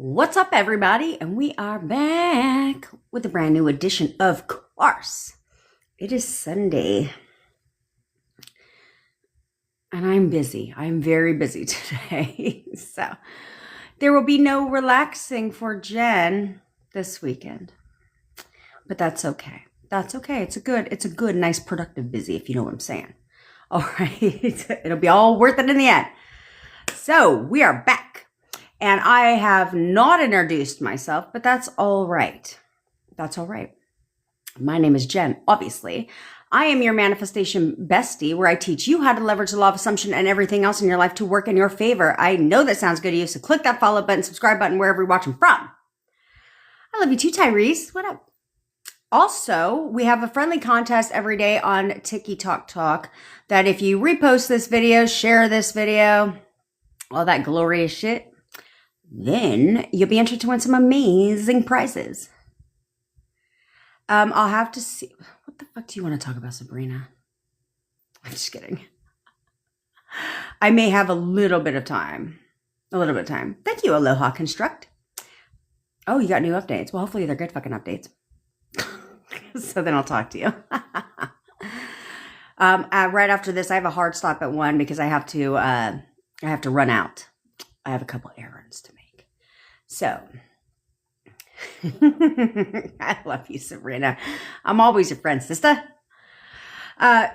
What's up, everybody? And we are back with a brand new edition, of course. It is Sunday. And I'm busy. I'm very busy today. So there will be no relaxing for Jen this weekend. But that's okay. That's okay. It's a good, nice, productive busy, if you know what I'm saying. All right. It'll be all worth it in the end. So we are back. And I have not introduced myself, but that's all right. That's all right. My name is Jen, obviously. I am your manifestation bestie, where I teach you how to leverage the law of assumption and everything else in your life to work in your favor. I know that sounds good to you, so click that follow button, subscribe button, wherever you're watching from. I love you too, Tyrese. What up? Also, we have a friendly contest every day on Tiki Talk that if you repost this video, share this video, all that glorious shit, then you'll be entered to win some amazing prizes. I'll have to see. What the fuck do you want to talk about, Sabrina? I'm just kidding. I may have a little bit of time. Thank you, Aloha Construct. Oh, you got new updates. Well, hopefully they're good fucking updates. So then I'll talk to you. Right after this, I have a hard stop at 1 because I have to run out. I have a couple errands to make. So, I love you, Sabrina. I'm always your friend, sister. I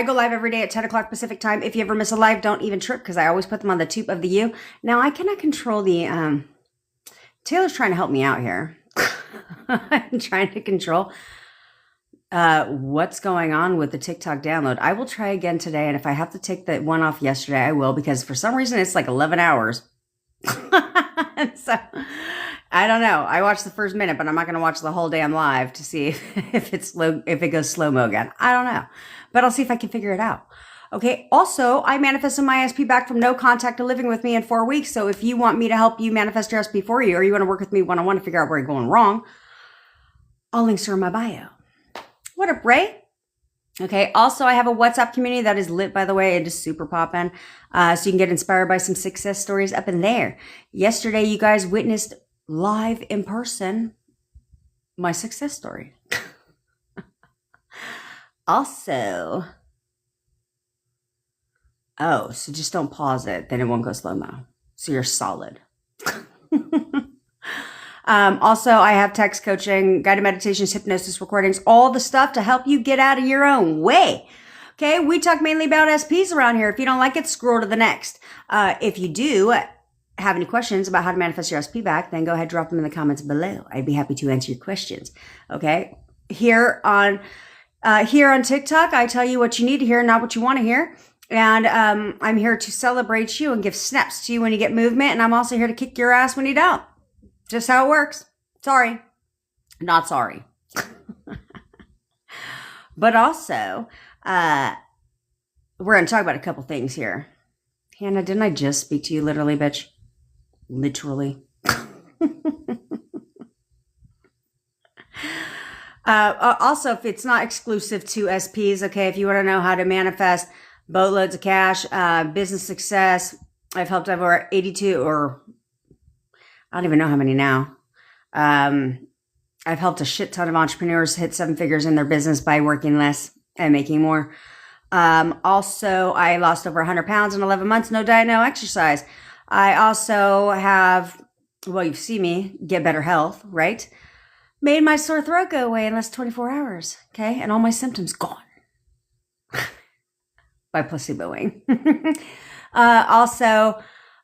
go live every day at 10 o'clock Pacific time. If you ever miss a live, don't even trip because I always put them on the tube of the U. Now, I cannot control the, Taylor's trying to help me out here. I'm trying to control what's going on with the TikTok download. I will try again today, and if I have to take the one off yesterday, I will, because for some reason it's like 11 hours. So I don't know. I watched the first minute, but I'm not going to watch the whole damn live to see if it's slow, if it goes slow-mo again. I don't know, but I'll see if I can figure it out. Okay. Also, I manifested my SP back from no contact to living with me in 4 weeks. So if you want me to help you manifest your SP for you, or you want to work with me one-on-one to figure out where you're going wrong, all links are in my bio. What up, Ray? Okay. Also, I have a WhatsApp community that is lit, by the way. It is super poppin'. So you can get inspired by some success stories up in there. Yesterday, you guys witnessed live in person my success story. Also, so just don't pause it. Then it won't go slow-mo. So you're solid. Also, I have text coaching, guided meditations, hypnosis recordings, all the stuff to help you get out of your own way. Okay, we talk mainly about SPs around here. If you don't like it, scroll to the next. If you do have any questions about how to manifest your SP back, then go ahead, drop them in the comments below. I'd be happy to answer your questions. Okay, here on TikTok, I tell you what you need to hear, not what you want to hear. And I'm here to celebrate you and give snaps to you when you get movement. And I'm also here to kick your ass when you don't. Just how it works. Sorry. Not sorry. But also, we're going to talk about a couple things here. Hannah, didn't I just speak to you literally, bitch? Literally. Also, if it's not exclusive to SPs, okay, if you want to know how to manifest boatloads of cash, business success, I've helped over 82 or I don't even know how many now. I've helped a shit ton of entrepreneurs hit 7 figures in their business by working less and making more. Also, I lost over 100 pounds in 11 months, no diet, no exercise. I also have, well, you see me get better health, right? Made my sore throat go away in less than 24 hours, okay? And all my symptoms gone. By placeboing. Also,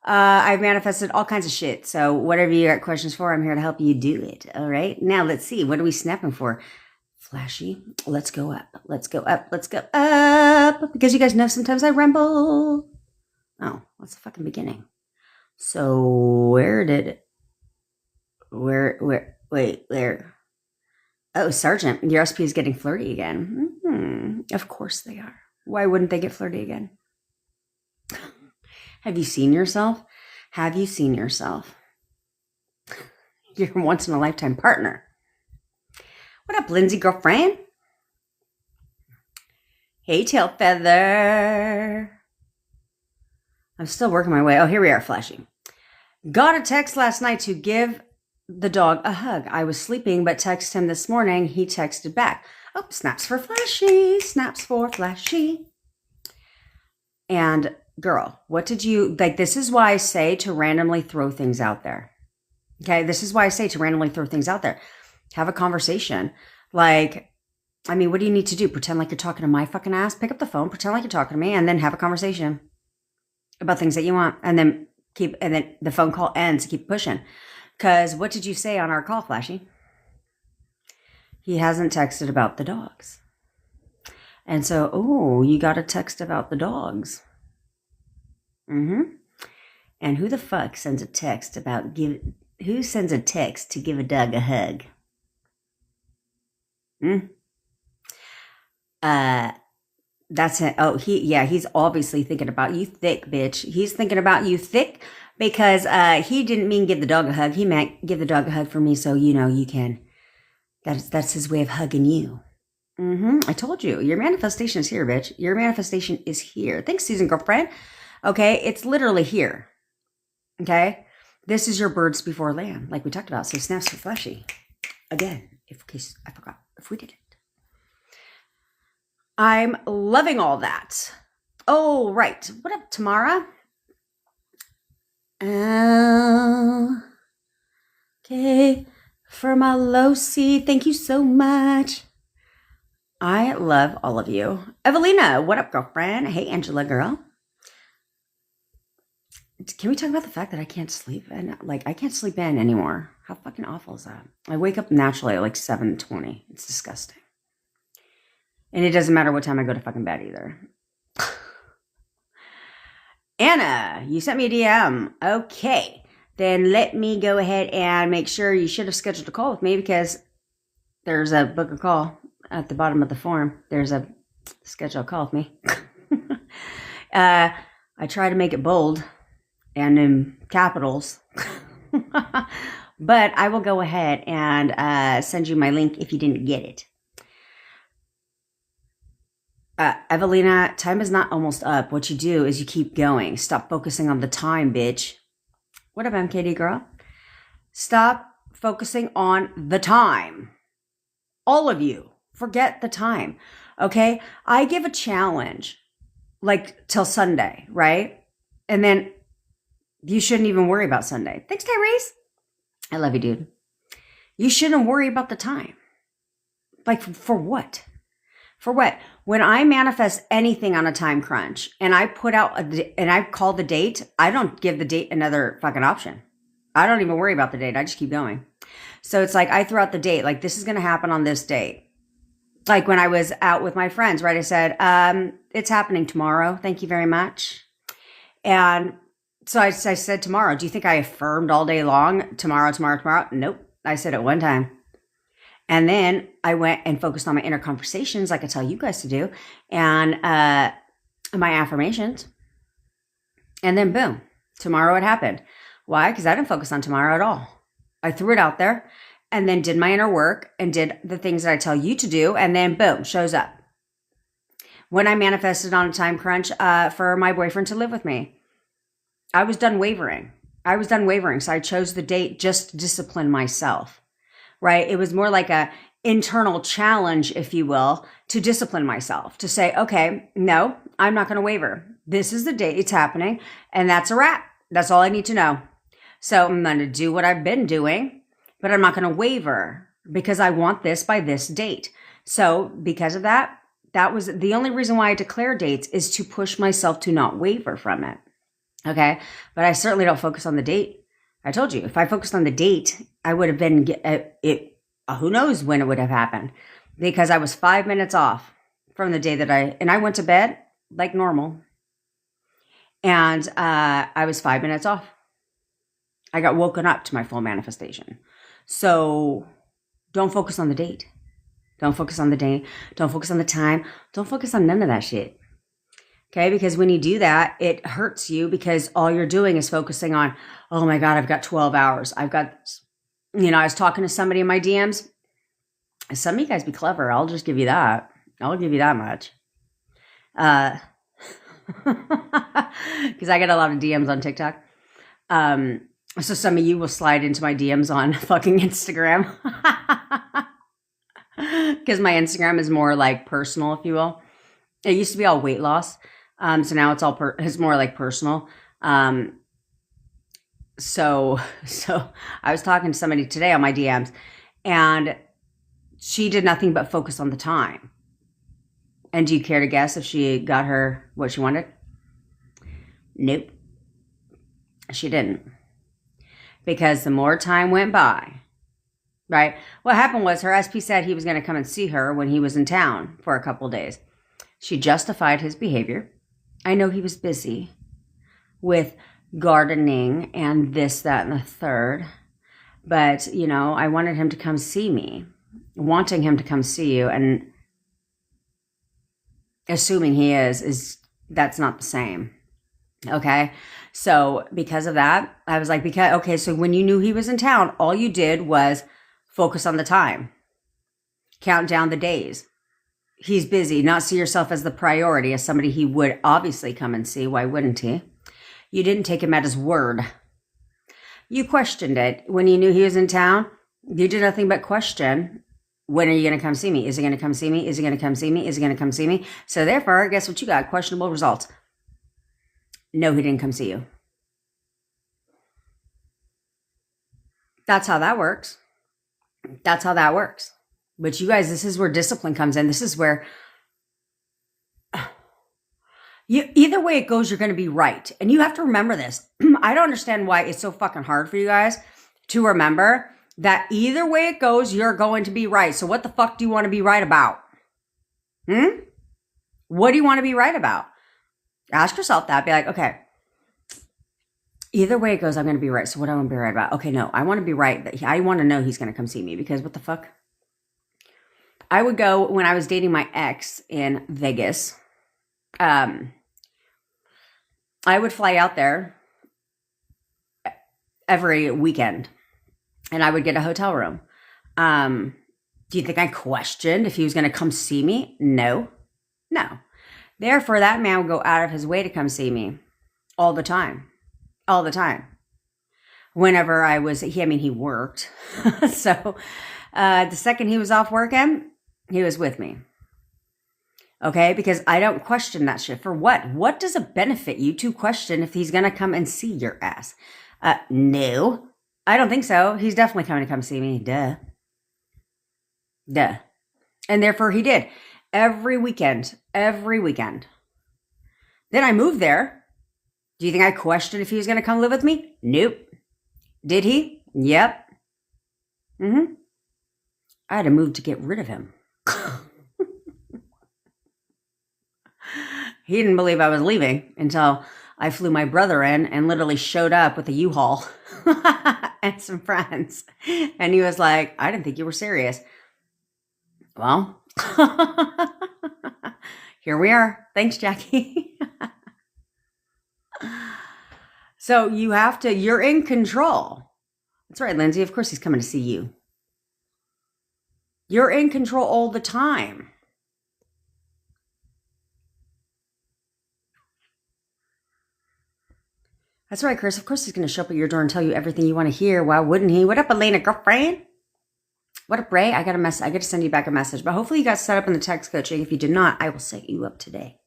I've manifested all kinds of shit. So whatever you got questions for, I'm here to help you do it. All right. Now let's see. What are we snapping for? Flashy. Let's go up. Let's go up. Let's go up. Because you guys know sometimes I ramble. Oh, that's the fucking beginning. So where? Oh, Sergeant, your SP is getting flirty again. Of course they are. Why wouldn't they get flirty again? Have you seen yourself? Have you seen yourself? Your once in a lifetime partner. What up, Lindsay girlfriend? Hey, tail feather. I'm still working my way. Oh, here we are, flashing. Got a text last night to give the dog a hug. I was sleeping, but texted him this morning. He texted back. Oh, snaps for flashy. Snaps for flashy. And girl, what did you, like, this is why I say to randomly throw things out there. Okay, this is why I say to randomly throw things out there. Have a conversation. Like, I mean, what do you need to do? Pretend like you're talking to my fucking ass? Pick up the phone, pretend like you're talking to me, and then have a conversation about things that you want. And then the phone call ends, keep pushing. Because what did you say on our call, Flashy? He hasn't texted about the dogs. And so, oh, you got a text about the dogs. And who the fuck sends a text about who sends a text to give a dog a hug? That's it. Oh, he's obviously thinking about you thick, bitch. He's thinking about you thick because he didn't mean give the dog a hug. He meant give the dog a hug for me so you know you can. That's his way of hugging you. I told you. Your manifestation is here, bitch. Your manifestation is here. Thanks, Susan, girlfriend. Okay, it's literally here. Okay? This is your birds before land, like we talked about. So snaps for flashy. Again, in case I forgot, if we did it. I'm loving all that. Oh, right. What up, Tamara? Okay. For my Losi, thank you so much. I love all of you. Evelina, what up, girlfriend? Hey, Angela, girl. Can we talk about the fact that I can't sleep? And I can't sleep in anymore. How fucking awful is that? I wake up naturally at like 7:20. It's disgusting. And it doesn't matter what time I go to fucking bed either. Anna, you sent me a DM. Okay. Then let me go ahead and make sure you should have scheduled a call with me because there's a book a call at the bottom of the form. There's a schedule a call with me. I try to make it bold and in capitals. But I will go ahead and send you my link if you didn't get it. Evelina, time is not almost up. What you do is you keep going. Stop focusing on the time, bitch. What up, MKD girl? Stop focusing on the time. All of you, forget the time. Okay? I give a challenge like till Sunday, right? And then you shouldn't even worry about Sunday. Thanks, Tyrese. I love you, dude. You shouldn't worry about the time. Like, for what? For what? When I manifest anything on a time crunch and I put out and I call the date, I don't give the date another fucking option. I don't even worry about the date. I just keep going. So it's like I throw out the date, like this is going to happen on this date. Like when I was out with my friends, right? I said, it's happening tomorrow. Thank you very much. And so I said tomorrow. Do you think I affirmed all day long? Tomorrow. Nope. I said it one time. And then I went and focused on my inner conversations like I tell you guys to do. And my affirmations. And then boom, tomorrow it happened. Why? Because I didn't focus on tomorrow at all. I threw it out there and then did my inner work and did the things that I tell you to do. And then boom, shows up. When I manifested on a time crunch for my boyfriend to live with me, I was done wavering. So I chose the date just to discipline myself, right? It was more like a internal challenge, if you will, to discipline myself, to say, okay, no, I'm not going to waver. This is the date it's happening. And that's a wrap. That's all I need to know. So I'm going to do what I've been doing, but I'm not going to waver because I want this by this date. So because of that, that was the only reason why I declare dates is to push myself to not waver from it. Okay. But I certainly don't focus on the date. I told you, if I focused on the date, I would have been who knows when it would have happened because I was 5 minutes off from the day that I went to bed like normal. And I was 5 minutes off. I got woken up to my full manifestation. So don't focus on the date. Don't focus on the day. Don't focus on the time. Don't focus on none of that shit. Okay, because when you do that, it hurts you because all you're doing is focusing on, oh my God, I've got 12 hours. I was talking to somebody in my DMs. Some of you guys be clever. I'll just give you that. I'll give you that much. Because I get a lot of DMs on TikTok. So some of you will slide into my DMs on fucking Instagram. Because my Instagram is more like personal, if you will. It used to be all weight loss. So now it's all, it's more like personal. So I was talking to somebody today on my DMs, and she did nothing but focus on the time. And do you care to guess if she got her what she wanted? Nope. She didn't. Because the more time went by, right? What happened was her SP said he was going to come and see her when he was in town for a couple days. She justified his behavior. I know he was busy with gardening and this, that, and the third. But, you know, I wanted him to come see me. Wanting him to come see you and assuming he is that's not the same. Okay. So because of that, I was like, okay, so when you knew he was in town, all you did was focus on the time, count down the days. He's busy, not see yourself as the priority, as somebody he would obviously come and see. Why wouldn't he? You didn't take him at his word. You questioned it. When you knew he was in town, you did nothing but question, when are you going to come see me? Is he going to come see me? Is he going to come see me? Is he going to come see me? So therefore, guess what you got? Questionable results. No, he didn't come see you. That's how that works. That's how that works. But you guys, this is where discipline comes in. This is where either way it goes, you're going to be right. And you have to remember this. I don't understand why it's so fucking hard for you guys to remember that either way it goes, you're going to be right. So what the fuck do you want to be right about? What do you want to be right about? Ask yourself that. Be like, okay, either way it goes, I'm going to be right. So what do I want to be right about? Okay, no, I want to be right. That I want to know he's going to come see me, because what the fuck? I would go when I was dating my ex in Vegas. I would fly out there every weekend and I would get a hotel room. Do you think I questioned if he was going to come see me? No. Therefore, that man would go out of his way to come see me all the time. All the time. Whenever he worked. So the second he was off working, he was with me. Okay? Because I don't question that shit. For what? What does it benefit you to question if he's going to come and see your ass? No. I don't think so. He's definitely coming to come see me. Duh. And therefore he did. Every weekend. Then I moved there. Do you think I questioned if he was going to come live with me? Nope. Did he? Yep. I had to move to get rid of him. He didn't believe I was leaving until I flew my brother in and literally showed up with a U-Haul and some friends. And he was like, I didn't think you were serious. Well, here we are. Thanks, Jackie. So you're in control. That's right, Lindsay. Of course he's coming to see you. You're in control all the time. That's right, Chris. Of course he's going to show up at your door and tell you everything you want to hear. Why wouldn't he? What up, Elena, girlfriend? What up, Ray? I got to send you back a message. But hopefully you got set up in the text coaching. If you did not, I will set you up today.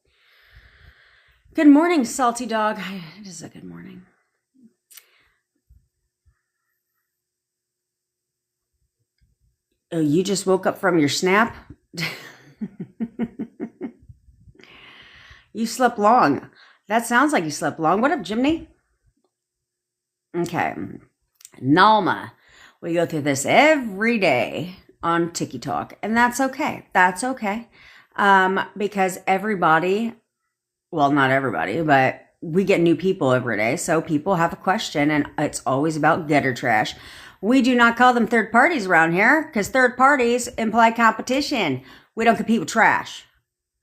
Good morning, salty dog. It is a good morning. Oh, you just woke up from your snap? You slept long. That sounds like you slept long. What up, Jimmy? Okay. Nalma. We go through this every day on Tiki Talk, and that's okay. That's okay. Because everybody, well, not everybody, but we get new people every day. So people have a question, and it's always about gutter trash. We do not call them third parties around here because third parties imply competition. We don't compete with trash.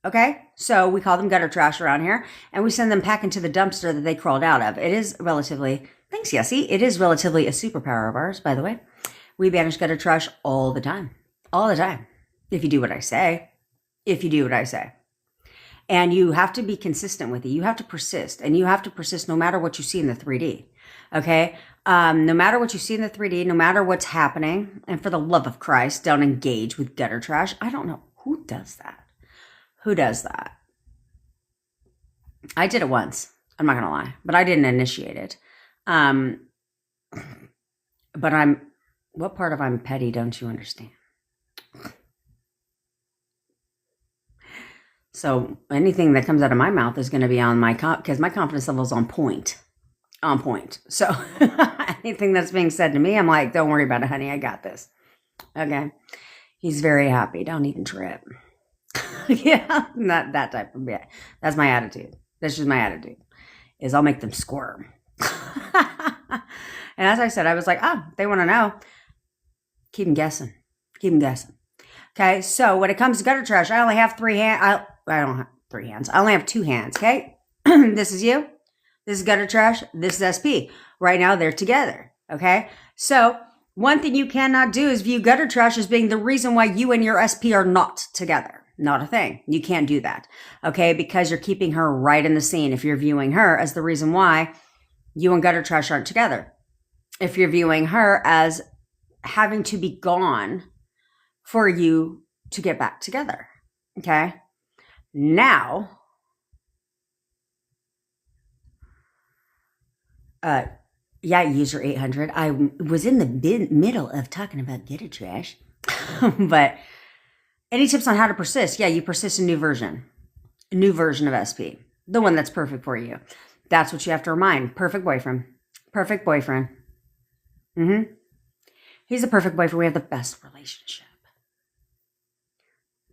Okay? So we call them gutter trash around here, and we send them packing to the dumpster that they crawled out of. It is relatively, thanks, Yessie. It is relatively a superpower of ours, by the way. We banish gutter trash all the time. All the time. If you do what I say. And you have to be consistent with it. You have to persist, and you have to persist no matter what you see in the 3D. Okay. No matter what you see in the 3D, no matter what's happening. And for the love of Christ, don't engage with gutter trash. I don't know who does that. Who does that? I did it once. I'm not going to lie, but I didn't initiate it. But what part of I'm petty don't you understand? So anything that comes out of my mouth is going to be on because my confidence level is on point. On point. So anything that's being said to me, I'm like, don't worry about it, honey. I got this. Okay. He's very happy. Don't even trip. Yeah. Not that type of bit. That's my attitude. That's just my attitude. Is I'll make them squirm. And as I said, I was like, they want to know. Keep them guessing. Keep them guessing. Okay. So when it comes to gutter trash, I only have 3 hands. I don't have 3 hands. I only have 2 hands. Okay. This is you. This is gutter trash. This is SP. Right now, they're together. Okay. So one thing you cannot do is view gutter trash as being the reason why you and your SP are not together. Not a thing. You can't do that. Okay. Because you're keeping her right in the scene. If you're viewing her as the reason why you and gutter trash aren't together. If you're viewing her as having to be gone for you to get back together. Okay. Now, user 800. I was in the middle of talking about gutter trash, but any tips on how to persist? Yeah, you persist a new version of SP, the one that's perfect for you. That's what you have to remind. Perfect boyfriend. He's the perfect boyfriend. We have the best relationship.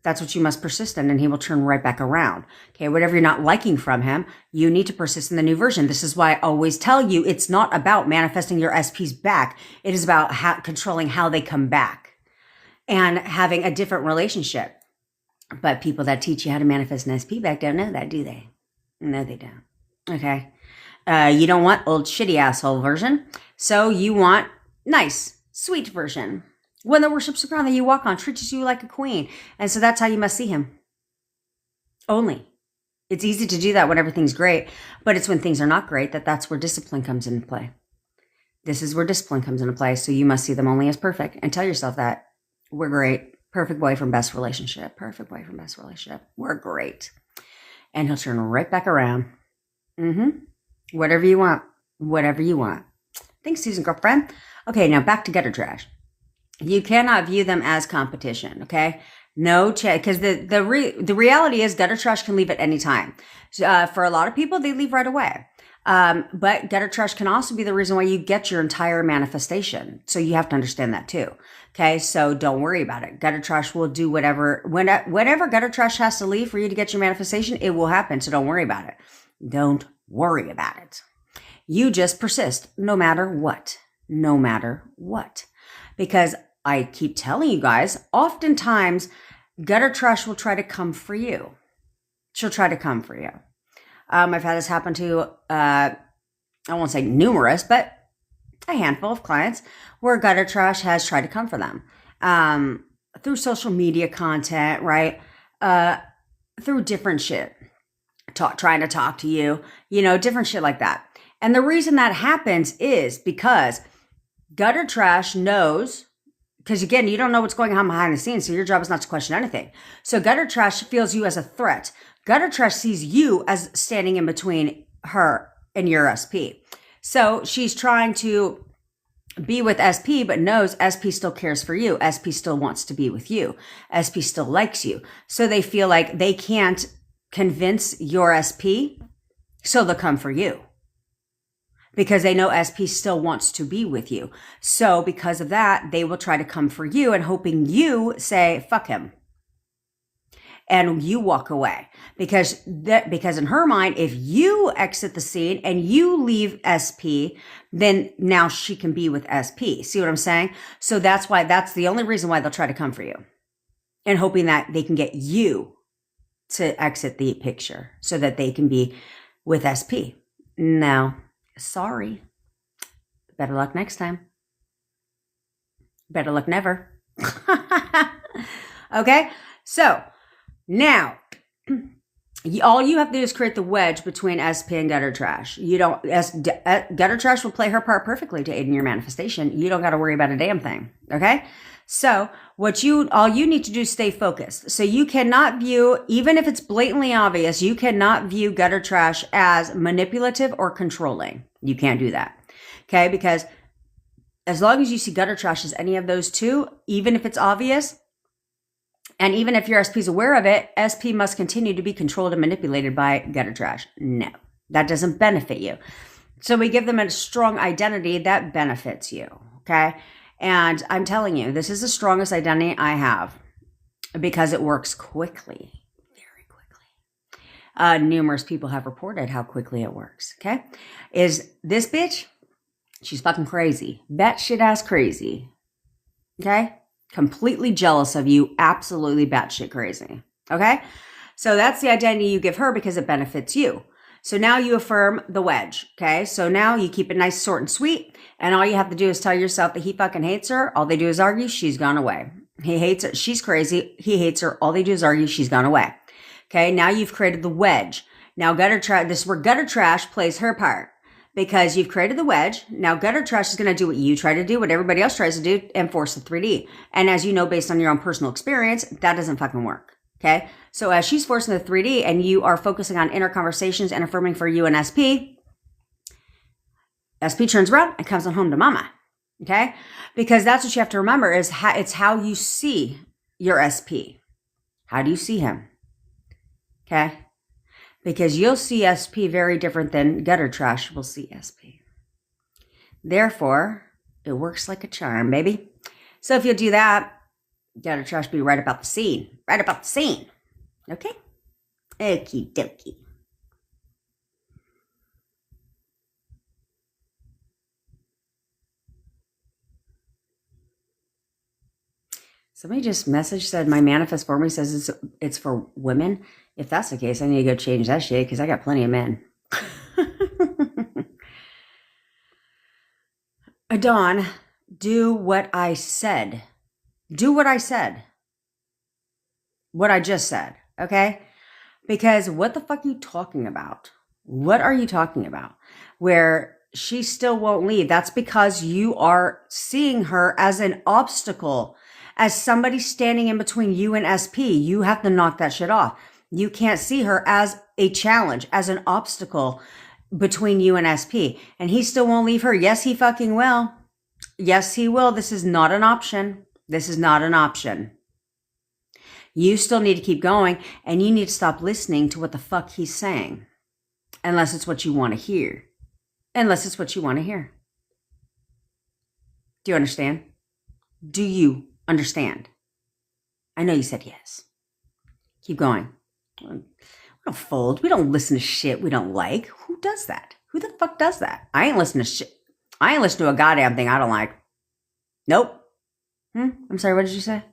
That's what you must persist in, and he will turn right back around. Okay, whatever you're not liking from him, you need to persist in the new version. This is why I always tell you it's not about manifesting your SPs back. It is about controlling how they come back and having a different relationship. But people that teach you how to manifest an SP back don't know that, do they? No, they don't. Okay. You don't want old shitty asshole version. So you want nice, sweet version. One that worships the ground that you walk on, treats you like a queen. And so that's how you must see him. Only. It's easy to do that when everything's great, but it's when things are not great that's where discipline comes into play. This is where discipline comes into play. So you must see them only as perfect and tell yourself that we're great. Perfect boyfriend, best relationship. Perfect boyfriend, best relationship. We're great. And he'll turn right back around. Whatever you want. Whatever you want. Thanks, Susan, girlfriend. Okay, now back to gutter trash. You cannot view them as competition, okay? No, because the reality is gutter trash can leave at any time. For a lot of people, they leave right away. But gutter trash can also be the reason why you get your entire manifestation. So you have to understand that too. Okay, so don't worry about it. Gutter trash will do whatever gutter trash has to leave for you to get your manifestation, it will happen. So don't worry about it. Don't worry about it. You just persist no matter what. No matter what. Because I keep telling you guys, oftentimes gutter trash will try to come for you. She'll try to come for you. I've had this happen to, I won't say numerous, but a handful of clients where gutter trash has tried to come for them. Through social media content, right? Through different shit. Trying to talk to you, different shit like that. And the reason that happens is because gutter trash knows, because again, you don't know what's going on behind the scenes, so your job is not to question anything. So gutter trash feels you as a threat. Gutter trash sees you as standing in between her and your SP. So she's trying to be with SP, but knows SP still cares for you. SP still wants to be with you. SP still likes you. So they feel like they can't convince your SP, so they'll come for you. Because they know SP still wants to be with you. So because of that, they will try to come for you and hoping you say, fuck him. And you walk away. Because in her mind, if you exit the scene and you leave SP, then now she can be with SP. See what I'm saying? So that's the only reason why they'll try to come for you. And hoping that they can get you to exit the picture so that they can be with SP. No. Sorry. Better luck next time. Better luck never. Okay? So, now, All you have to do is create the wedge between SP and gutter trash. You don't, gutter trash will play her part perfectly to aid in your manifestation. You don't got to worry about a damn thing. Okay. So all you need to do is stay focused. So you cannot view, even if it's blatantly obvious, you cannot view gutter trash as manipulative or controlling. You can't do that. Okay. Because as long as you see gutter trash as any of those two, even if it's obvious, and even if your SP is aware of it, SP must continue to be controlled and manipulated by gutter trash. No, that doesn't benefit you. So we give them a strong identity that benefits you, okay? And I'm telling you, this is the strongest identity I have because it works quickly, very quickly. Numerous people have reported how quickly it works, okay? Is this bitch, she's fucking crazy. Batshit ass crazy, okay? Completely jealous of you, absolutely batshit crazy. Okay? So that's the identity you give her because it benefits you. So now you affirm the wedge. Okay? So now you keep it nice, short, and sweet. And all you have to do is tell yourself that he fucking hates her. All they do is argue. She's gone away. He hates her. She's crazy. He hates her. All they do is argue. She's gone away. Okay? Now you've created the wedge. Now this is where gutter trash plays her part. Because you've created the wedge. Now gutter trash is going to do what you try to do, what everybody else tries to do, and force the 3D. And as you know, based on your own personal experience, that doesn't fucking work. Okay? So as she's forcing the 3D and you are focusing on inner conversations and affirming for you and SP, SP turns around and comes on home to mama. Okay? Because that's what you have to remember is it's how you see your SP. How do you see him? Okay? Because you'll see SP very different than gutter trash will see SP. Therefore, it works like a charm, baby. So if you'll do that, gutter trash be right about the scene. Right about the scene. Okay? Okie dokie. Somebody just messaged, said my manifest for me says it's for women. If that's the case, I need to go change that shit because I got plenty of men. Dawn, do what I said. Do what I said. What I just said, okay? Because what the fuck are you talking about? What are you talking about? Where she still won't leave. That's because you are seeing her as an obstacle, as somebody standing in between you and SP. You have to knock that shit off. You can't see her as a challenge, as an obstacle between you and SP. And he still won't leave her. Yes, he fucking will. Yes, he will. This is not an option. This is not an option. You still need to keep going, and you need to stop listening to what the fuck he's saying. Unless it's what you want to hear. Unless it's what you want to hear. Do you understand? Do you understand? I know you said yes. Keep going. We don't fold. We don't listen to shit we don't like. Who does that? Who the fuck does that? I ain't listening to shit. I ain't listening to a goddamn thing I don't like. Nope. I'm sorry, what did you say?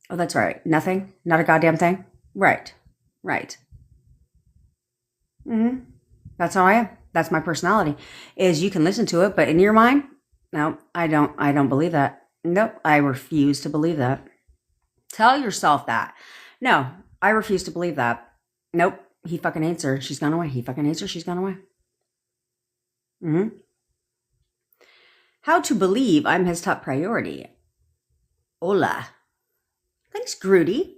Oh, that's right. Nothing? Not a goddamn thing? Right. Right. That's how I am. That's my personality. Is you can listen to it, but in your mind, no, I don't believe that. Nope. I refuse to believe that. Tell yourself that. No, I refuse to believe that. Nope. He fucking hates her. She's gone away. He fucking hates her. She's gone away. How to believe I'm his top priority. Hola. Thanks, Grudy.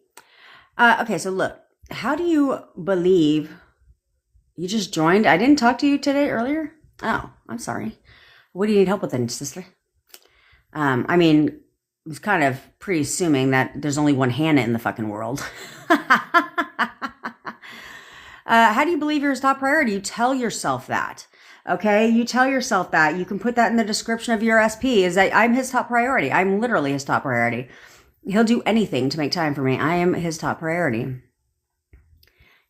Okay, so look. How do you believe you just joined? I didn't talk to you today earlier? Oh, I'm sorry. What do you need help with then, sister? I mean, I was kind of pre-assuming that there's only one Hannah in the fucking world. How do you believe you're his top priority? You tell yourself that. Okay, you tell yourself that. You can put that in the description of your SP, is that I'm his top priority. I'm literally his top priority. He'll do anything to make time for me. I am his top priority.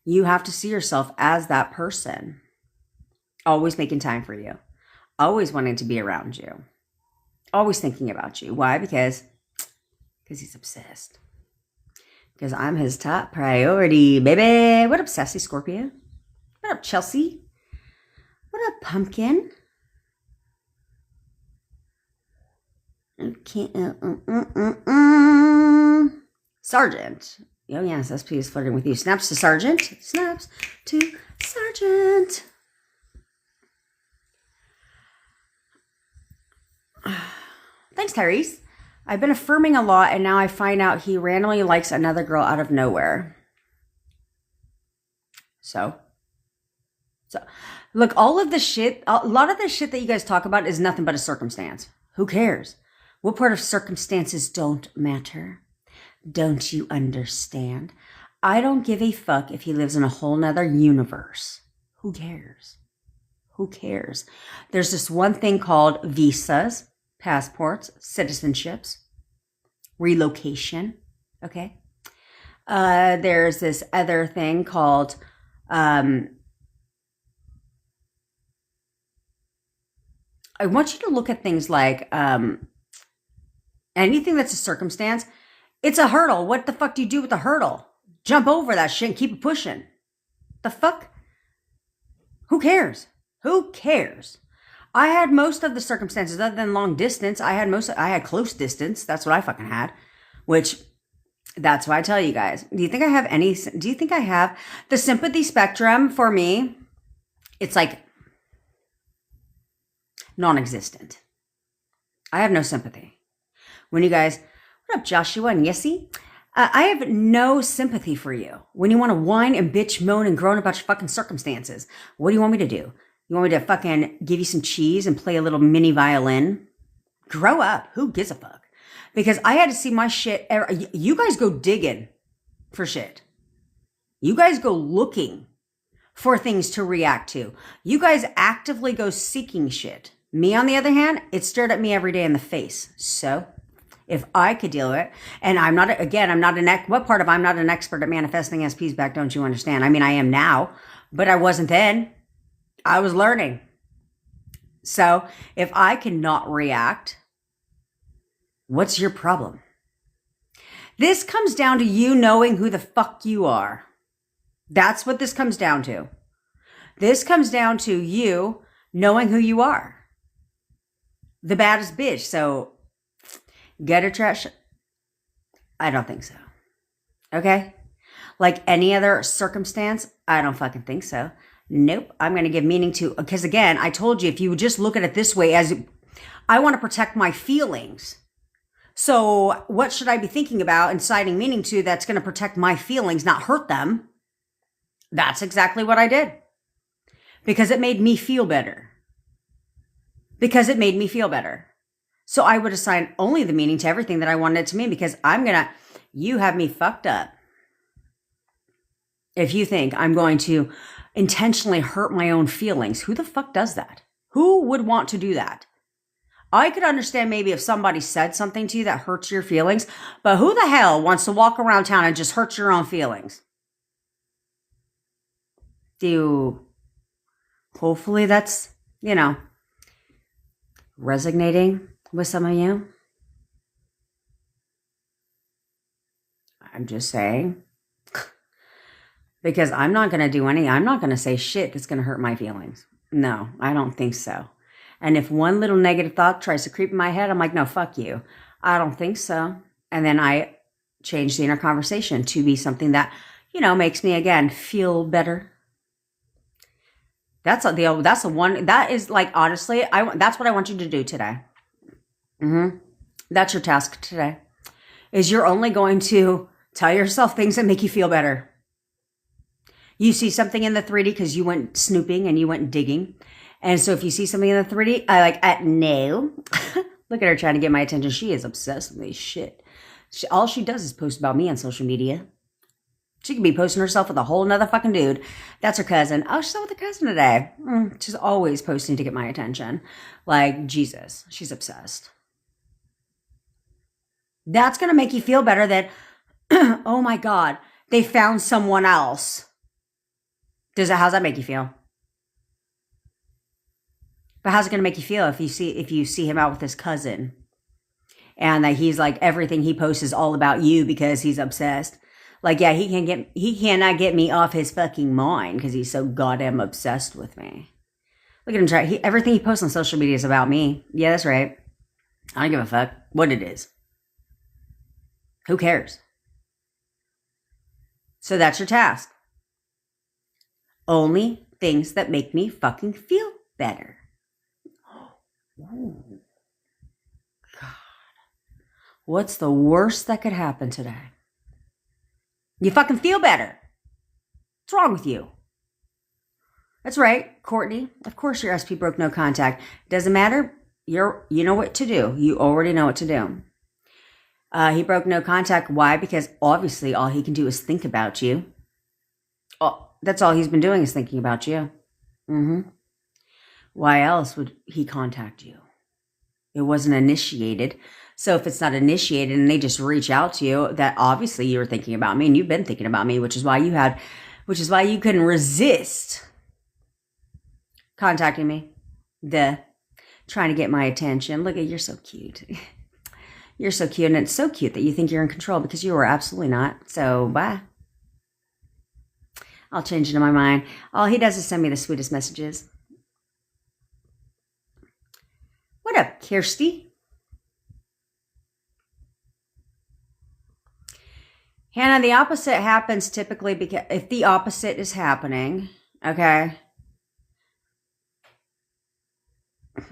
You have to see yourself as that person. Always making time for you. Always wanting to be around you. Always thinking about you. Why? Because he's obsessed. Because I'm his top priority, baby. What up, Sassy Scorpio? What up, Chelsea? What up, Pumpkin? Okay. Sergeant. Oh, yes, SP is flirting with you. Snaps to Sergeant. Snaps to Sergeant. Thanks, Tyrese. I've been affirming a lot, and now I find out he randomly likes another girl out of nowhere. So, look, all of the shit, a lot of the shit that you guys talk about is nothing but a circumstance. Who cares? What part of circumstances don't matter? Don't you understand? I don't give a fuck if he lives in a whole nother universe. Who cares? Who cares? There's this one thing called visas, passports, citizenships, relocation. Okay. There's this other thing called, I want you to look at things like, anything that's a circumstance. It's a hurdle. What the fuck do you do with the hurdle? Jump over that shit and keep it pushing. The fuck? Who cares? Who cares? I had most of the circumstances other than long distance. I had close distance. That's what I fucking had, which that's why I tell you guys. Do you think I have the sympathy spectrum for me? It's like non-existent. I have no sympathy. When you guys, what up, Joshua and Yessie? I have no sympathy for you. When you want to whine and bitch, moan, and groan about your fucking circumstances, what do you want me to do? You want me to fucking give you some cheese and play a little mini violin? Grow up. Who gives a fuck? Because I had to see my shit. You guys go digging for shit. You guys go looking for things to react to. You guys actively go seeking shit. Me, on the other hand, it stared at me every day in the face. So if I could deal with it, and I'm not an expert at manifesting SPs back, don't you understand? I mean, I am now, but I wasn't then. I was learning. So if I cannot react, what's your problem? This comes down to you knowing who the fuck you are. That's what this comes down to. This comes down to you knowing who you are. The baddest bitch. So gutter trash? I don't think so. Okay? Like any other circumstance? I don't fucking think so. Nope. I'm going to give meaning to, because again, I told you, if you would just look at it this way, as I want to protect my feelings. So what should I be thinking about and citing meaning to that's going to protect my feelings, not hurt them? That's exactly what I did. Because it made me feel better. So I would assign only the meaning to everything that I wanted it to mean, because you have me fucked up. If you think I'm going to intentionally hurt my own feelings, who the fuck does that? Who would want to do that? I could understand maybe if somebody said something to you that hurts your feelings, but who the hell wants to walk around town and just hurt your own feelings? Hopefully that's, resonating with some of you. I'm just saying. Because I'm not going to say shit that's going to hurt my feelings. No, I don't think so. And if one little negative thought tries to creep in my head, I'm like, no, fuck you. I don't think so. And then I change the inner conversation to be something that, makes me, again, feel better. That's the one, that is like, honestly, that's what I want you to do today. That's your task today, is you're only going to tell yourself things that make you feel better. You see something in the 3D because you went snooping and you went digging. And so if you see something in the 3D, no. Look at her trying to get my attention. She is obsessed with this shit. All she does is post about me on social media. She could be posting herself with a whole nother fucking dude. That's her cousin. Oh, she's out with her cousin today. She's always posting to get my attention. Like, Jesus. She's obsessed. That's going to make you feel better that, oh my God, they found someone else. How's that make you feel? But how's it going to make you feel if you see him out with his cousin, and that he's like, everything he posts is all about you because he's obsessed? Like, yeah, he cannot get me off his fucking mind because he's so goddamn obsessed with me. Look at him try. Everything he posts on social media is about me. Yeah, that's right. I don't give a fuck what it is. Who cares? So that's your task. Only things that make me fucking feel better. Ooh. God. What's the worst that could happen today? You fucking feel better. What's wrong with you? That's right, Courtney. Of course your SP broke no contact. Doesn't matter. You know what to do. You already know what to do. He broke no contact. Why? Because obviously all he can do is think about you. Oh, that's all he's been doing is thinking about you. Why else would he contact you? It wasn't initiated. So if it's not initiated and they just reach out to you, that obviously you were thinking about me and you've been thinking about me, which is why you couldn't resist contacting me. Trying to get my attention. Look at, you're so cute. You're so cute. And it's so cute that you think you're in control because you are absolutely not. So bye. I'll change it in my mind. All he does is send me the sweetest messages. What up, Kirsty? Hannah, the opposite happens typically because if the opposite is happening, okay.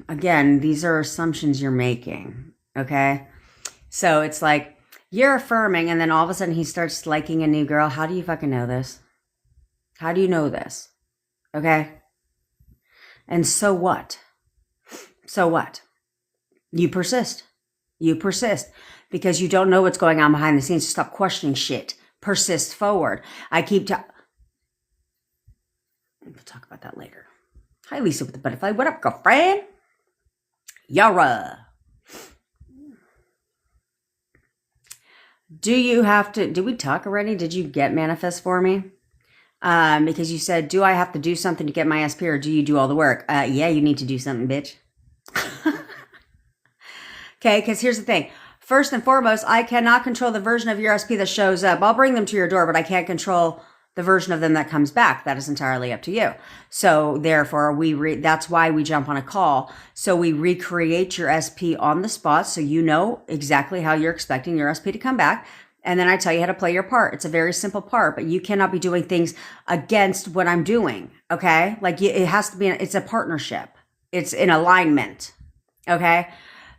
Again, these are assumptions you're making, okay? So it's like you're affirming and then all of a sudden he starts liking a new girl. How do you fucking know this? How do you know this? Okay? And so what? So what? You persist. You persist because you don't know what's going on behind the scenes. Stop questioning shit. Persist forward. We'll talk about that later. Hi, Lisa with the butterfly. What up, girlfriend? Yara. Did we talk already? Did you get manifest for me? Because you said, do I have to do something to get my SP or do you do all the work? Yeah, you need to do something, bitch. Okay, because here's the thing. First and foremost, I cannot control the version of your SP that shows up. I'll bring them to your door, but I can't control the version of them that comes back. That is entirely up to you. So therefore, that's why we jump on a call. So we recreate your SP on the spot so you know exactly how you're expecting your SP to come back. And then I tell you how to play your part. It's a very simple part, but you cannot be doing things against what I'm doing. Okay? Like it has to be, it's a partnership. It's in alignment. Okay?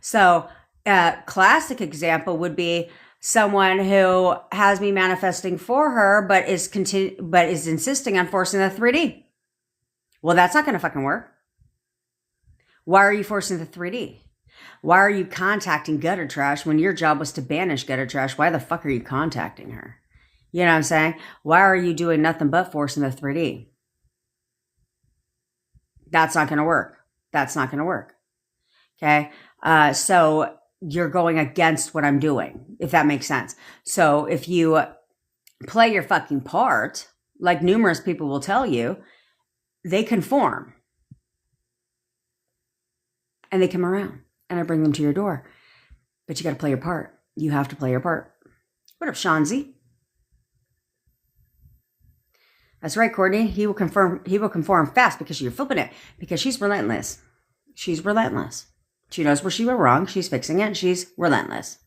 So a classic example would be someone who has me manifesting for her, but is insisting on forcing the 3D. Well, that's not going to fucking work. Why are you forcing the 3D? Why are you contacting gutter trash when your job was to banish gutter trash? Why the fuck are you contacting her? You know what I'm saying? Why are you doing nothing but forcing the 3D? That's not going to work. That's not going to work. Okay? So you're going against what I'm doing, if that makes sense. So if you play your fucking part, like numerous people will tell you, they conform. And they come around. And I bring them to your door. But you got to play your part. You have to play your part. What up, Shanzi? That's right, Courtney. He will conform fast because you're flipping it. Because she's relentless. She's relentless. She knows where she went wrong. She's fixing it. She's relentless.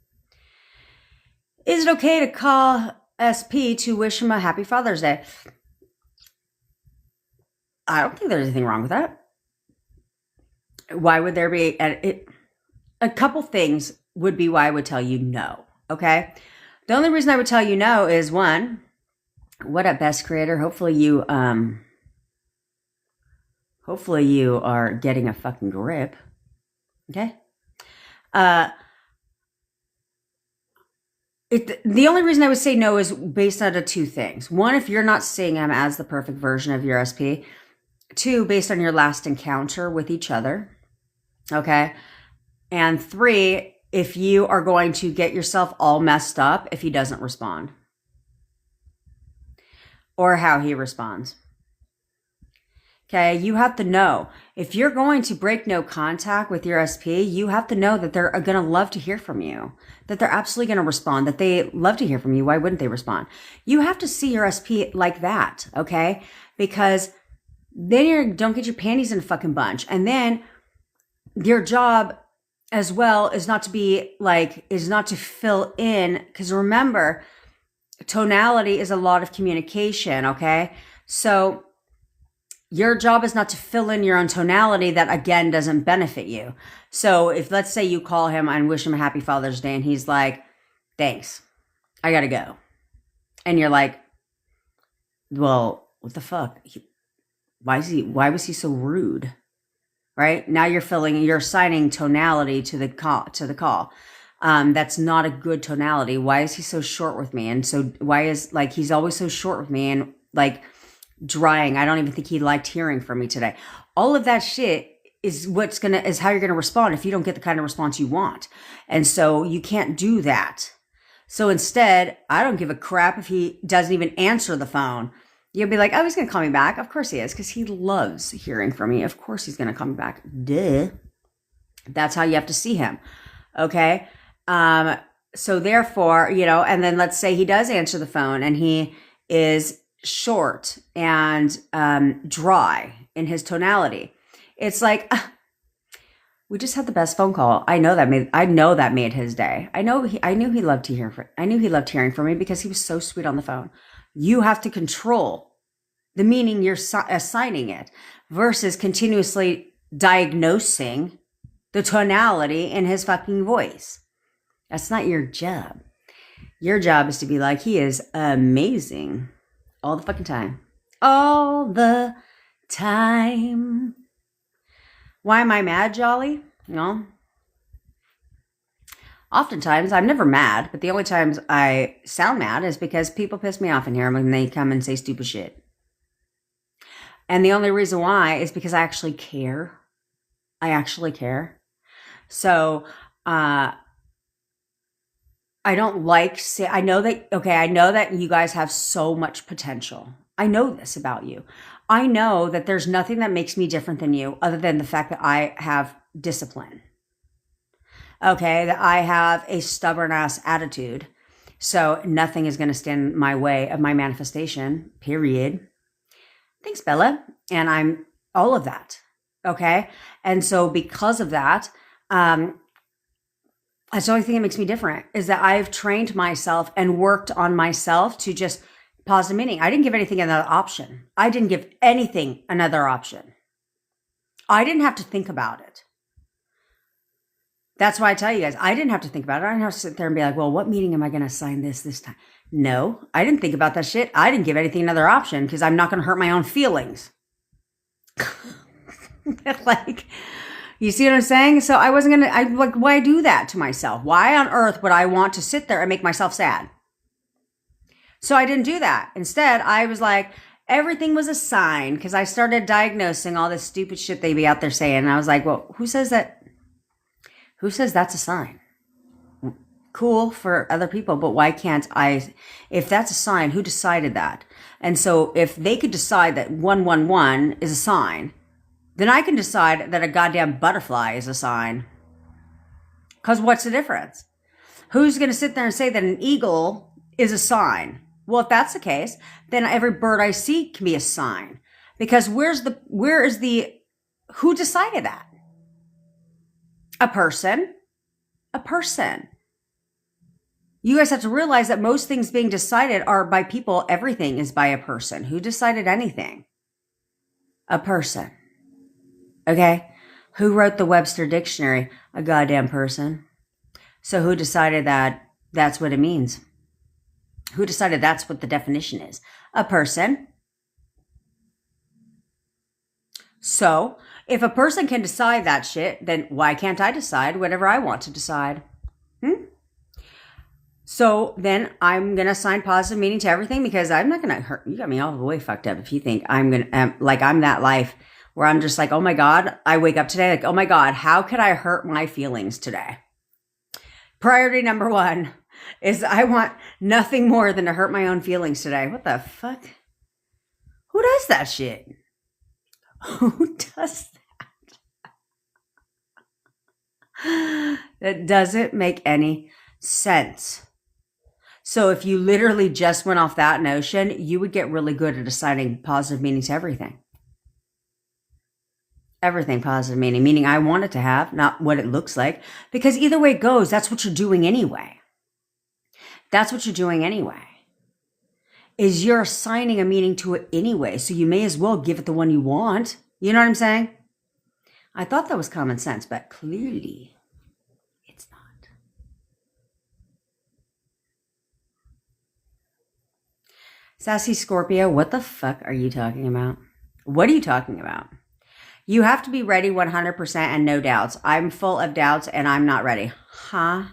Is it okay to call SP to wish him a happy Father's Day? I don't think there's anything wrong with that. Why would there be... A couple things would be why I would tell you no, okay? The only reason I would tell you no is one, what up, best creator? Hopefully you are getting a fucking grip, okay? The only reason I would say no is based on two things. One, if you're not seeing him as the perfect version of your SP. Two, based on your last encounter with each other, okay? And three, if you are going to get yourself all messed up if he doesn't respond. Or how he responds. Okay, you have to know. If you're going to break no contact with your SP, you have to know that they're going to love to hear from you. That they're absolutely going to respond. That they love to hear from you. Why wouldn't they respond? You have to see your SP like that, okay? Because then you don't get your panties in a fucking bunch. And then your job... as well is not to fill in, because remember, tonality is a lot of communication, okay? So your job is not to fill in your own tonality that, again, doesn't benefit you. So if, let's say, you call him and wish him a happy Father's Day and he's like, thanks, I gotta go. And you're like, well, what the fuck? Why was he so rude? Right? Now you're assigning tonality to the call. That's not a good tonality. Why is he so short with me? And so why is, like, he's always so short with me and, like, drying. I don't even think he liked hearing from me today. All of that shit is how you're gonna respond if you don't get the kind of response you want. And so you can't do that. So instead, I don't give a crap if he doesn't even answer the phone. You'll be like, oh, he's going to call me back. Of course he is, because he loves hearing from me. Of course he's going to call me back. Duh. That's how you have to see him. Okay? So therefore, and then let's say he does answer the phone and he is short and dry in his tonality. It's like, we just had the best phone call. I know that made his day. I knew he loved hearing from me because he was so sweet on the phone. You have to control the meaning you're assigning it versus continuously diagnosing the tonality in his fucking voice. That's not your job. Your job is to be like, he is amazing all the fucking time. All the time. Why am I mad, Jolly? No. Oftentimes, I'm never mad, but the only times I sound mad is because people piss me off in here when they come and say stupid shit. And the only reason why is because I actually care. I actually care. So, I don't like, I know that you guys have so much potential. I know this about you. I know that there's nothing that makes me different than you other than the fact that I have discipline. Okay, that I have a stubborn ass attitude. So nothing is going to stand in my way of my manifestation, period. Thanks, Bella. And I'm all of that. Okay. And so because of that, that's the only thing that makes me different is that I've trained myself and worked on myself to just positive meaning. I didn't give anything another option. I didn't have to think about it. That's why I tell you guys, I didn't have to think about it. I didn't have to sit there and be like, well, what meaning am I going to assign this time? No, I didn't think about that shit. I didn't give anything another option because I'm not going to hurt my own feelings. Like, you see what I'm saying? So I wasn't going to, why do that to myself? Why on earth would I want to sit there and make myself sad? So I didn't do that. Instead, I was like, everything was a sign because I started diagnosing all this stupid shit they be out there saying. And I was like, well, who says that? Who says that's a sign? Cool for other people, but why can't I? If that's a sign, who decided that? And so if they could decide that 111 is a sign, then I can decide that a goddamn butterfly is a sign. Because what's the difference? Who's going to sit there and say that an eagle is a sign? Well, if that's the case, then every bird I see can be a sign. Because who decided that? A person. You guys have to realize that most things being decided are by people. Everything is by a person. Who decided anything? A person. Okay? Who wrote the Webster Dictionary? A goddamn person. So who decided that that's what it means? Who decided that's what the definition is? A person. So, if a person can decide that shit, then why can't I decide whatever I want to decide? So then I'm going to assign positive meaning to everything because I'm not going to hurt. You got me all the way fucked up if you think I'm going to, I'm that life where I'm just like, oh my God, I wake up today like, oh my God, how could I hurt my feelings today? Priority number one is I want nothing more than to hurt my own feelings today. What the fuck? Who does that shit? Who does that? That doesn't make any sense. So if you literally just went off that notion, you would get really good at assigning positive meaning to everything. Everything positive meaning I want it to have, not what it looks like. Because either way it goes, that's what you're doing anyway. That's what you're doing anyway. is you're assigning a meaning to it anyway. So you may as well give it the one you want. You know what I'm saying? I thought that was common sense, but clearly it's not. Sassy Scorpio, what the fuck are you talking about? What are you talking about? You have to be ready 100% and no doubts. I'm full of doubts and I'm not ready. Huh?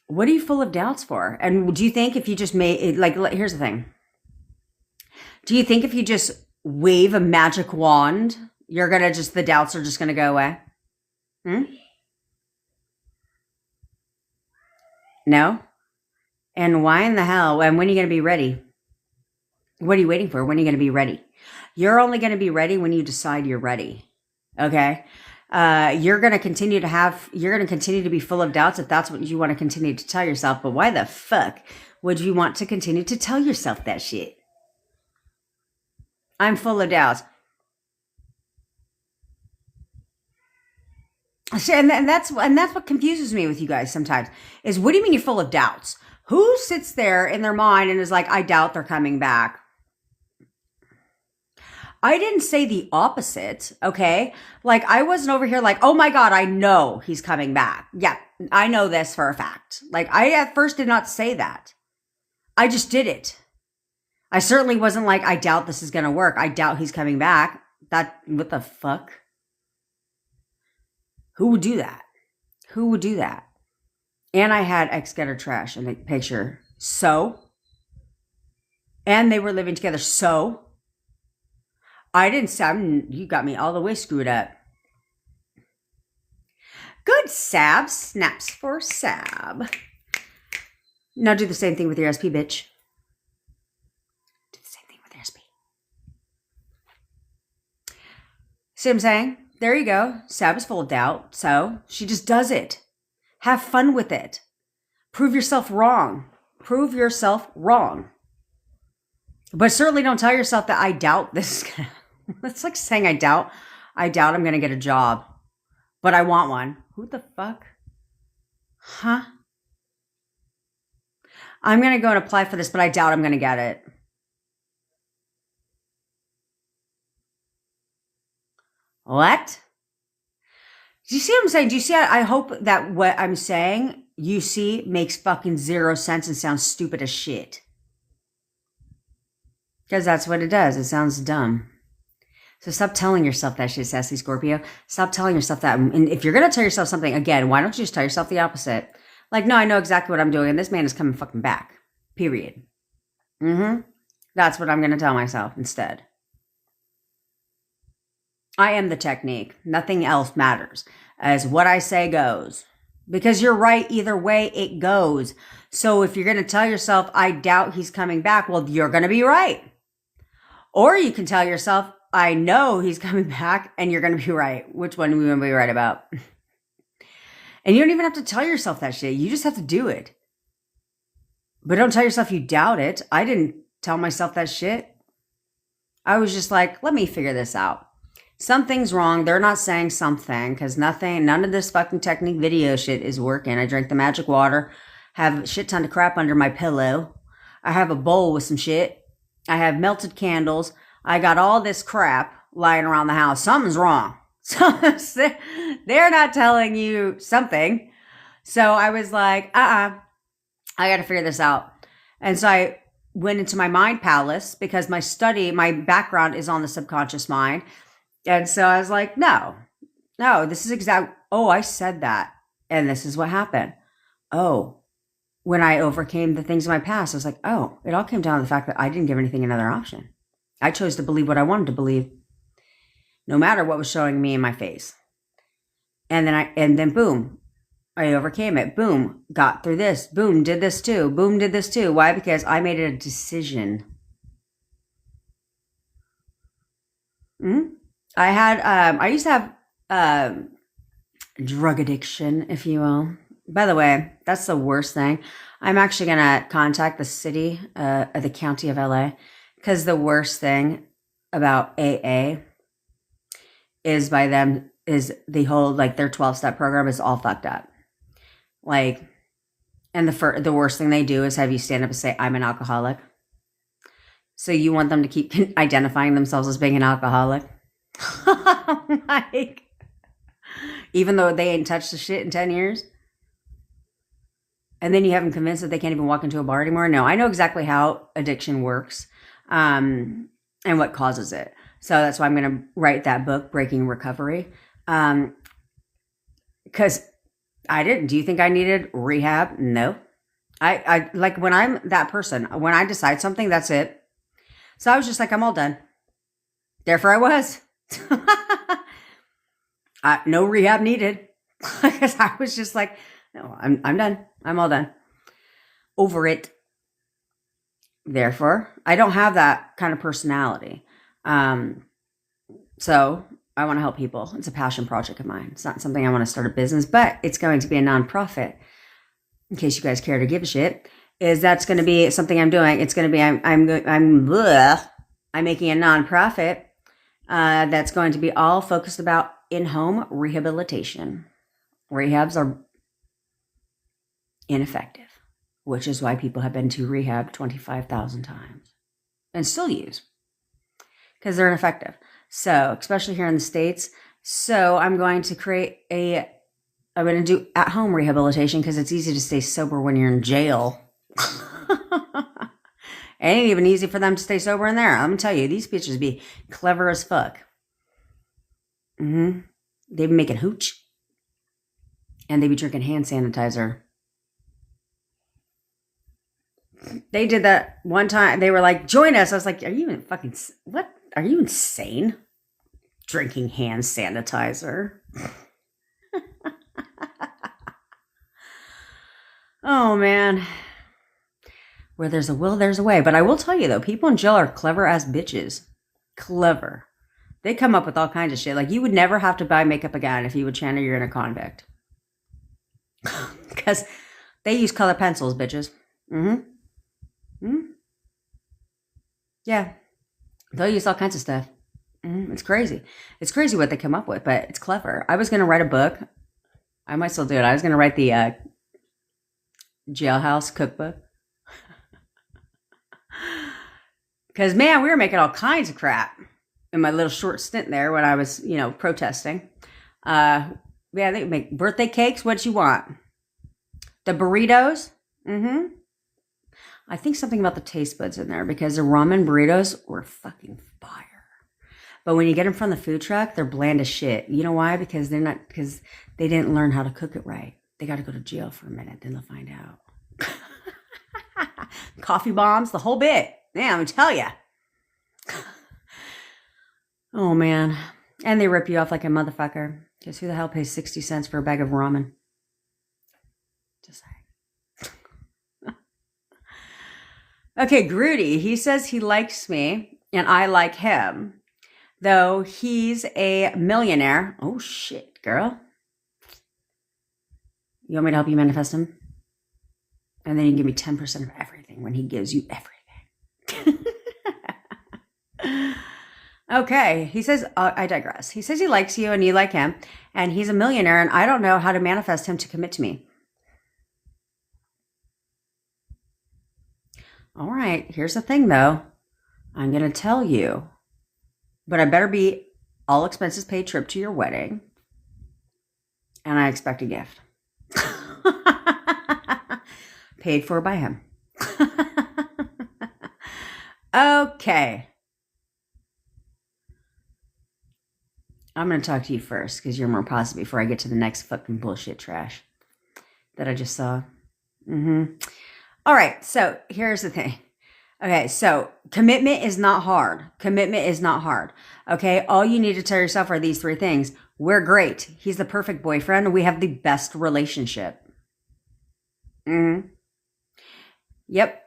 What are you full of doubts for? And do you think if you just made, like, here's the thing. Do you think if you just wave a magic wand, you're going to just, the doubts are just going to go away? No? And why in the hell? And when are you going to be ready? What are you waiting for? When are you going to be ready? You're only going to be ready when you decide you're ready. Okay? You're going to continue to be full of doubts if that's what you want to continue to tell yourself. But why the fuck would you want to continue to tell yourself that shit? I'm full of doubts. And that's what confuses me with you guys sometimes is, what do you mean you're full of doubts? Who sits there in their mind and is like, I doubt they're coming back? I didn't say the opposite, okay? Like, I wasn't over here like, oh my God, I know he's coming back. Yeah, I know this for a fact. Like, I at first did not say that. I just did it. I certainly wasn't like, I doubt this is going to work. I doubt he's coming back. What the fuck? Who would do that? Who would do that? And I had ex-getter trash in the picture. So? And they were living together. So? I didn't say, you got me all the way screwed up. Good, Sab. Snaps for Sab. Now do the same thing with your SP, bitch. Do the same thing with your SP. See what I'm saying? There you go. Sab is full of doubt. So she just does it. Have fun with it. Prove yourself wrong. Prove yourself wrong. But certainly don't tell yourself that I doubt this is gonna. It's like saying I doubt I'm going to get a job, but I want one. Who the fuck? Huh? I'm going to go and apply for this, but I doubt I'm going to get it. What? Do you see what I'm saying? Do you see? I hope that what I'm saying, you see, makes fucking zero sense and sounds stupid as shit. Because that's what it does. It sounds dumb. So stop telling yourself that shit, Sassy Scorpio. Stop telling yourself that. And if you're going to tell yourself something, again, why don't you just tell yourself the opposite? Like, no, I know exactly what I'm doing, and this man is coming fucking back. Period. That's what I'm going to tell myself instead. I am the technique. Nothing else matters. As what I say goes. Because you're right either way it goes. So if you're going to tell yourself, I doubt he's coming back, well, you're going to be right. Or you can tell yourself, I know he's coming back, and you're going to be right. Which one are we going to be right about? And you don't even have to tell yourself that shit. You just have to do it. But don't tell yourself you doubt it. I didn't tell myself that shit. I was just like, let me figure this out. Something's wrong. They're not saying something because none of this fucking technique video shit is working. I drank the magic water, have a shit ton of crap under my pillow. I have a bowl with some shit. I have melted candles. I got all this crap lying around the house. Something's wrong. They're not telling you something. So I was like, I got to figure this out. And so I went into my mind palace because my background is on the subconscious mind. And so I was like, no, this is I said that. And this is what happened. When I overcame the things in my past, I was like, it all came down to the fact that I didn't give anything another option. I chose to believe what I wanted to believe, no matter what was showing me in my face. And then boom, I overcame it. Boom, got through this. Boom, did this too. Boom, did this too. Why? Because I made a decision. I used to have drug addiction, if you will. By the way, that's the worst thing. I'm actually going to contact the city, the county of LA, because the worst thing about AA is the whole, like, their 12-step program is all fucked up. Like, and the worst thing they do is have you stand up and say, I'm an alcoholic. So you want them to keep identifying themselves as being an alcoholic? Like, even though they ain't touched the shit in 10 years? And then you have them convinced that they can't even walk into a bar anymore? No, I know exactly how addiction works and what causes it. So that's why I'm going to write that book, Breaking Recovery. Because I didn't. Do you think I needed rehab? No. I like when I'm that person, when I decide something, that's it. So I was just like, I'm all done. Therefore I was. No rehab needed. Because I was just like, no, I'm done. I'm all done. Over it. Therefore, I don't have that kind of personality. So I want to help people. It's a passion project of mine. It's not something I want to start a business, but it's going to be a nonprofit. In case you guys care to give a shit, that's going to be something I'm doing. It's going to be I'm making a nonprofit that's going to be all focused about in-home rehabilitation. Rehabs are ineffective, which is why people have been to rehab 25,000 times and still use, because they're ineffective. So, especially here in the States. So I'm going to I'm going to do at-home rehabilitation because it's easy to stay sober when you're in jail. It ain't even easy for them to stay sober in there. I'm going to tell you, these bitches be clever as fuck. They be making hooch. And they be drinking hand sanitizer. They did that one time. They were like, join us. I was like, are you even fucking, what? Are you insane? Drinking hand sanitizer. Oh, man. Where there's a will, there's a way. But I will tell you, though, people in jail are clever ass bitches. Clever. They come up with all kinds of shit. Like, you would never have to buy makeup again if you would channel you're in a convict. Because they use color pencils, bitches. Yeah. They'll use all kinds of stuff. It's crazy. It's crazy what they come up with, but it's clever. I was going to write a book. I might still do it. I was going to write the jailhouse cookbook. Because, man, we were making all kinds of crap in my little short stint there when I was, protesting. Yeah, they make birthday cakes. What you want? The burritos? I think something about the taste buds in there because the ramen burritos were fucking fire. But when you get them from the food truck, they're bland as shit. You know why? Because they didn't learn how to cook it right. They got to go to jail for a minute, then they'll find out. Coffee bombs, the whole bit. Yeah, I'm tell ya. Oh, man. And they rip you off like a motherfucker. Because who the hell pays 60 cents for a bag of ramen? Just saying. Okay, Grudy. He says he likes me and I like him. Though he's a millionaire. Oh, shit, girl. You want me to help you manifest him? And then you give me 10% of everything when he gives you everything. Okay, he says, I digress. He says he likes you and you like him, and he's a millionaire, and I don't know how to manifest him to commit to me. All right, here's the thing, though. I'm going to tell you, but I better be all expenses paid trip to your wedding, and I expect a gift. Paid for by him. Okay. I'm going to talk to you first because you're more positive before I get to the next fucking bullshit trash that I just saw. All right. So here's the thing. Okay. So commitment is not hard. Commitment is not hard. Okay. All you need to tell yourself are these three things. We're great. He's the perfect boyfriend. We have the best relationship. Yep.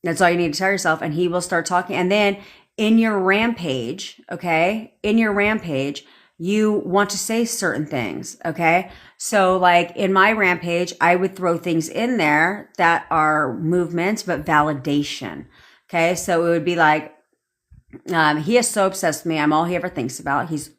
That's all you need to tell yourself. And he will start talking. And then in your rampage, okay, you want to say certain things, okay? So like in my rampage, I would throw things in there that are movements, but validation, okay? So it would be like, he is so obsessed with me. I'm all he ever thinks about. He's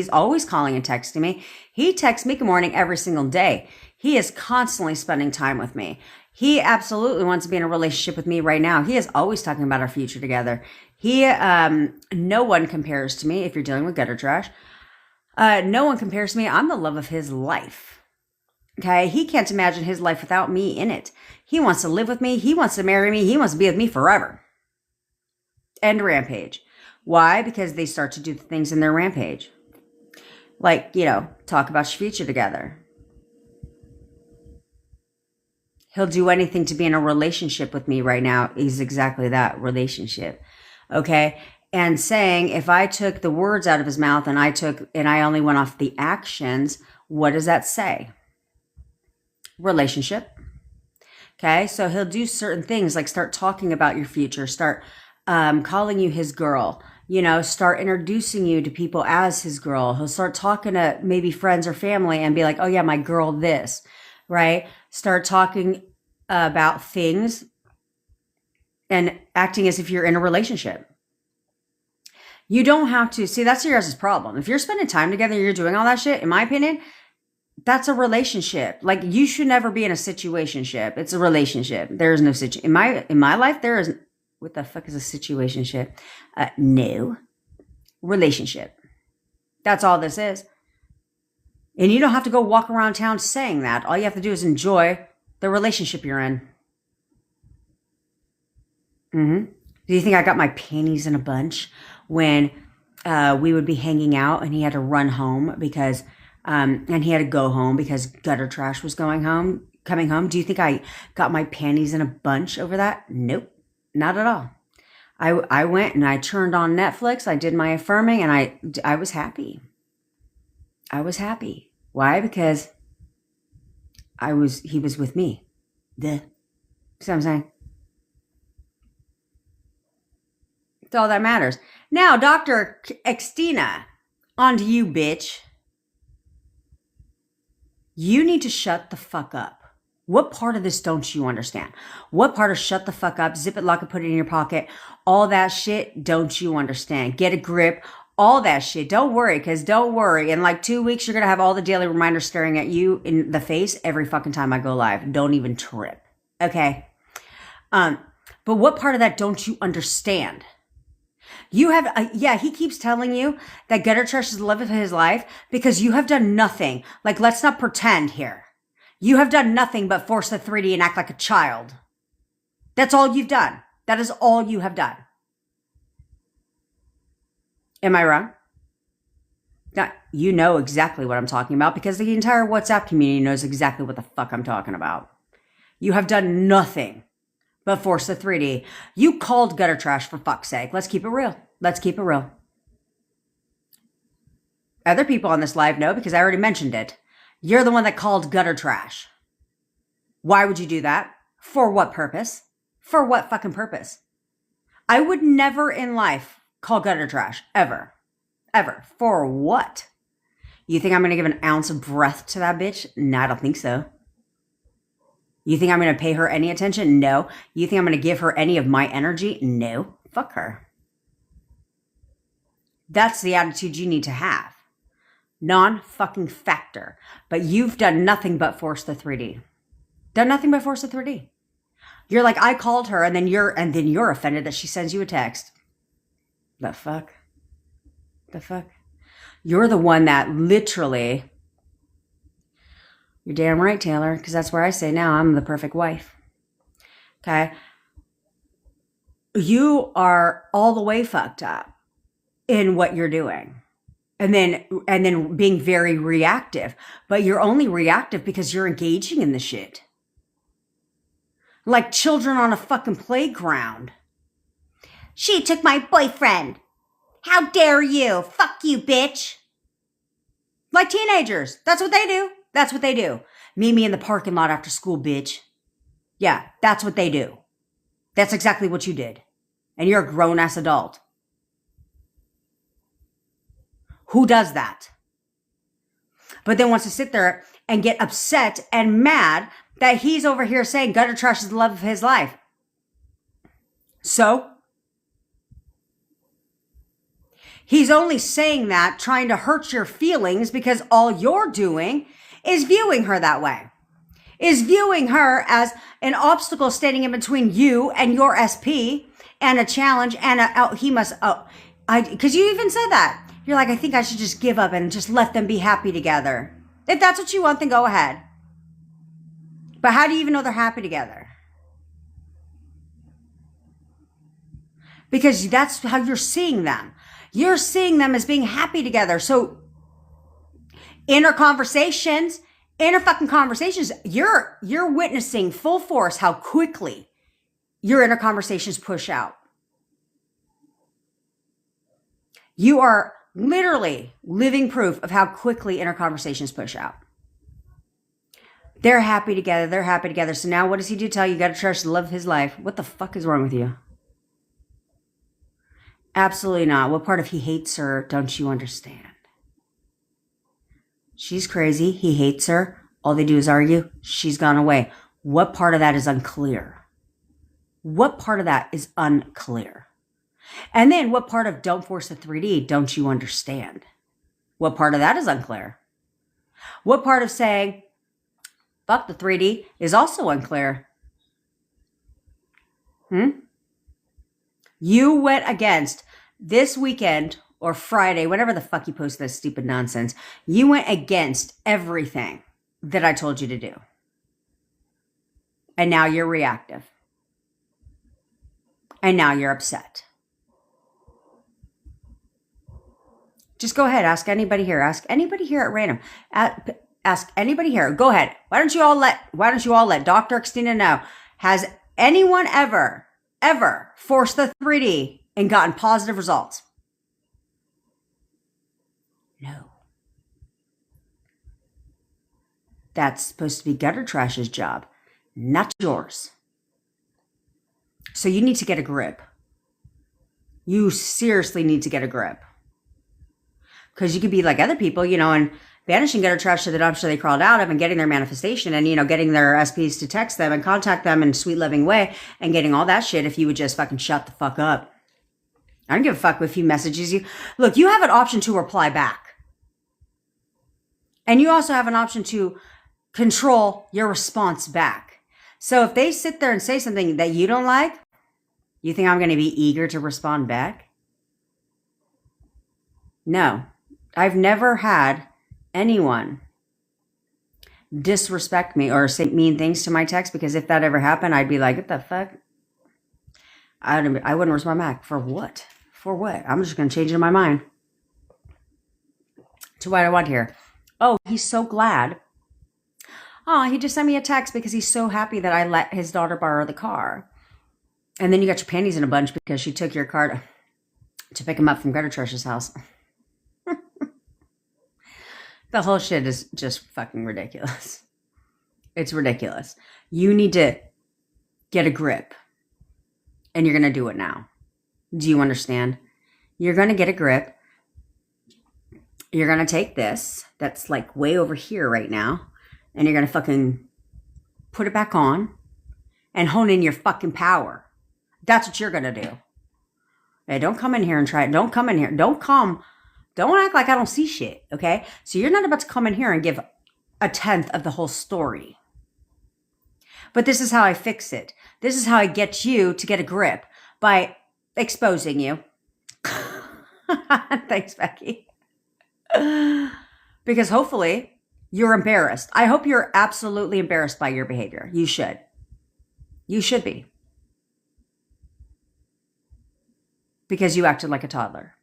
always calling and texting me. He texts me good morning every single day. He is constantly spending time with me. He absolutely wants to be in a relationship with me right now. He is always talking about our future together. No one compares to me if you're dealing with gutter trash. No one compares to me. I'm the love of his life. Okay. He can't imagine his life without me in it. He wants to live with me. He wants to marry me. He wants to be with me forever. End rampage. Why? Because they start to do the things in their rampage. Like, talk about your future together. He'll do anything to be in a relationship with me right now. Is exactly that, relationship. Okay. And saying, if I took the words out of his mouth and I only went off the actions, what does that say? Relationship. Okay. So he'll do certain things like start talking about your future, start calling you his girl, start introducing you to people as his girl. He'll start talking to maybe friends or family and be like, oh yeah, my girl this, right? Start talking about things and acting as if you're in a relationship. You don't have to, see, that's your guys' problem. If you're spending time together, you're doing all that shit, in my opinion, that's a relationship. Like, you should never be in a situationship. It's a relationship. There is no in my life, there is, what the fuck is a situationship? No. Relationship. That's all this is. And you don't have to go walk around town saying that. All you have to do is enjoy the relationship you're in. Do you think I got my panties in a bunch when we would be hanging out and he had to run home because, and he had to go home because gutter trash was coming home? Do you think I got my panties in a bunch over that? Nope, not at all. I went and I turned on Netflix. I did my affirming and I was happy. I was happy. Why? Because he was with me. See what I'm saying? It's all that matters. Now, Dr. Xtina, on to you, bitch. You need to shut the fuck up. What part of this don't you understand? What part of shut the fuck up, zip it, lock it, put it in your pocket, all that shit don't you understand? Get a grip, all that shit. Don't worry, because don't worry. In like 2 weeks, you're going to have all the daily reminders staring at you in the face every fucking time I go live. Don't even trip. Okay? But what part of that don't you understand? You have, he keeps telling you that gutter trash is the love of his life because you have done nothing. Like, let's not pretend here. You have done nothing but force the 3D and act like a child. That's all you've done. That is all you have done. Am I wrong? Now, you know exactly what I'm talking about because the entire WhatsApp community knows exactly what the fuck I'm talking about. You have done nothing but force the 3D. You called gutter trash, for fuck's sake. Let's keep it real. Let's keep it real. Other people on this live know because I already mentioned it. You're the one that called gutter trash. Why would you do that? For what purpose? For what fucking purpose? I would never in life call gutter trash. Ever. Ever. For what? You think I'm going to give an ounce of breath to that bitch? No, I don't think so. You think I'm going to pay her any attention? No. You think I'm going to give her any of my energy? No. Fuck her. That's the attitude you need to have. Non-fucking factor. But you've done nothing but force the 3D. Done nothing but force the 3D. You're like, I called her, and then you're offended that she sends you a text. The fuck? The fuck? You're the one that literally... You're damn right, Taylor, because that's where I say now I'm the perfect wife. Okay? You are all the way fucked up in what you're doing. And then being very reactive. But you're only reactive because you're engaging in the shit. Like children on a fucking playground. She took my boyfriend. How dare you? Fuck you, bitch. Like teenagers. That's what they do. That's what they do. Meet me in the parking lot after school, bitch. Yeah, that's what they do. That's exactly what you did. And you're a grown-ass adult. Who does that? But then wants to sit there and get upset and mad that he's over here saying gutter trash is the love of his life. So? He's only saying that trying to hurt your feelings because all you're doing is viewing her that way. is viewing her as an obstacle standing in between you and your SP and a challenge and because you even said that. You're like, I think I should just give up and just let them be happy together. If that's what you want, then go ahead. But how do you even know they're happy together? Because that's how you're seeing them. You're seeing them as being happy together. So inner fucking conversations, you're witnessing full force how quickly your inner conversations push out. You are literally living proof of how quickly inner conversations push out. They're happy together. So now what does he do? Tell you got to trust the love of his life. What the fuck is wrong with you? Absolutely not. What part of he hates her don't you understand? She's crazy. He hates her. All they do is argue. She's gone away. What part of that is unclear? What part of that is unclear? And then what part of don't force the 3D don't you understand? What part of that is unclear? What part of saying, fuck the 3D is also unclear? You went against this weekend or Friday, whenever the fuck you post this stupid nonsense, you went against everything that I told you to do. And now you're reactive. And now you're upset. Just go ahead. Ask anybody here. Ask anybody here at random. Ask anybody here. Go ahead. Why don't you all let Dr. Christina know? Has anyone ever forced the 3D and gotten positive results? No. That's supposed to be gutter trash's job, not yours. So you need to get a grip. You seriously need to get a grip. Because you could be like other people, and banishing gutter trash to the dumpster they crawled out of and getting their manifestation and, getting their SPs to text them and contact them in a sweet, loving way and getting all that shit if you would just fucking shut the fuck up. I don't give a fuck if he messages you. Look, you have an option to reply back. And you also have an option to control your response back. So if they sit there and say something that you don't like, you think I'm going to be eager to respond back? No. I've never had anyone disrespect me or say mean things to my text, because if that ever happened, I'd be like, what the fuck? I wouldn't respond back. For what? For what? I'm just going to change it in my mind. To what I want here. Oh, he's so glad. Oh, he just sent me a text because he's so happy that I let his daughter borrow the car. And then you got your panties in a bunch because she took your car to pick him up from Gutter Trash's house. The whole shit is just fucking ridiculous. It's ridiculous. You need to get a grip. And you're going to do it now. Do you understand? You're going to get a grip. You're going to take this that's like way over here right now. And you're going to fucking put it back on and hone in your fucking power. That's what you're going to do. Hey, don't come in here and try it. Don't come in here. Don't act like I don't see shit, okay? So you're not about to come in here and give a tenth of the whole story. But this is how I fix it. This is how I get you to get a grip, by exposing you. Thanks, Becky. Because hopefully you're embarrassed. I hope you're absolutely embarrassed by your behavior. You should. You should be. Because you acted like a toddler.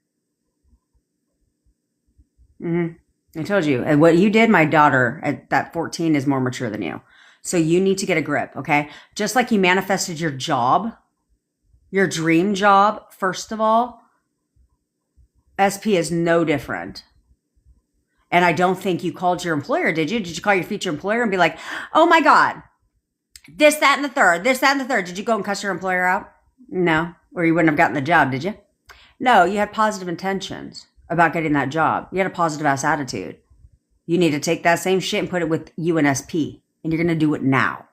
I told you. And what you did, my daughter at that 14 is more mature than you. So you need to get a grip, okay? Just like you manifested your job, your dream job, first of all, SP is no different. And I don't think you called your employer, did you? Did you call your future employer and be like, oh my God, this, that, and the third, this, that, and the third. Did you go and cuss your employer out? No. Or you wouldn't have gotten the job, did you? No, you had positive intentions about getting that job. You had a positive ass attitude. You need to take that same shit and put it with you and SP. And you're going to do it now.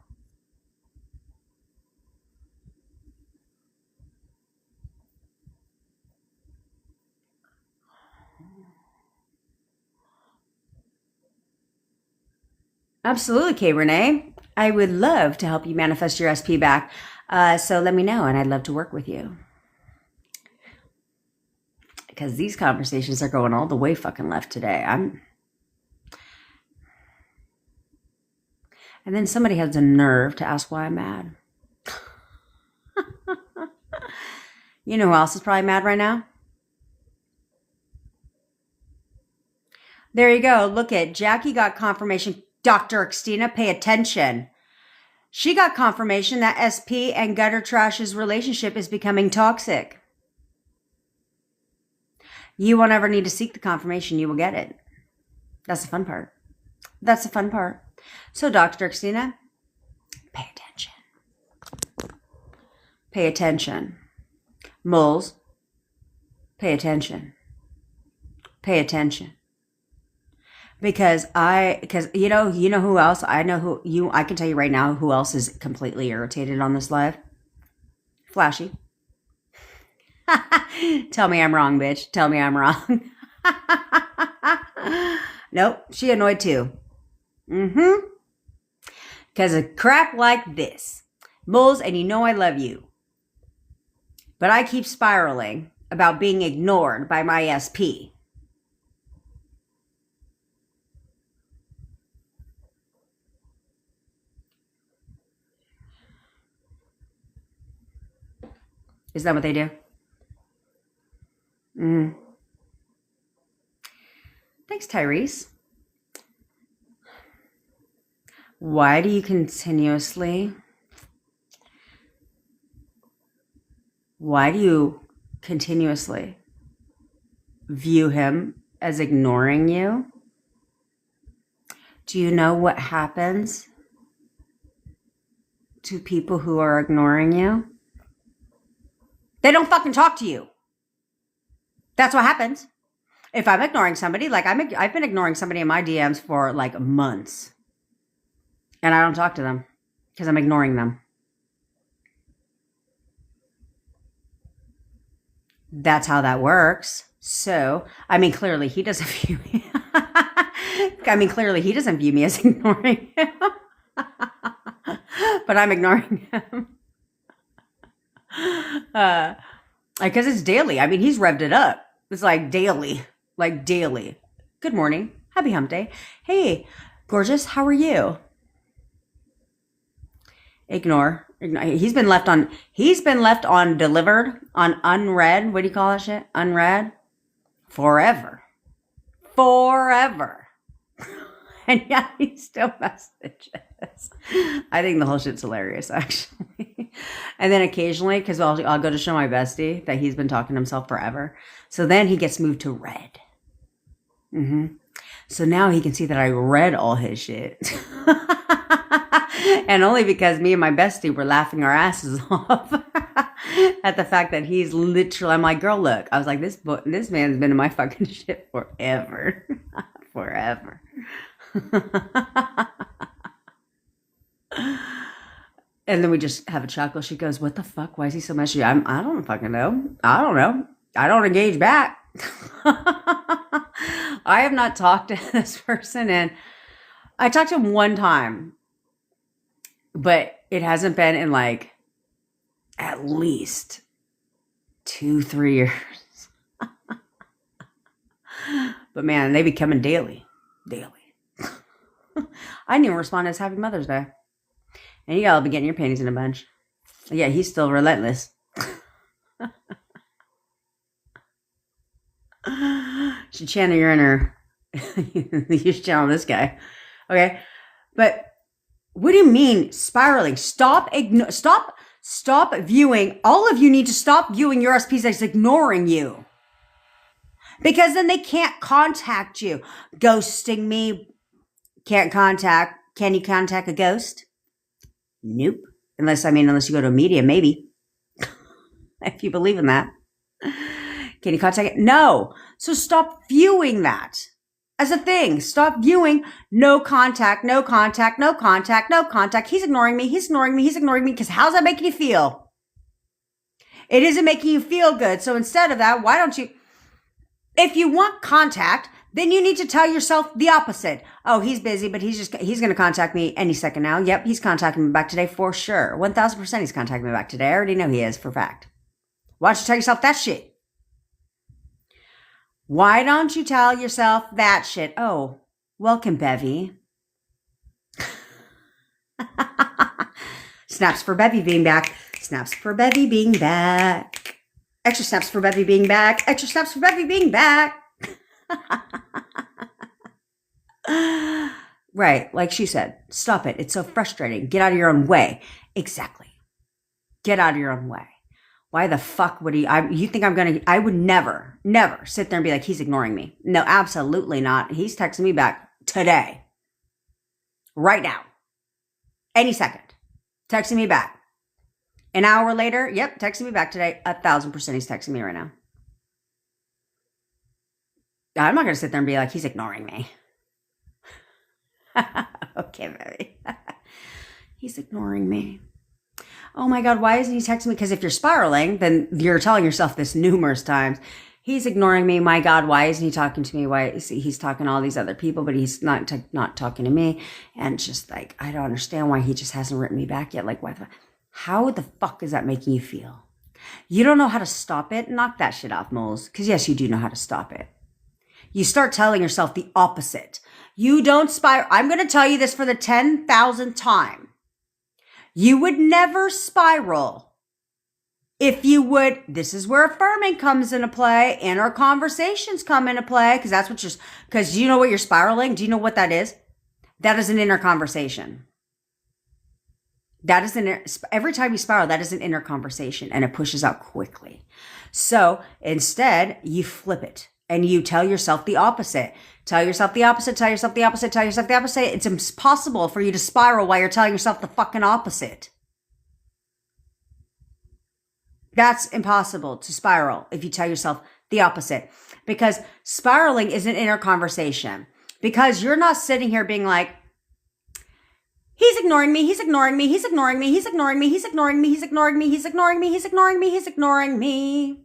Absolutely, Kay Renee. I would love to help you manifest your SP back. So let me know, and I'd love to work with you. Because these conversations are going all the way fucking left today. And then somebody has the nerve to ask why I'm mad. You know who else is probably mad right now? There you go. Look at Jackie got confirmation. Dr. Xtina, pay attention. She got confirmation that SP and Gutter Trash's relationship is becoming toxic. You won't ever need to seek the confirmation. You will get it. That's the fun part. That's the fun part. So, Dr. Xtina, pay attention. Pay attention. Moles, pay attention. Pay attention. Because you know who else? I can tell you right now who else is completely irritated on this live. Flashy. Tell me I'm wrong, bitch. Tell me I'm wrong. Nope, she annoyed too. Because of crap like this. Moles, and you know I love you. But I keep spiraling about being ignored by my SP. Is that what they do? Thanks, Tyrese. Why do you continuously view him as ignoring you? Do you know what happens to people who are ignoring you? They don't fucking talk to you. That's what happens. If I'm ignoring somebody, like I've been ignoring somebody in my DMs for like months. And I don't talk to them because I'm ignoring them. That's how that works. So, clearly he doesn't view me. Clearly he doesn't view me as ignoring him. But I'm ignoring him. Because it's daily. He's revved it up. It's like daily. Good morning. Happy hump day. Hey, gorgeous. How are you? Ignore. He's been left on delivered, on unread. What do you call that shit? Unread? Forever. And yeah, he still messages. I think the whole shit's hilarious, actually. And then occasionally, because I'll go to show my bestie that he's been talking to himself forever. So then he gets moved to red. So now he can see that I read all his shit. And only because me and my bestie were laughing our asses off at the fact that he's literally, I'm like, girl, look. I was like, this man's been in my fucking shit forever. Forever. And then we just have a chuckle. She goes, what the fuck? Why is he so messy? I don't fucking know. I don't know. I don't engage back. I have not talked to this person, and I talked to him one time, but it hasn't been in like at least 2-3 years. But man, they be coming daily. I didn't even respond to his Happy Mother's Day. And you all be getting your panties in a bunch. Yeah, he's still relentless. Should channel your inner. You should channel this guy. Okay. But what do you mean spiraling? Stop viewing. All of you need to stop viewing your SPs as ignoring you. Because then they can't contact you. Ghosting me. Can't contact. Can you contact a ghost? Nope. Unless you go to a medium, maybe. If you believe in that. Can you contact it? No. So stop viewing that as a thing. Stop viewing no contact. He's ignoring me. Because how's that making you feel? It isn't making you feel good. So instead of that, why don't you, if you want contact, Then you need to tell yourself the opposite. Oh, he's busy, but he's going to contact me any second now. Yep, he's contacting me back today for sure. 1000% he's contacting me back today. I already know he is for a fact. Why don't you tell yourself that shit? Why don't you tell yourself that shit? Oh, welcome, Bevy. Snaps for Bevy being back. Snaps for Bevy being back. Extra snaps for Bevy being back. Extra snaps for Bevy being back. Right, like she said, stop it. It's so frustrating. Get out of your own way. Exactly. Get out of your own way. Why the fuck would he? You think I would never sit there and be like, he's ignoring me. No, absolutely not. He's texting me back today. Right now. Any second. Texting me back. An hour later, yep, texting me back today. 1000% he's texting me right now. I'm not going to sit there and be like, he's ignoring me. Okay, baby. He's ignoring me. Oh my God, why isn't he texting me? Because if you're spiraling, then you're telling yourself this numerous times. He's ignoring me. My God, why isn't he talking to me? Why is he's talking to all these other people, but he's not talking to me? And just like, I don't understand why he just hasn't written me back yet. Like, how the fuck is that making you feel? You don't know how to stop it? Knock that shit off, moles. Because yes, you do know how to stop it. You start telling yourself the opposite. You don't spiral. I'm going to tell you this for the 10,000th time. You would never spiral if you would. This is where affirming comes into play. Inner conversations come into play. Because that's what because you know what you're spiraling? Do you know what that is? That is an inner conversation. That is every time you spiral, that is an inner conversation and it pushes out quickly. So instead, you flip it. And you tell yourself the opposite. Tell yourself the opposite, tell yourself the opposite, tell yourself the opposite. It's impossible for you to spiral while you're telling yourself the fucking opposite. That's impossible to spiral if you tell yourself the opposite. Because spiraling is an inner conversation. Because you're not sitting here being like, he's ignoring me, he's ignoring me, he's ignoring me, he's ignoring me, he's ignoring me, he's ignoring me, he's ignoring me, he's ignoring me, he's ignoring me.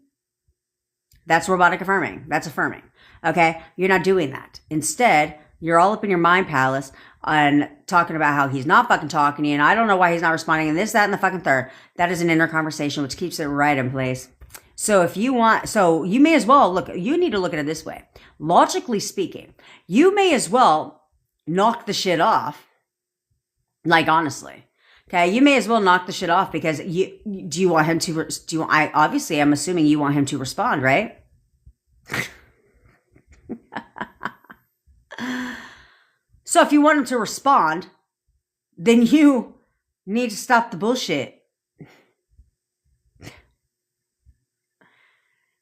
That's robotic affirming. That's affirming. Okay? You're not doing that. Instead, you're all up in your mind palace and talking about how he's not fucking talking to you and I don't know why he's not responding and this, that, and the fucking third. That is an inner conversation which keeps it right in place. So if you want, so you may as well you need to look at it this way. Logically speaking, you may as well knock the shit off. Like honestly. Okay, you may as well knock the shit off because do you want him to, obviously I'm assuming you want him to respond, right? So if you want him to respond, then you need to stop the bullshit.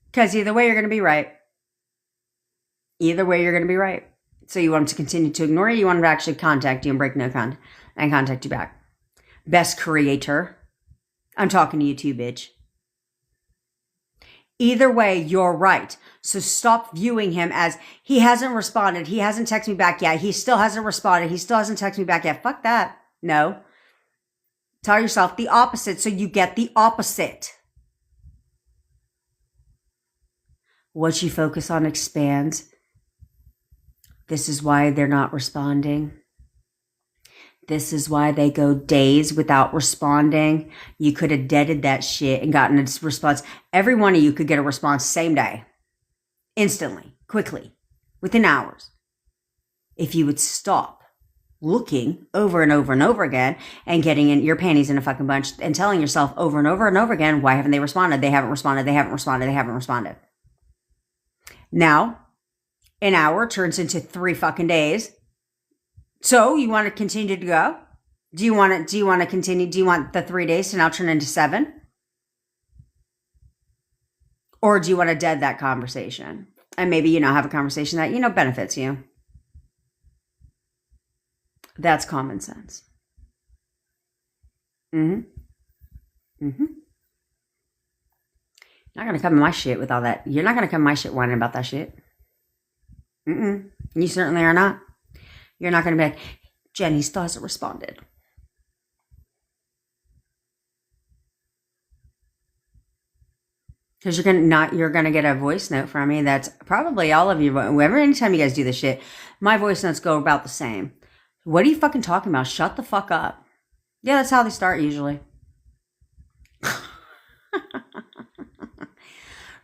Because either way, you're going to be right. Either way, you're going to be right. So you want him to continue to ignore you. You want him to actually contact you and break no contact and contact you back. Best creator. I'm talking to you too, bitch. Either way, you're right. So stop viewing him as he hasn't responded. He hasn't texted me back yet. He still hasn't responded. He still hasn't texted me back yet. Fuck that. No. Tell yourself the opposite so you get the opposite. What you focus on expands. This is why they're not responding. This is why they go days without responding. You could have deaded that shit and gotten a response. Every one of you could get a response same day. Instantly. Quickly. Within hours. If you would stop looking over and over and over again and getting in your panties in a fucking bunch and telling yourself over and over and over again, why haven't they responded? They haven't responded. They haven't responded. They haven't responded. Now, an hour turns into 3 fucking days. So you want to continue to go? Do you want to continue? Do you want the 3 days to now turn into 7? Or do you want to dead that conversation? And maybe, have a conversation that, benefits you. That's common sense. Not going to come in my shit with all that. You're not going to come in my shit whining about that shit. You certainly are not. You're not going to be like, Jenny still hasn't responded. Because you're gonna get a voice note from me. That's probably all of you. Whenever, anytime you guys do this shit, my voice notes go about the same. What are you fucking talking about? Shut the fuck up. Yeah, that's how they start usually.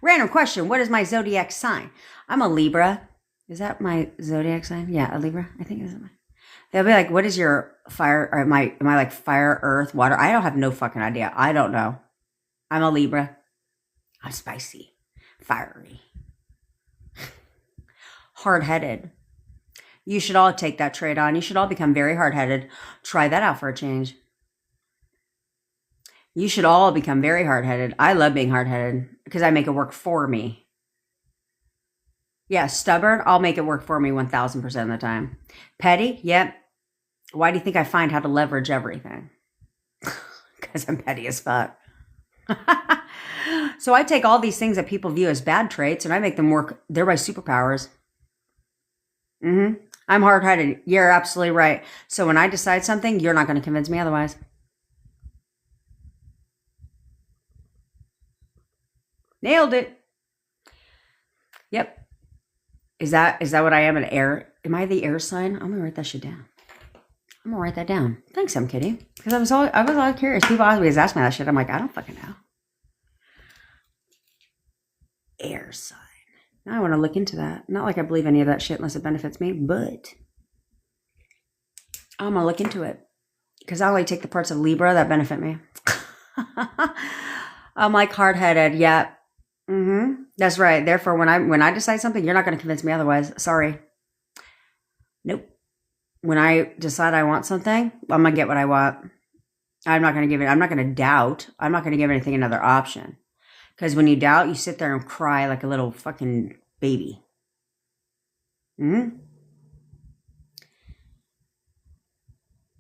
Random question. What is my zodiac sign? I'm a Libra. Is that my zodiac sign? Yeah, a Libra. I think it's they'll be like, what is your fire? Or am I like fire, earth, water? I don't have no fucking idea. I don't know. I'm a Libra. I'm spicy, fiery, hard-headed. You should all take that trait on. You should all become very hard-headed. Try that out for a change. You should all become very hard-headed. I love being hard-headed because I make it work for me. Yeah, stubborn, I'll make it work for me 1,000% of the time. Petty, yep. Why do you think I find how to leverage everything? Because I'm petty as fuck. So I take all these things that people view as bad traits and I make them work. They're my superpowers. I'm hard-headed. You're absolutely right. So when I decide something, you're not going to convince me otherwise. Nailed it. Yep. Is that what I am, an air? Am I the air sign? I'm going to write that shit down. I'm going to write that down. Thanks, M Kitty. Because I was all curious. People always ask me that shit. I'm like, I don't fucking know. Air sign. Now I want to look into that. Not like I believe any of that shit unless it benefits me, but I'm going to look into it. Because I only take the parts of Libra that benefit me. I'm like hard-headed. Yeah. That's right. Therefore, when I decide something, you're not going to convince me otherwise. Sorry. Nope. When I decide I want something, I'm going to get what I want. I'm not going to doubt. I'm not going to give anything another option. Because when you doubt, you sit there and cry like a little fucking baby.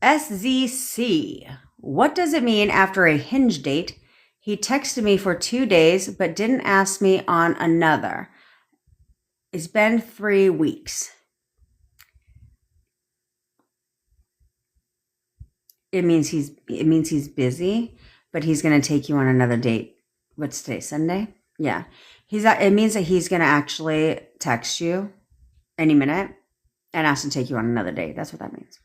SZC. What does it mean after a Hinge date? He texted me for 2 days, but didn't ask me on another. It's been 3 weeks. It means he's busy, but he's going to take you on another date. What's today? Sunday? Yeah. It means that he's going to actually text you any minute and ask to take you on another date. That's what that means.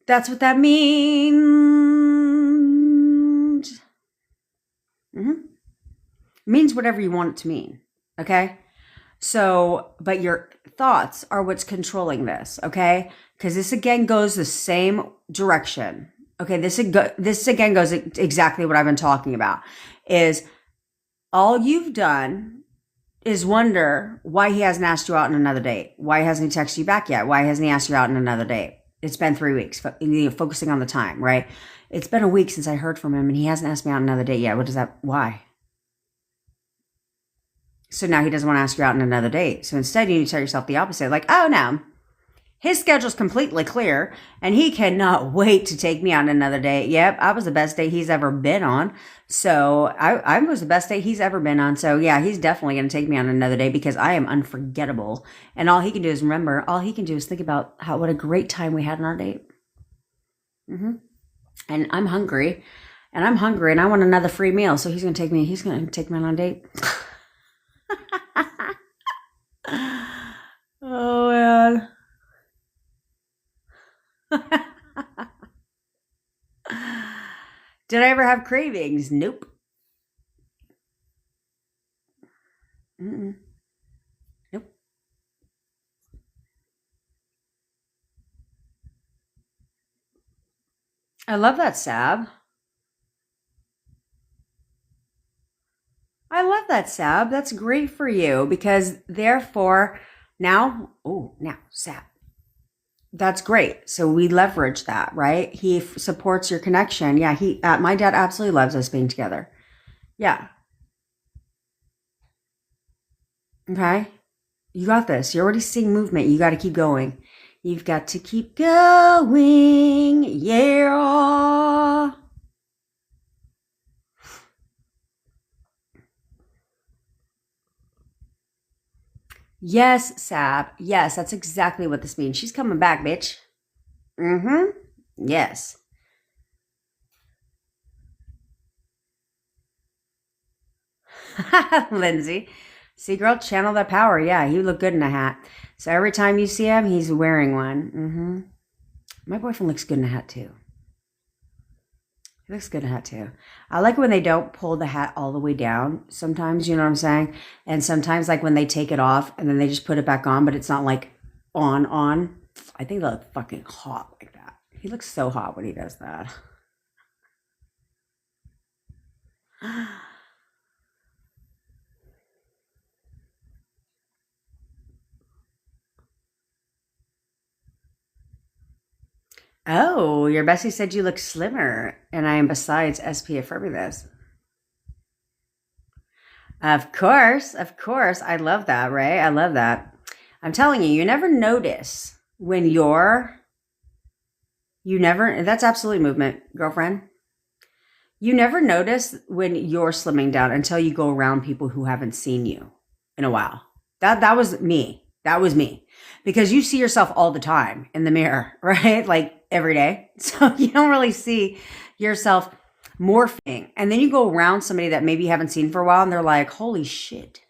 That's what that means. It means whatever you want it to mean. Okay? So, but your thoughts are what's controlling this. Okay? Because this again goes the same direction. Okay, this again goes exactly what I've been talking about. Is all you've done is wonder why he hasn't asked you out on another date. Why hasn't he texted you back yet? Why hasn't he asked you out on another date? It's been 3 weeks. Focusing on the time, right? It's been a week since I heard from him, and he hasn't asked me out on another date yet. Why? So now he doesn't want to ask you out on another date. So instead, you need to tell yourself the opposite. Like, oh no. His schedule's completely clear, and he cannot wait to take me on another date. Yep, I was the best date he's ever been on. So I was the best date he's ever been on. So yeah, he's definitely going to take me on another date because I am unforgettable. And all he can do is think about what a great time we had on our date. And I'm hungry, and I want another free meal. So he's going to take me on a date. Oh man. Did I ever have cravings? Nope. Nope. I love that, Sab. I love that, Sab. That's great for you because therefore now, Sab. That's great. So we leverage that, right? He supports your connection. Yeah, my dad absolutely loves us being together. Yeah. Okay. You got this. You're already seeing movement. You got to keep going. You've got to keep going. Yeah. Yes, Sab. Yes, that's exactly what this means. She's coming back, bitch. Yes. Lindsay. See, girl, channel that power. Yeah, he would look good in a hat. So every time you see him, he's wearing one. My boyfriend looks good in a hat, too. He looks good in a hat, too. I like when they don't pull the hat all the way down sometimes, you know what I'm saying? And sometimes, like, when they take it off and then they just put it back on, but it's not, like, on. I think they look fucking hot like that. He looks so hot when he does that. Oh, your bestie said you look slimmer, and I am besides SP affirming this. Of course. I love that, Ray. I love that. I'm telling you, you never notice when that's absolute movement, girlfriend. You never notice when you're slimming down until you go around people who haven't seen you in a while. That was me. That was me. Because you see yourself all the time in the mirror, right? Like every day. So you don't really see yourself morphing. And then you go around somebody that maybe you haven't seen for a while and they're like, holy shit.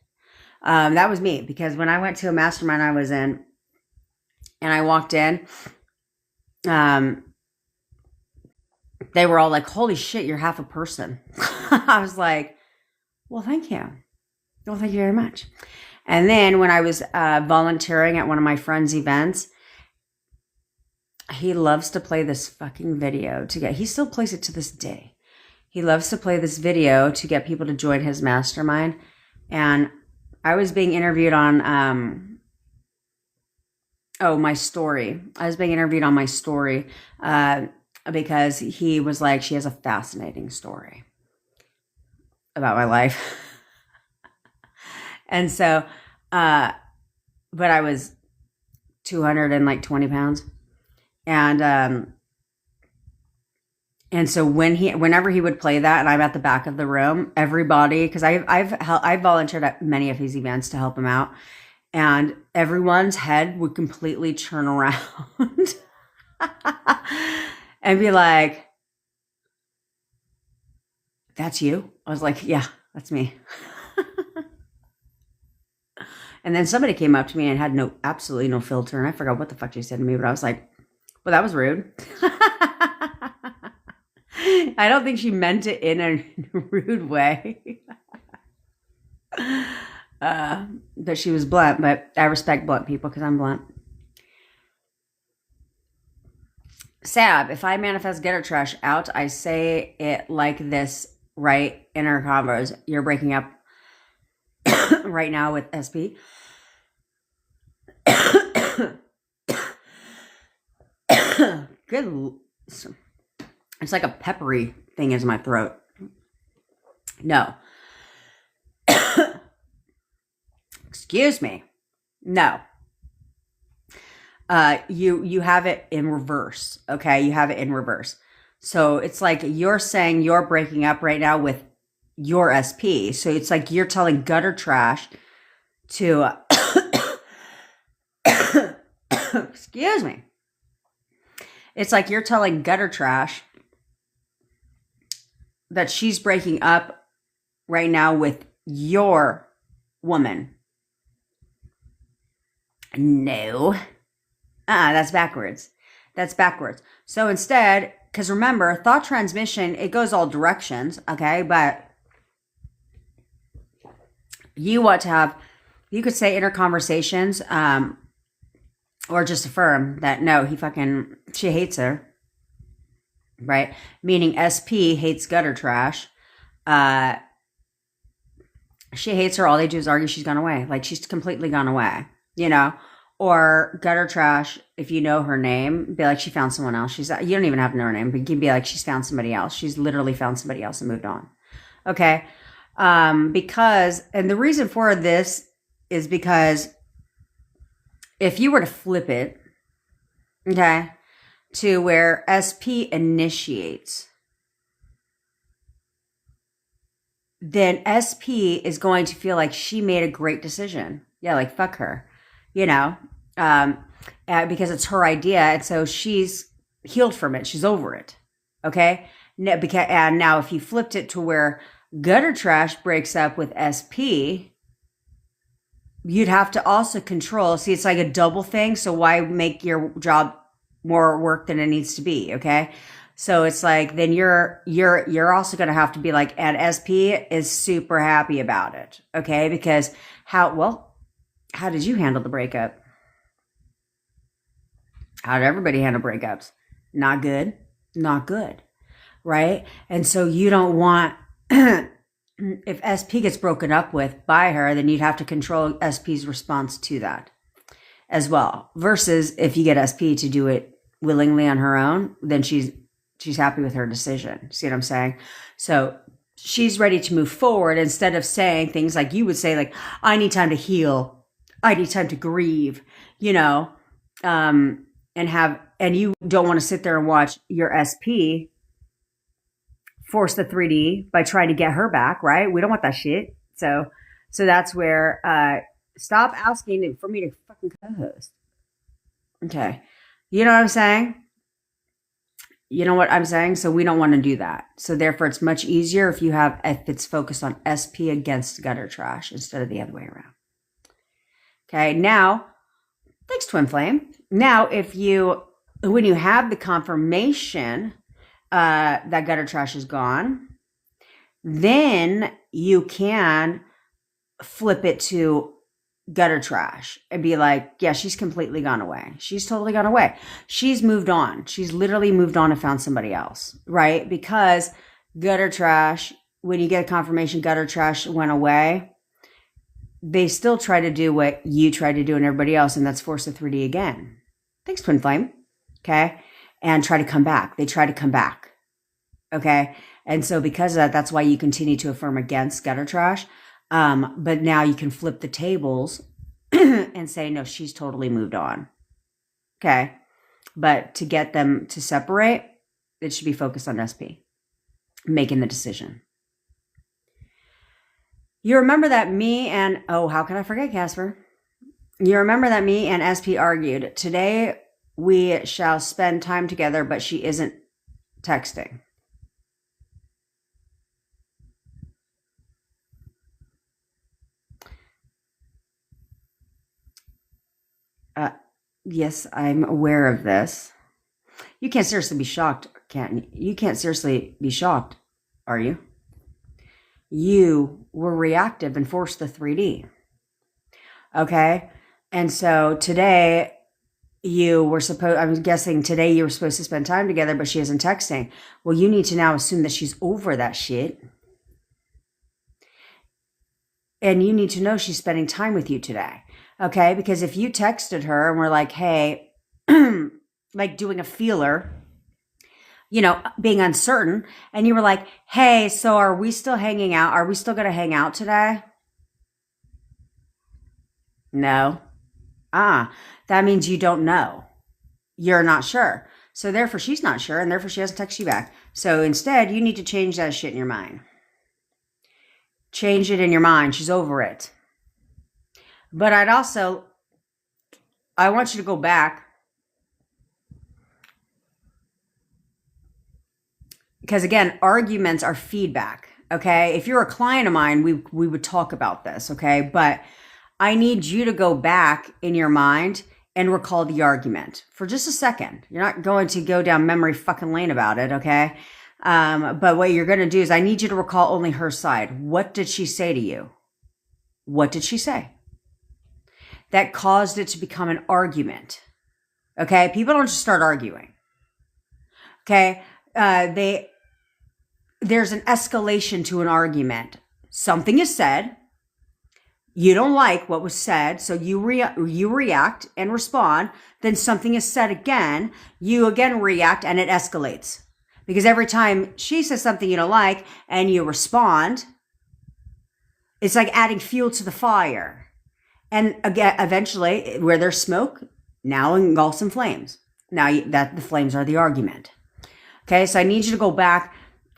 That was me. Because when I went to a mastermind I was in and I walked in, they were all like, holy shit, you're half a person. I was like, well, thank you. Well, thank you very much. And then when I was volunteering at one of my friend's events, he loves to play this fucking video he still plays it to this day. He loves to play this video to get people to join his mastermind. And I was being interviewed on, my story. I was being interviewed on my story because he was like, she has a fascinating story about my life. And so, but I was 220 pounds. And so whenever he would play that and I'm at the back of the room, everybody, because I've volunteered at many of his events to help him out, and everyone's head would completely turn around and be like, that's you? I was like, yeah, that's me. And then somebody came up to me and had absolutely no filter. And I forgot what the fuck she said to me, but I was like, well, that was rude. I don't think she meant it in a rude way. But she was blunt, but I respect blunt people because I'm blunt. Sab, if I manifest gutter trash out, I say it like this, right? In our convos, you're breaking up right now with SP. Good. It's like a peppery thing in my throat. No. Excuse me. No. You have it in reverse. Okay. You have it in reverse. So it's like you're saying you're breaking up right now with your SP. So it's like you're telling gutter trash to, excuse me. It's like you're telling gutter trash that she's breaking up right now with your woman. No. That's backwards. That's backwards. So instead, because remember, thought transmission, it goes all directions, okay? But you want to have, you could say inner conversations, or just affirm that, no, she hates her, right? Meaning SP hates gutter trash. She hates her. All they do is argue she's gone away. Like she's completely gone away, you know? Or gutter trash, if you know her name, be like, she found someone else. You don't even have to know her name, but you can be like, she's found somebody else. She's literally found somebody else and moved on. Okay. Because, and the reason for this is because if you were to flip it, okay, to where SP initiates, then SP is going to feel like she made a great decision. Yeah, like fuck her, you know, because it's her idea. And so she's healed from it. She's over it. Okay. And now if you flipped it to where Gutter trash breaks up with SP, you'd have to also control. See, it's like a double thing. So why make your job more work than it needs to be? Okay. So it's like, then you're also going to have to be like, and SP is super happy about it. Okay. Because how did you handle the breakup? How did everybody handle breakups? Not good. Not good. Right. And so you don't want, if SP gets broken up with by her, then you'd have to control SP's response to that as well. Versus if you get SP to do it willingly on her own, then she's happy with her decision. See what I'm saying? So she's ready to move forward instead of saying things like you would say, like, I need time to heal. I need time to grieve, and you don't want to sit there and watch your SP force the 3D by trying to get her back, right? We don't want that shit. So that's where, stop asking for me to fucking co-host. Okay. You know what I'm saying? You know what I'm saying? So we don't want to do that. So therefore it's much easier if it's focused on SP against gutter trash instead of the other way around. Okay. Now, thanks, Twin Flame. Now, when you have the confirmation that gutter trash is gone, then you can flip it to gutter trash and be like, yeah, she's completely gone away. She's totally gone away. She's moved on. She's literally moved on and found somebody else, right? Because gutter trash, when you get a confirmation gutter trash went away, they still try to do what you tried to do and everybody else, and that's force the 3D again. Thanks, Twin Flame. Okay. And try to come back. They try to come back. Okay. And so because of that, that's why you continue to affirm against gutter trash. But now you can flip the tables and say, no, she's totally moved on. Okay. But to get them to separate, it should be focused on SP, making the decision. You remember that how can I forget, Casper? You remember that me and SP argued. Today we shall spend time together, but she isn't texting. Yes, I'm aware of this. You can't seriously be shocked, can't you? You can't seriously be shocked, are you? You were reactive and forced the 3D. Okay? And so today I'm guessing today you were supposed to spend time together, but she isn't texting. Well, you need to now assume that she's over that shit. And you need to know she's spending time with you today. Okay? Because if you texted her and were like, hey, like doing a feeler, being uncertain, and you were like, hey, so are we still hanging out? Are we still going to hang out today? No. That means you don't know. You're not sure. So therefore she's not sure, and therefore she hasn't texted you back. So instead, you need to change that shit in your mind. Change it in your mind. She's over it. But I want you to go back. Because again, arguments are feedback. Okay. If you're a client of mine, we would talk about this. Okay. But I need you to go back in your mind and recall the argument for just a second. You're not going to go down memory fucking lane about it. Okay. But what you're going to do is I need you to recall only her side. What did she say to you? What did she say that caused it to become an argument? Okay. People don't just start arguing. Okay. There's an escalation to an argument. Something is said. You don't like what was said, so you react and respond. Then something is said again. You again react, and it escalates. Because every time she says something you don't like and you respond, it's like adding fuel to the fire. And again, eventually, where there's smoke, now engulfs in flames. Now the flames are the argument. Okay, so I need you to go back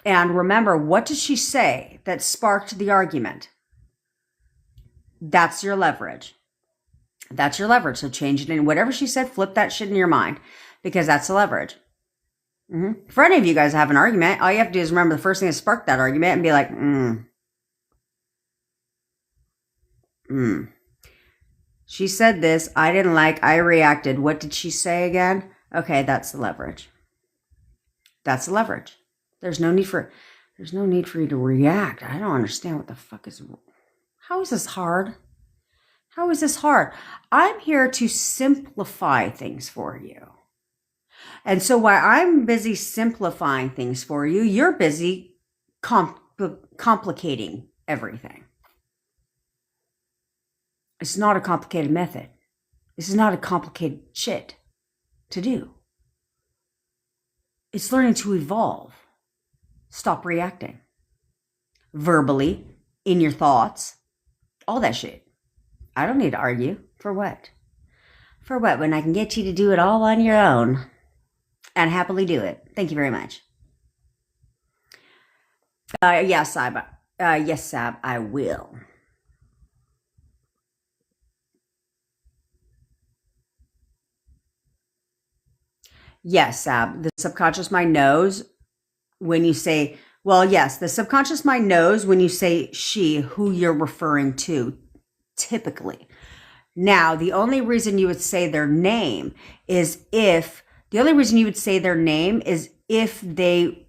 and remember, what did she say that sparked the argument? That's your leverage. That's your leverage. So change it in whatever she said, flip that shit in your mind, because that's the leverage. For any of you guys have an argument, all you have to do is remember the first thing that sparked that argument and be like, She said this, I didn't like, I reacted. What did she say again? Okay, that's the leverage. That's the leverage. There's no need for you to react. I don't understand what the fuck is. How is this hard? How is this hard? I'm here to simplify things for you. And so while I'm busy simplifying things for you, you're busy complicating everything. It's not a complicated method. This is not a complicated shit to do. It's learning to evolve. Stop reacting. Verbally, in your thoughts, all that shit. I don't need to argue. For what? For what? When I can get you to do it all on your own and happily do it. Thank you very much. Yes, Sab. Yes, Sab, I will. Yes, Sab. The subconscious mind knows when you say, well, yes, the subconscious mind knows when you say she, who you're referring to, typically. Now, the only reason you would say their name is if they,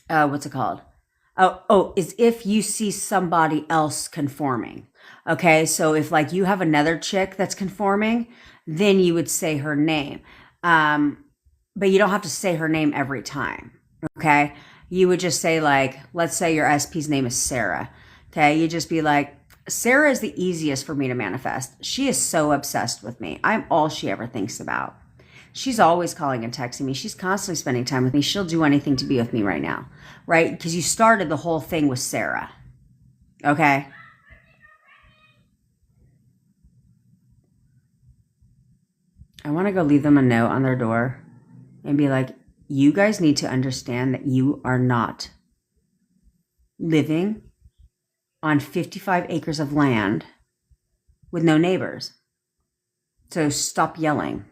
what's it called? Is if you see somebody else conforming. Okay, so if like you have another chick that's conforming, then you would say her name. But you don't have to say her name every time. Okay, you would just say like, let's say your SP's name is Sarah. Okay, you just be like, Sarah is the easiest for me to manifest. She is so obsessed with me. I'm all she ever thinks about. She's always calling and texting me. She's constantly spending time with me. She'll do anything to be with me right now, right? Because you started the whole thing with Sarah, okay? I want to go leave them a note on their door and be like, you guys need to understand that you are not living on 55 acres of land with no neighbors. So stop yelling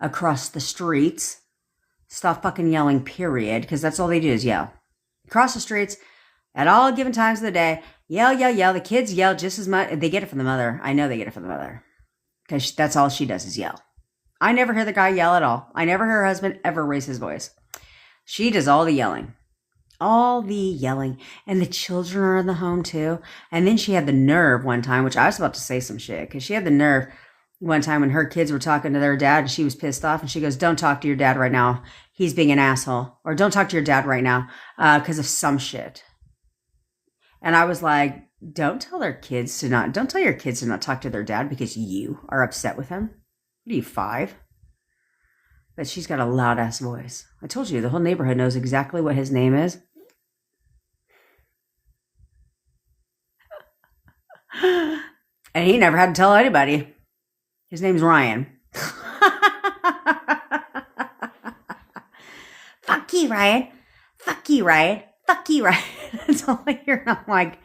across the streets. Stop fucking yelling, period, because that's all they do is yell. Across the streets at all given times of the day, yell, yell, yell. The kids yell just as much. They get it from the mother. I know they get it from the mother because that's all she does is yell. I never hear the guy yell at all. I never hear her husband ever raise his voice. She does all the yelling. All the yelling. And the children are in the home too. And then she had the nerve one time, which I was about to say some shit, because she had the nerve one time when her kids were talking to their dad and she was pissed off and she goes, don't talk to your dad right now. He's being an asshole. Or don't talk to your dad right now because of some shit. And I was like, don't tell your kids to not talk to their dad because you are upset with him. What are you, 5? But she's got a loud ass voice. I told you, the whole neighborhood knows exactly what his name is. And he never had to tell anybody. His name's Ryan. Fuck you, Ryan. Fuck you, Ryan. Fuck you, Ryan. That's all I hear. And I'm like,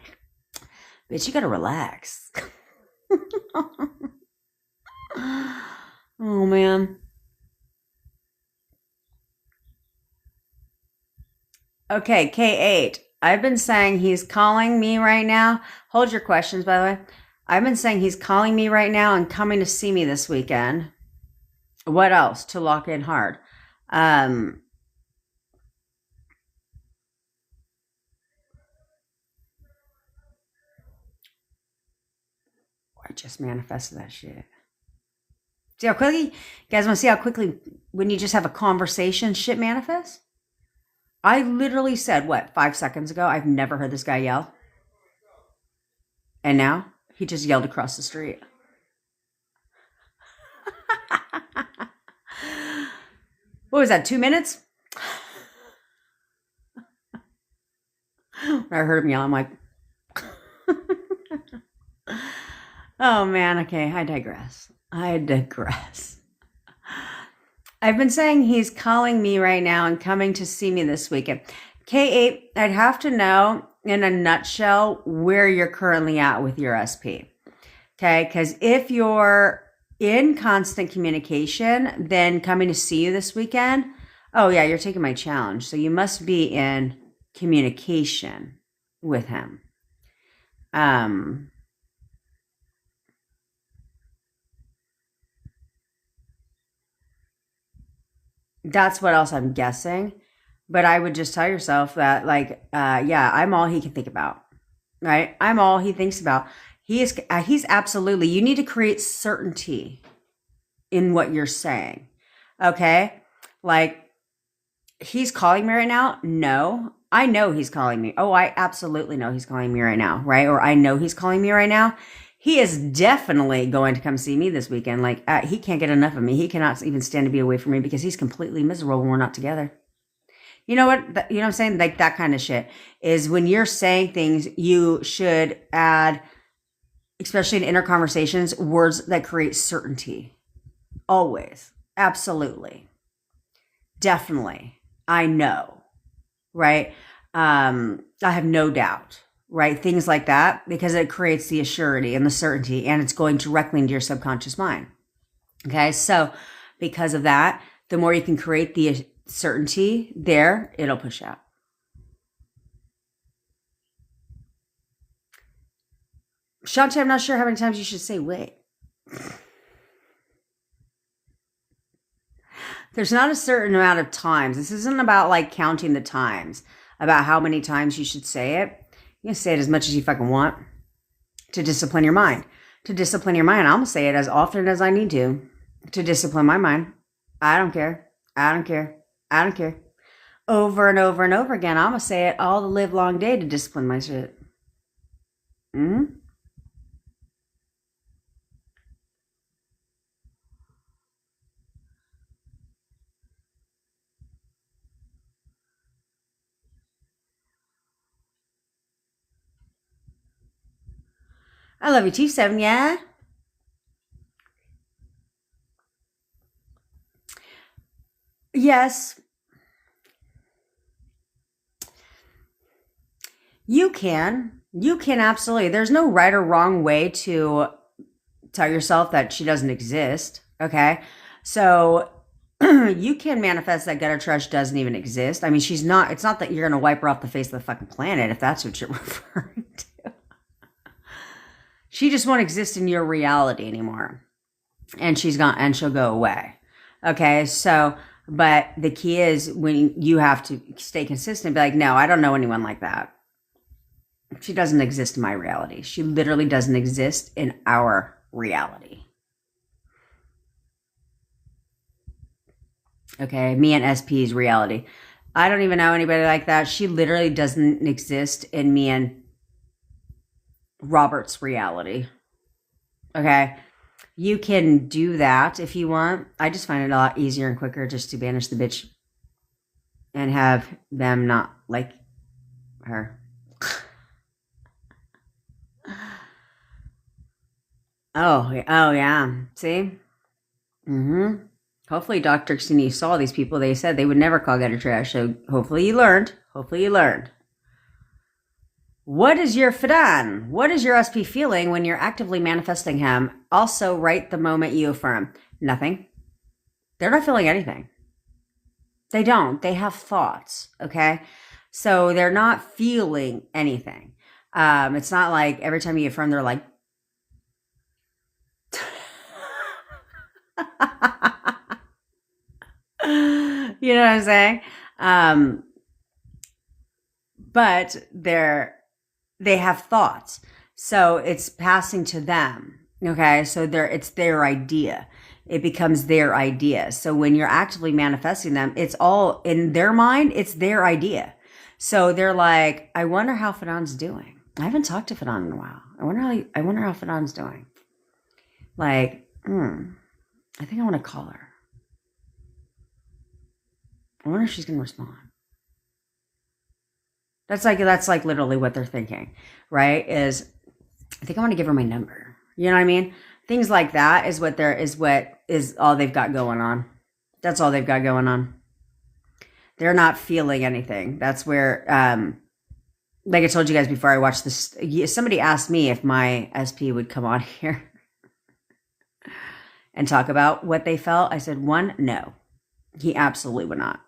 bitch, you gotta relax. Oh, man. Okay, K8. I've been saying he's calling me right now. Hold your questions, by the way. I've been saying he's calling me right now and coming to see me this weekend. What else to lock in hard? I just manifested that shit. See how quickly? You guys want to see how quickly when you just have a conversation, shit manifests? I literally said, 5 seconds ago, I've never heard this guy yell. And now, he just yelled across the street. What was that, 2 minutes? When I heard him yell, I'm like... Oh, man, okay, I digress. I've been saying he's calling me right now and coming to see me this weekend. K8, I'd have to know in a nutshell where you're currently at with your SP. Okay, because if you're in constant communication, then coming to see you this weekend. Oh yeah, you're taking my challenge. So you must be in communication with him. That's what else I'm guessing. But I would just tell yourself that, like, yeah, I'm all he can think about, right? I'm all he thinks about. He's absolutely, you need to create certainty in what you're saying. Okay. Like, he's calling me right now. No, I know he's calling me. Oh, I absolutely know he's calling me right now. Right. Or I know he's calling me right now. He is definitely going to come see me this weekend. Like, he can't get enough of me. He cannot even stand to be away from me because he's completely miserable when we're not together. You know what? You know what I'm saying? Like, that kind of shit is when you're saying things, you should add, especially in inner conversations, words that create certainty. Always. Absolutely. Definitely. I know. Right? I have no doubt. Right? Things like that, because it creates the assurity and the certainty, and it's going directly into your subconscious mind. Okay? So because of that, the more you can create the certainty there, it'll push out. Shanti, I'm not sure how many times you should say wait. There's not a certain amount of times. This isn't about like counting the times, about how many times you should say it. You can say it as much as you fucking want to discipline your mind. To discipline your mind, I'm going to say it as often as I need to discipline my mind. I don't care. I don't care. I don't care. Over and over and over again, I'm going to say it all the live long day to discipline my shit. Mm-hmm. I love you too, 7, yeah? Yes. You can. You can absolutely. There's no right or wrong way to tell yourself that she doesn't exist. Okay. So you can manifest that gutter trash doesn't even exist. I mean, she's not, it's not that you're going to wipe her off the face of the fucking planet if that's what you're referring to. She just won't exist in your reality anymore. And she's gone, and she'll go away. Okay. So, but the key is when you have to stay consistent, be like, no, I don't know anyone like that. She doesn't exist in my reality. She literally doesn't exist in our reality. Okay, me and SP's reality. I don't even know anybody like that. She literally doesn't exist in me and Robert's reality. Okay, you can do that if you want. I just find it a lot easier and quicker just to banish the bitch and have them not like her. Oh yeah. See? Mm-hmm. Hopefully, Dr. Xeni saw these people. They said they would never call gutter trash. So hopefully you learned. Hopefully you learned. What is your Fadan? What is your SP feeling when you're actively manifesting him? Also, right the moment you affirm. Nothing. They're not feeling anything. They don't. They have thoughts. Okay? So they're not feeling anything. It's not like every time you affirm, they're like, you know what I'm saying? But they have thoughts. So it's passing to them. Okay. So it's their idea. It becomes their idea. So when you're actively manifesting them, it's all in their mind. It's their idea. So they're like, I wonder how Fadan's doing. I haven't talked to Fadan in a while. I wonder how Fadan's doing. Like, I think I want to call her. I wonder if she's going to respond. That's like literally what they're thinking, right? Is I think I want to give her my number. You know what I mean? Things like that is what is all they've got going on. That's all they've got going on. They're not feeling anything. That's where, like I told you guys before I watched this, somebody asked me if my SP would come on here. and talk about what they felt? I said, one, no, he absolutely would not.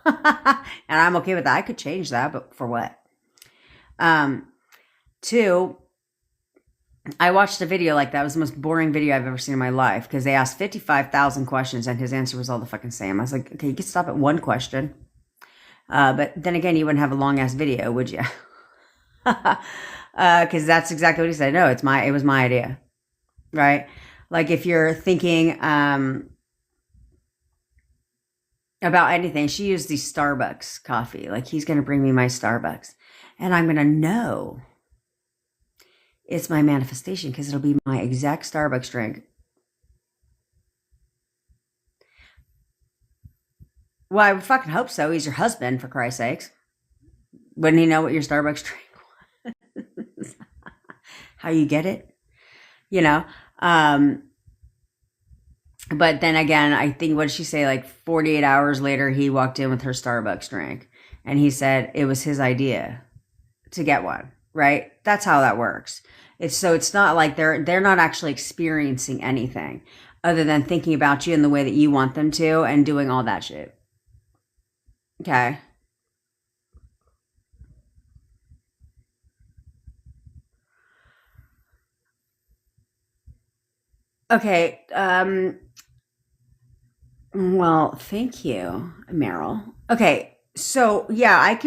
And I'm okay with that. I could change that, but for what? Two, I watched a video like that. It was the most boring video I've ever seen in my life because they asked 55,000 questions and his answer was all the fucking same. I was like, okay, you could stop at one question. But then again, you wouldn't have a long ass video, would you? Because that's exactly what he said. No, it was my idea, right? Like if you're thinking about anything, she used the Starbucks coffee. Like he's going to bring me my Starbucks, and I'm going to know it's my manifestation because it'll be my exact Starbucks drink. Well, I would fucking hope so. He's your husband, for Christ's sakes. Wouldn't he know what your Starbucks drink was? How you get it? You know? But then again, I think, what did she say? Like 48 hours later, he walked in with her Starbucks drink. And he said it was his idea to get one, right? That's how that works. It's not like they're not actually experiencing anything other than thinking about you in the way that you want them to and doing all that shit. Okay. Okay. Well, thank you, Meryl. Okay. So yeah,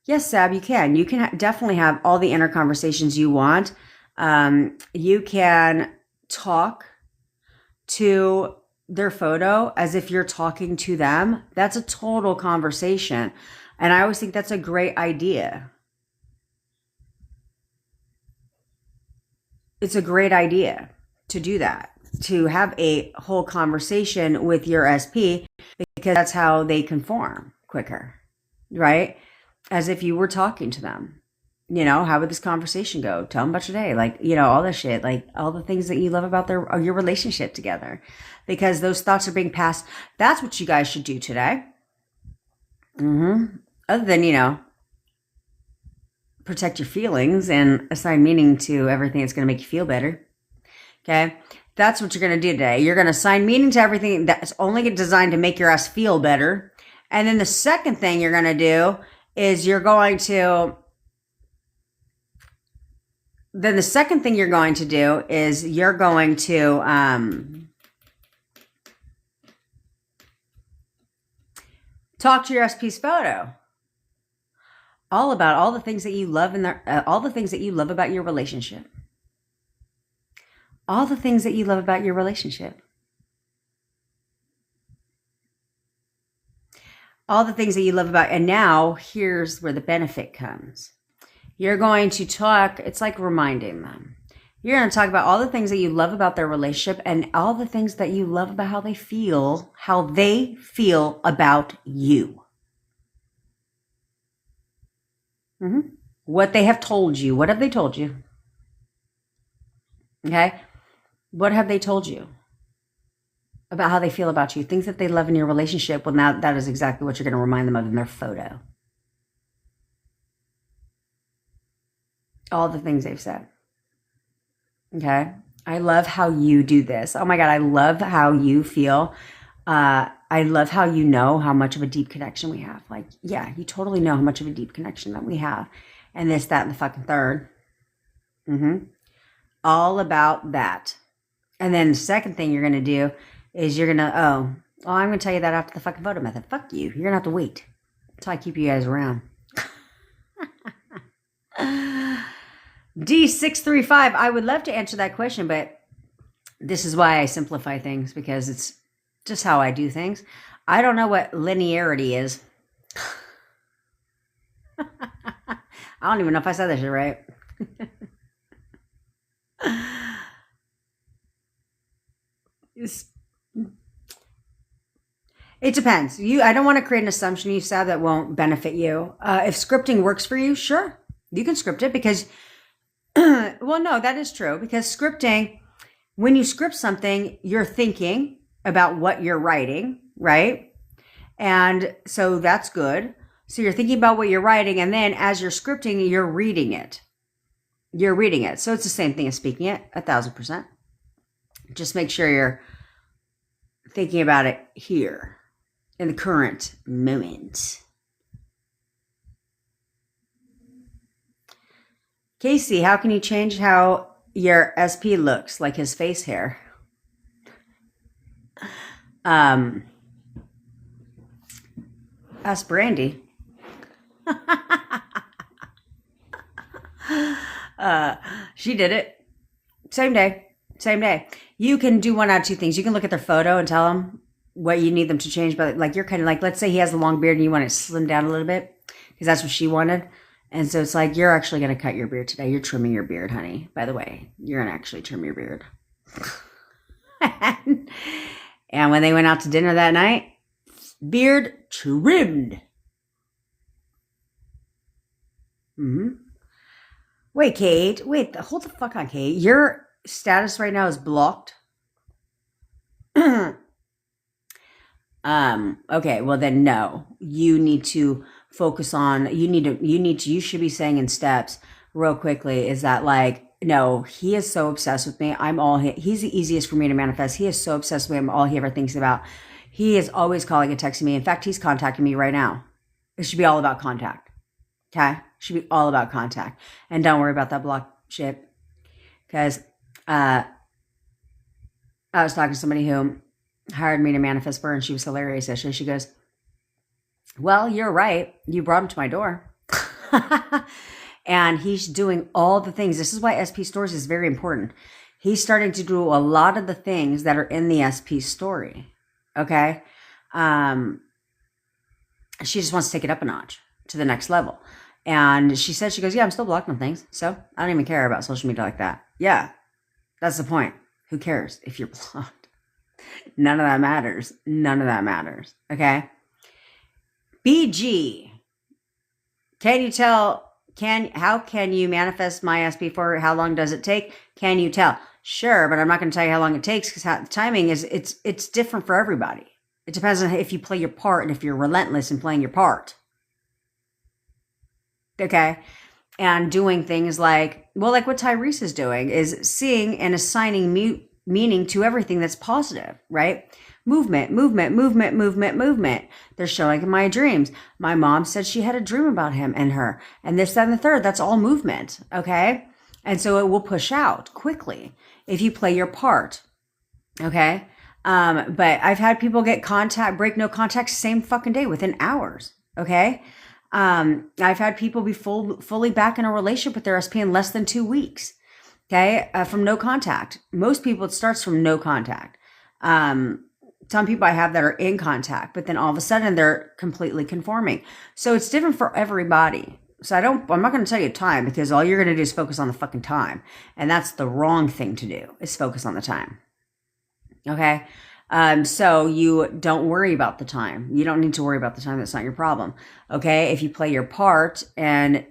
yes, Sab, you can. You can definitely have all the inner conversations you want. You can talk to their photo as if you're talking to them. That's a total conversation. And I always think that's a great idea. It's a great idea to do that, to have a whole conversation with your SP, because that's how they conform quicker, right? As if you were talking to them. You know, how would this conversation go? Tell them about your day. Like, you know, all this shit, like all the things that you love about your relationship together, because those thoughts are being passed. That's what you guys should do today. Other than, you know, protect your feelings and assign meaning to everything that's going to make you feel better. Okay. That's what you're going to do today. You're going to assign meaning to everything that's only designed to make your ass feel better. And then the second thing you're going to do is you're going to talk to your SP's photo. All about all the things that you love all the things that you love about your relationship. All the things that you love about your relationship. All the things that you love about. And now here's where the benefit comes. You're going to talk, it's like reminding them. You're going to talk about all the things that you love about their relationship and all the things that you love about how they feel about you. What they have told you. What have they told you? Okay. What have they told you about how they feel about you? Things that they love in your relationship. Well, now that is exactly what you're going to remind them of in their photo. All the things they've said. Okay. I love how you do this. Oh my God. I love how you feel. I love how you know how much of a deep connection we have. Like, yeah, you totally know how much of a deep connection that we have. And this, that, and the fucking third. All about that. And then the second thing you're going to do is you're going to, I'm going to tell you that after the fucking photo method. Fuck you. You're going to have to wait until I keep you guys around. D635. I would love to answer that question, but this is why I simplify things, because it's just how I do things. I don't know what linearity is. I don't even know if I said that shit right. It depends. I don't want to create an assumption, you said, that won't benefit you. If scripting works for you, sure, you can script it because, well, no, that is true, because scripting, when you script something, you're thinking about what you're writing, right? And so that's good. So you're thinking about what you're writing, and then as you're scripting, you're reading it. You're reading it. So it's the same thing as speaking it, 1,000%. Just make sure you're thinking about it here in the current moment. Casey, how can you change how your SP looks, like his face hair? Ask Brandy. She did it. Same day. You can do one out of two things. You can look at their photo and tell them what you need them to change. But like, you're kind of like, let's say he has a long beard and you want it slimmed down a little bit because that's what she wanted. And so it's like, you're actually going to cut your beard today. You're trimming your beard, honey. By the way, you're going to actually trim your beard. And when they went out to dinner that night, beard trimmed. Wait, Kate. Hold the fuck on, Kate. Your status right now is blocked. Okay, well then no. You need to focus on, you should be saying in steps real quickly is that like, no, he is so obsessed with me. He's the easiest for me to manifest. He is so obsessed with me. I'm all he ever thinks about. He is always calling and texting me. In fact, he's contacting me right now. It should be all about contact. Okay? Should be all about contact. And don't worry about that block shit. Because I was talking to somebody who hired me to manifest for her, and she was hilarious. Actually, she goes, well, you're right. You brought him to my door. And he's doing all the things. This is why SP Stories is very important. He's starting to do a lot of the things that are in the SP story. Okay? She just wants to take it up a notch to the next level. And she goes, yeah, I'm still blocking on things. So I don't even care about social media like that. Yeah, that's the point. Who cares if you're blocked? None of that matters. Okay? BG. Can you tell, how can you manifest my SP4? How long does it take? Can you tell? Sure, but I'm not going to tell you how long it takes because the timing is, it's different for everybody. It depends on if you play your part and if you're relentless in playing your part. Okay? And doing things like, well, like what Tyrese is doing is seeing and assigning meaning to everything that's positive, right? Movement. They're showing in my dreams. My mom said she had a dream about him and her, and this, that, and the third. That's all movement, okay? And so it will push out quickly if you play your part, okay? But I've had people get break no contact same fucking day within hours, okay? I've had people be fully back in a relationship with their SP in less than 2 weeks, okay? From no contact. Most people, it starts from no contact. Some people I have that are in contact, but then all of a sudden they're completely conforming. So it's different for everybody. So I'm not going to tell you time because all you're going to do is focus on the fucking time. And that's the wrong thing to do, is focus on the time. Okay? So you don't worry about the time. You don't need to worry about the time. That's not your problem. Okay? If you play your part, and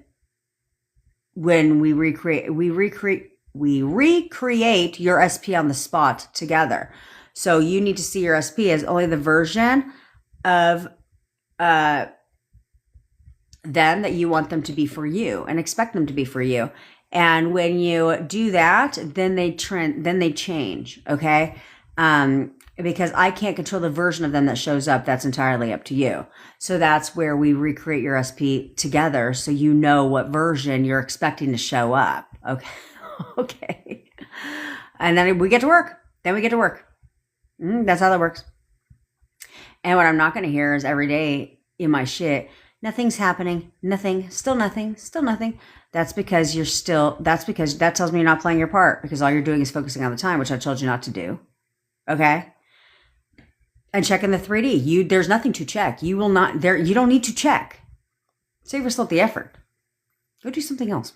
when we recreate your SP on the spot together. So you need to see your SP as only the version of them that you want them to be for you and expect them to be for you. And when you do that, then they change, okay? Because I can't control the version of them that shows up. That's entirely up to you. So that's where we recreate your SP together so you know what version you're expecting to show up. Okay. Okay. And then we get to work. That's how that works. And what I'm not going to hear is every day in my shit, nothing's happening, still nothing. That's because that tells me you're not playing your part, because all you're doing is focusing on the time, which I told you not to do. Okay? And checking the 3D. There's nothing to check. You don't need to check. Save yourself the effort. Go do something else.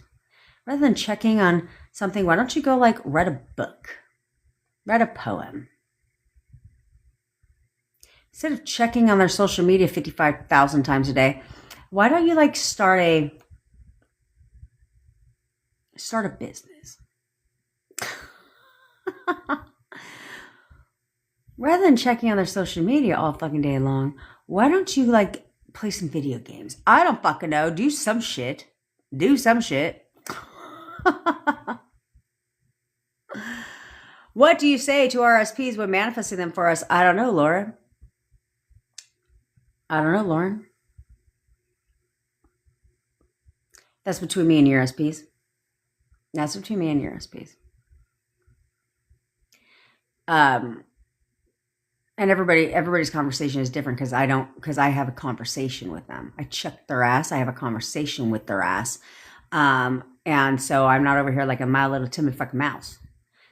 Rather than checking on something, why don't you go write a book? Write a poem. Instead of checking on their social media 55,000 times a day, why don't you start a business? Rather than checking on their social media all fucking day long, why don't you Play some video games. I don't fucking know. Do some shit. Do some shit. What do you say to RSPs when manifesting them for us? I don't know, Laura. I don't know, Lauren. That's between me and your SPs. That's between me and your SPs. And everybody's conversation is different because I have a conversation with them. I check their ass. I have a conversation with their ass. And so I'm not over here like a mild little timid fucking mouse.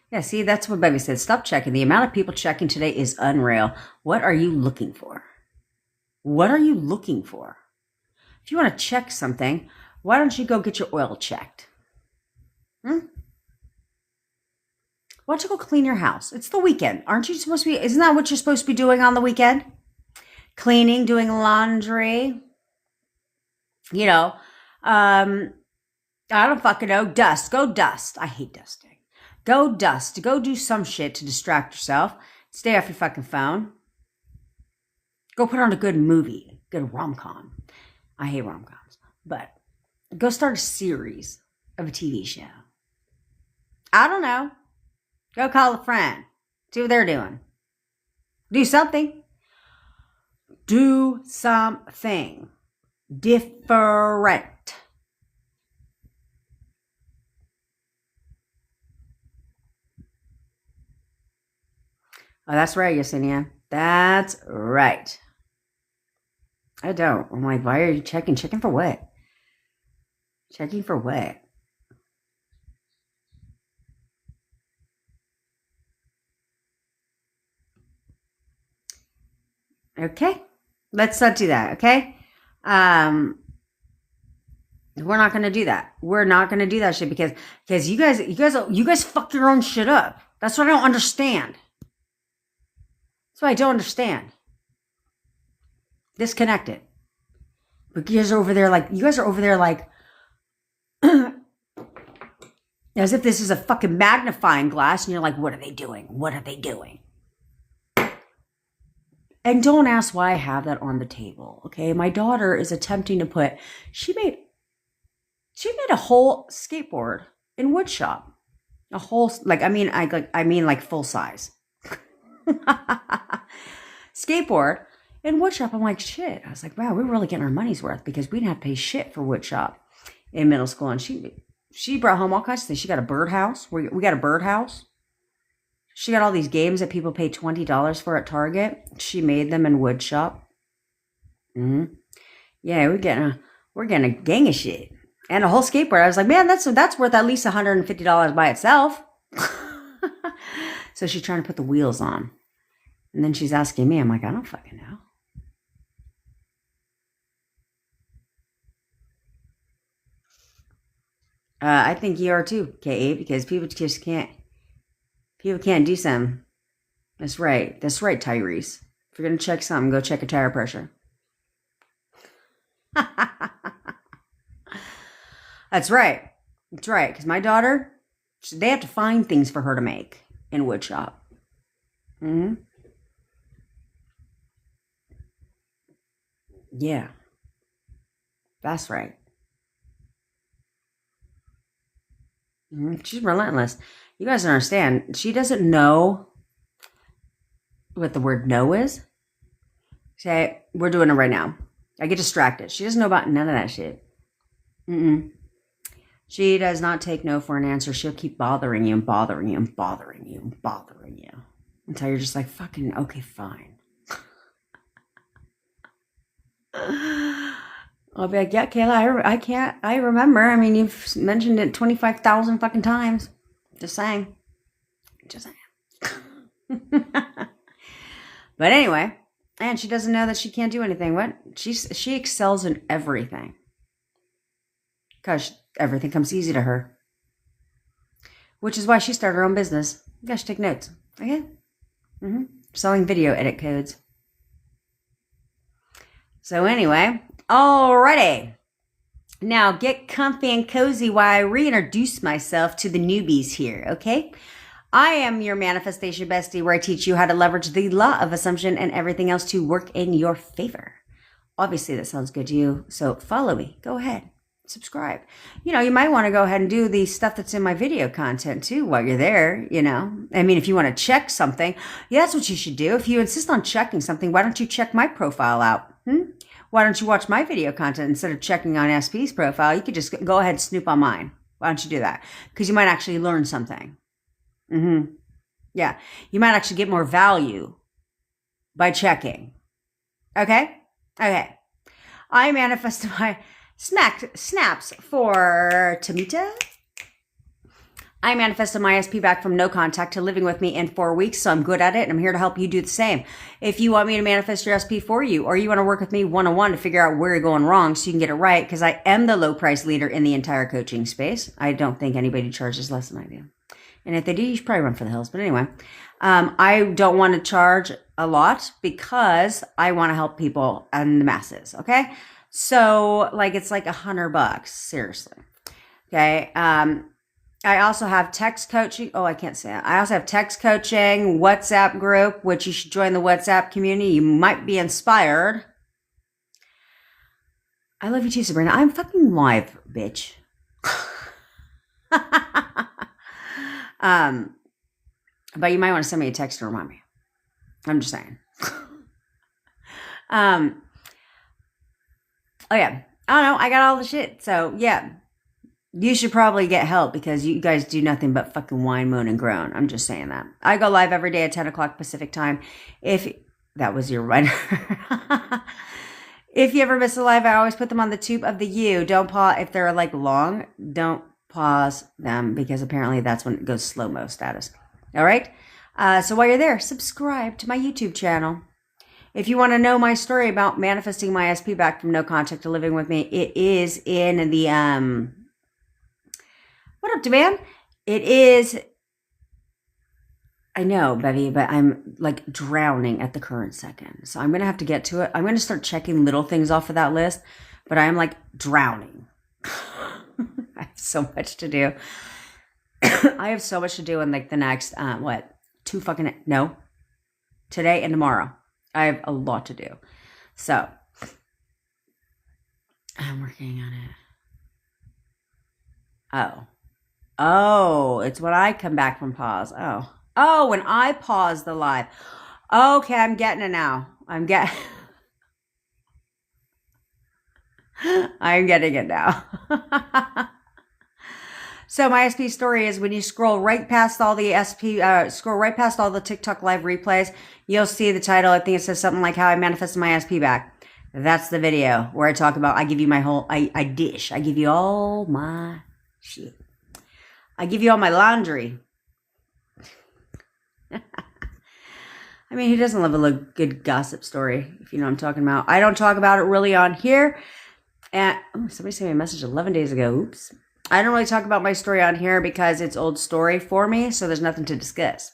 Yeah, see, that's what Baby said. Stop checking. The amount of people checking today is unreal. What are you looking for? What are you looking for? If you want to check something, why don't you go get your oil checked? Why don't you go clean your house? It's the weekend. Aren't you supposed to be, isn't that what you're supposed to be doing on the weekend? Cleaning, doing laundry. You know, I don't fucking know. Dust. Go dust. I hate dusting. Go dust. Go do some shit to distract yourself. Stay off your fucking phone. Go put on a good movie. Good rom-com. I hate rom-coms. But go start a series of a TV show. I don't know. Go call a friend. See what they're doing. Do something. Do something different. Oh, that's right, Yesenia. That's right. I don't. I'm like, why are you checking? Checking for what? Checking for what? Okay. Let's not do that, okay? We're not going to do that. We're not going to do that shit because you guys fuck your own shit up. That's what I don't understand. That's what I don't understand. Disconnected. But you guys are over there like as if this is a fucking magnifying glass and you're like, what are they doing? What are they doing? And don't ask why I have that on the table, okay? My daughter is attempting to she made a whole skateboard in wood shop. A whole, like full size. Skateboard in wood shop. I'm like, shit. I was like, wow, we're really getting our money's worth because we didn't have to pay shit for wood shop in middle school. And she brought home all kinds of things. She got a birdhouse. We got a birdhouse. She got all these games that people pay $20 for at Target. She made them in wood shop. Yeah, we're getting a gang of shit. And a whole skateboard. I was like, man, that's worth at least $150 by itself. So she's trying to put the wheels on. And then she's asking me, I'm like, I don't fucking know. I think you are too, K.A., because people can't do something. That's right, Tyrese. If you're going to check something, go check a tire pressure. That's right. That's right, because my daughter, they have to find things for her to make in wood shop. Yeah. That's right. She's relentless. You guys don't understand. She doesn't know what the word no is. Say, we're doing it right now. I get distracted. She doesn't know about none of that shit. She does not take no for an answer. She'll keep bothering you and bothering you and bothering you and bothering you until you're just like, fucking, okay, fine. I'll be like, yeah, Kayla, I remember. I mean, you've mentioned it 25,000 fucking times. Just saying. But anyway, and she doesn't know that she can't do anything. What? She excels in everything. Because everything comes easy to her. Which is why she started her own business. You guys should take notes. Okay? Selling video edit codes. So anyway, alrighty. Now get comfy and cozy while I reintroduce myself to the newbies here, okay? I am your manifestation bestie where I teach you how to leverage the law of assumption and everything else to work in your favor. obviously that sounds good to you. So follow me. Go ahead. Subscribe. You know, you might want to go ahead and do the stuff that's in my video content too while you're there, you know. I mean, if you want to check something, yeah, that's what you should do. If you insist on checking something, why don't you check my profile out? Why don't you watch my video content instead of checking on SP's profile? You could just go ahead and snoop on mine. Why don't you do that? Because you might actually learn something. Yeah, you might actually get more value by checking. Okay? Okay. I manifested my snaps for Tamita. I manifested my SP back from no contact to living with me in 4 weeks, so I'm good at it, and I'm here to help you do the same. If you want me to manifest your SP for you, or you want to work with me one-on-one to figure out where you're going wrong so you can get it right, because I am the low-price leader in the entire coaching space. I don't think anybody charges less than I do. And if they do, you should probably run for the hills. But anyway, I don't want to charge a lot because I want to help people and the masses, okay? So, like, it's like $100, seriously. Okay, I also have text coaching. Oh, I can't say that. I also have text coaching, WhatsApp group, which you should join the WhatsApp community. You might be inspired. I love you too, Sabrina. I'm fucking live, bitch. But you might want to send me a text to remind me. I'm just saying. Oh yeah. I don't know. I got all the shit. So yeah. You should probably get help because you guys do nothing but fucking whine, moan, and groan. I'm just saying that. I go live every day at 10 o'clock Pacific time. If that was your reminder. If you ever miss a live, I always put them on the tube of the U. Don't pause. If they're like long, don't pause them because apparently that's when it goes slow-mo status. All right? So while you're there, subscribe to my YouTube channel. If you want to know my story about manifesting my SP back from no contact to living with me, it is in the... What up, demand? It is... I know, Bevy, but I'm like drowning at the current second. So I'm going to have to get to it. I'm going to start checking little things off of that list, but I am like drowning. I have so much to do. I have so much to do in like the next, today and tomorrow. I have a lot to do. So I'm working on it. Oh, it's when I come back from pause. Oh, when I pause the live. Okay, I'm getting it now. I'm getting it now. So my SP story is when you scroll right past all the TikTok live replays, you'll see the title. I think it says something like how I manifested my SP back. That's the video where I talk about, I give you my whole, I dish. I give you all my shit. I give you all my laundry. I mean, who doesn't love a good gossip story, if you know what I'm talking about? I don't talk about it really on here. And somebody sent me a message 11 days ago. Oops. I don't really talk about my story on here because it's old story for me, so there's nothing to discuss.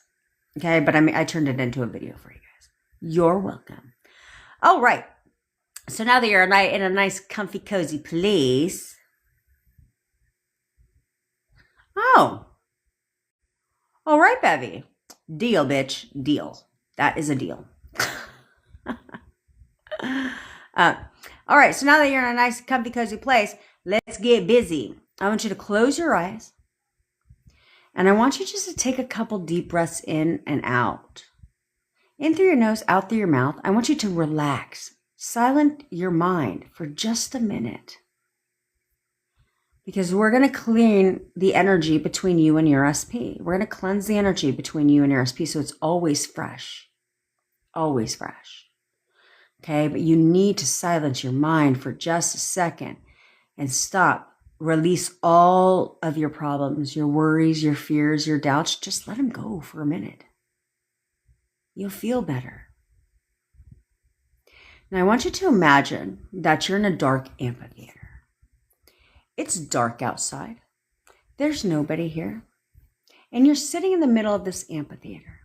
Okay, but I turned it into a video for you guys. You're welcome. All right. So now that you're in a nice, comfy, cozy place. Oh. All right, Bevy. Deal, bitch. Deal. That is a deal. All right, so now that you're in a nice, comfy, cozy place, let's get busy. I want you to close your eyes. And I want you just to take a couple deep breaths in and out. In through your nose, out through your mouth. I want you to relax. Silent your mind for just a minute. Because we're going to clean the energy between you and your SP. We're going to cleanse the energy between you and your SP so it's always fresh. Always fresh. Okay, but you need to silence your mind for just a second and stop. Release all of your problems, your worries, your fears, your doubts. Just let them go for a minute. You'll feel better. Now I want you to imagine that you're in a dark amphitheater. It's dark outside. There's nobody here. And you're sitting in the middle of this amphitheater.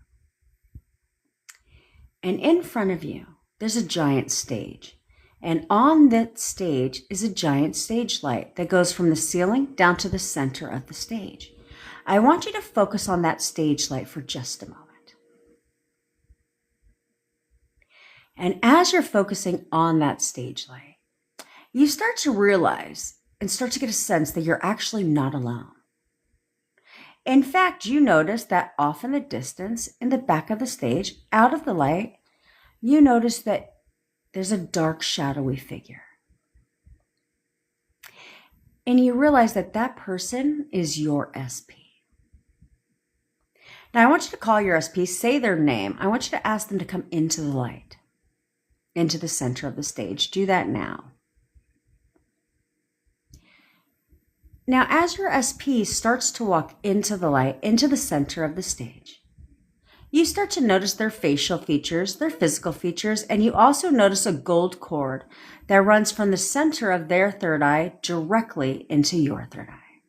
And in front of you, there's a giant stage. And on that stage is a giant stage light that goes from the ceiling down to the center of the stage. I want you to focus on that stage light for just a moment. And as you're focusing on that stage light, you start to realize and start to get a sense that you're actually not alone. In fact, you notice that off in the distance, in the back of the stage, out of the light, you notice that there's a dark, shadowy figure. And you realize that that person is your SP. Now, I want you to call your SP, say their name. I want you to ask them to come into the light, into the center of the stage. Do that now. Now, as your SP starts to walk into the light, into the center of the stage, you start to notice their facial features, their physical features, and you also notice a gold cord that runs from the center of their third eye directly into your third eye.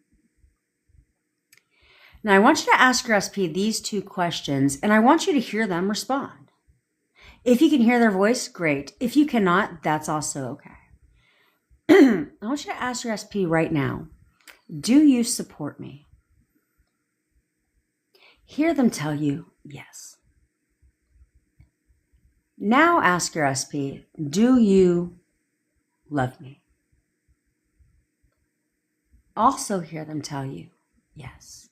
Now, I want you to ask your SP these two questions, and I want you to hear them respond. If you can hear their voice, great. If you cannot, that's also okay. I want you to ask your SP right now, do you support me? Hear them tell you yes. Now ask your SP, do you love me? Also hear them tell you yes.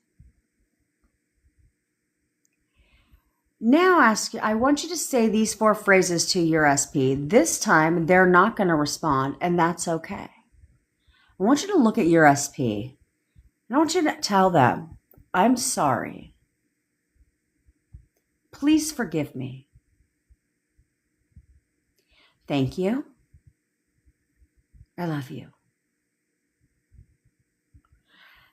Now I want you to say these 4 phrases to your SP. This time they're not going to respond, and that's okay. I want you to look at your SP, and I want you to tell them, I'm sorry. Please forgive me. Thank you. I love you.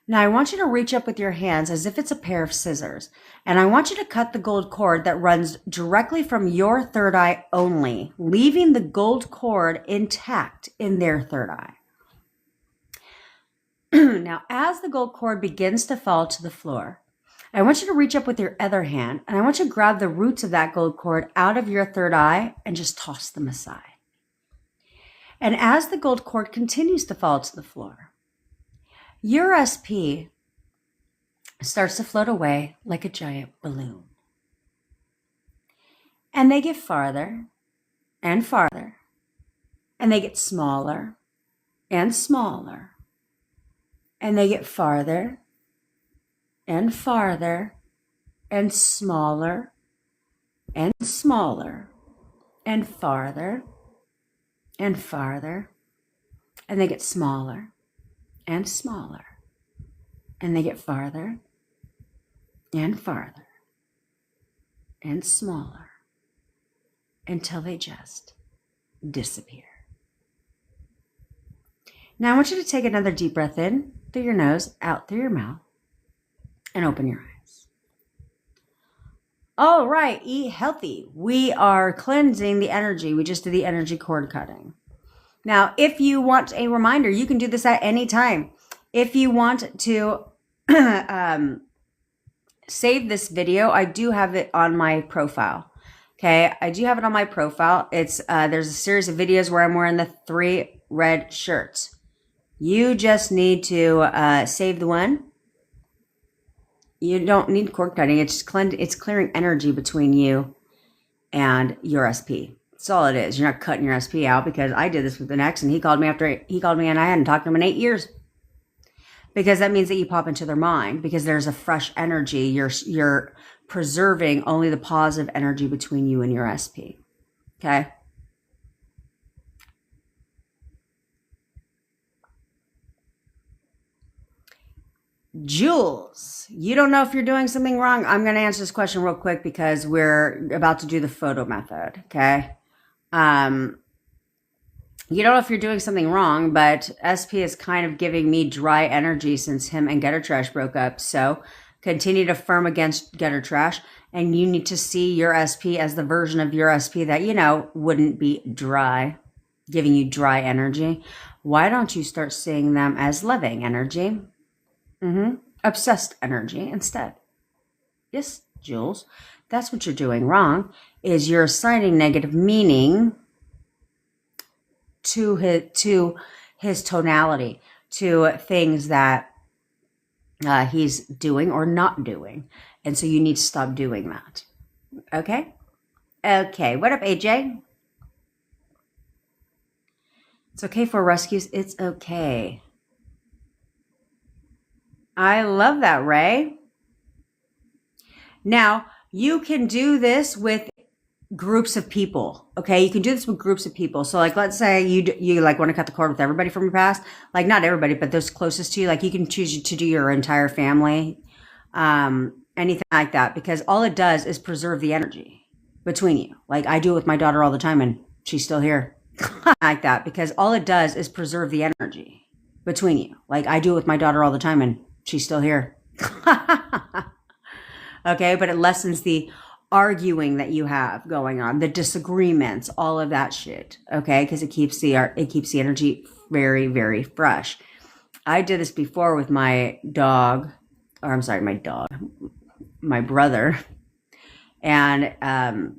Now I want you to reach up with your hands as if it's a pair of scissors, and I want you to cut the gold cord that runs directly from your third eye only, leaving the gold cord intact in their third eye. Now, as the gold cord begins to fall to the floor, I want you to reach up with your other hand, and I want you to grab the roots of that gold cord out of your third eye and just toss them aside. And as the gold cord continues to fall to the floor, your SP starts to float away like a giant balloon. And they get farther and farther, and they get smaller and smaller. And they get farther and farther and smaller and smaller and farther and farther. And they get smaller and smaller. And they get farther and farther and smaller until they just disappear. Now I want you to take another deep breath in through your nose, out through your mouth, and open your eyes. All right, eat healthy. We are cleansing the energy. We just did the energy cord cutting. Now, if you want a reminder, you can do this at any time. If you want to save this video, I do have it on my profile. Okay, I do have it on my profile. It's there's a series of videos where I'm wearing the 3 red shirts. You just need to save the one. You don't need cord cutting. It's clearing energy between you and your SP. That's all it is. You're not cutting your SP out, because I did this with an ex, and he called me and I hadn't talked to him in 8 years. Because that means that you pop into their mind, because there's a fresh energy. You're preserving only the positive energy between you and your SP. Okay? Jules, you don't know if you're doing something wrong. I'm going to answer this question real quick because we're about to do the photo method. Okay. You don't know if you're doing something wrong, but SP is kind of giving me dry energy since him and Getter Trash broke up. So continue to firm against Getter Trash, and you need to see your SP as the version of your SP that, wouldn't be dry, giving you dry energy. Why don't you start seeing them as loving energy? Obsessed energy instead. Yes, Jules, that's what you're doing wrong, is you're assigning negative meaning to his tonality, to things that he's doing or not doing. And so you need to stop doing that. Okay? Okay, what up, AJ? It's okay for rescues. It's okay. I love that, Ray. Now, you can do this with groups of people. Okay, you can do this with groups of people. So, like, let's say you like want to cut the cord with everybody from your past. Like, not everybody, but those closest to you. Like, you can choose to do your entire family, anything like that, because all it does is preserve the energy between you. Like, I do it with my daughter all the time, and she's still here. Like that, because all it does is preserve the energy between you. Like, I do it with my daughter all the time, and she's still here. Okay, but it lessens the arguing that you have going on, the disagreements, all of that shit. Okay, because it keeps the energy very, very fresh. I did this before with my dog, or I'm sorry, my brother, and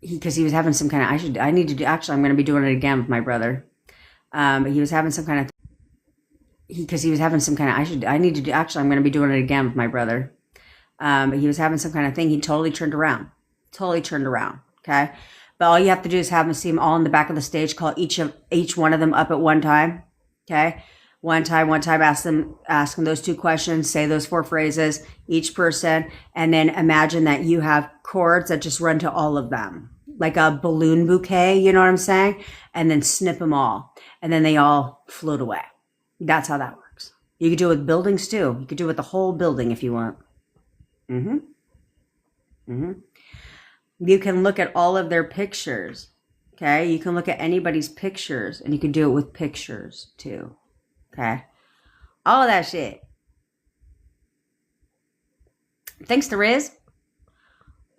because he was having some kind of, I'm going to be doing it again with my brother. But he was having some kind of, I'm going to be doing it again with my brother. But he was having some kind of thing. He totally turned around. Okay. But all you have to do is have them see them all in the back of the stage, call each one of them up at one time. Okay. One time, ask them those 2 questions, say those 4 phrases, each person, and then imagine that you have cords that just run to all of them, like a balloon bouquet, you know what I'm saying? And then snip them all, and then they all float away. That's how that works. You could do it with buildings too. You could do it with the whole building if you want. You can look at all of their pictures. Okay. You can look at anybody's pictures, and you can do it with pictures too. Okay. All of that shit. Thanks to Riz.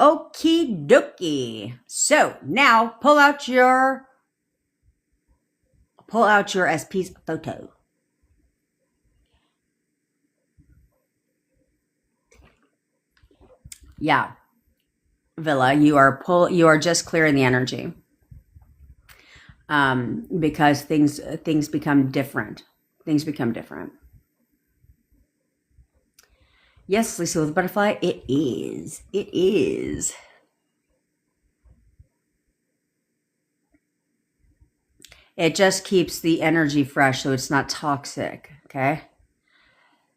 Okie dokie. So now pull out your SP's photo. Yeah. Villa, you are just clearing the energy. Because things become different. Yes, Lisa with the butterfly. It is. It just keeps the energy fresh, so it's not toxic. Okay.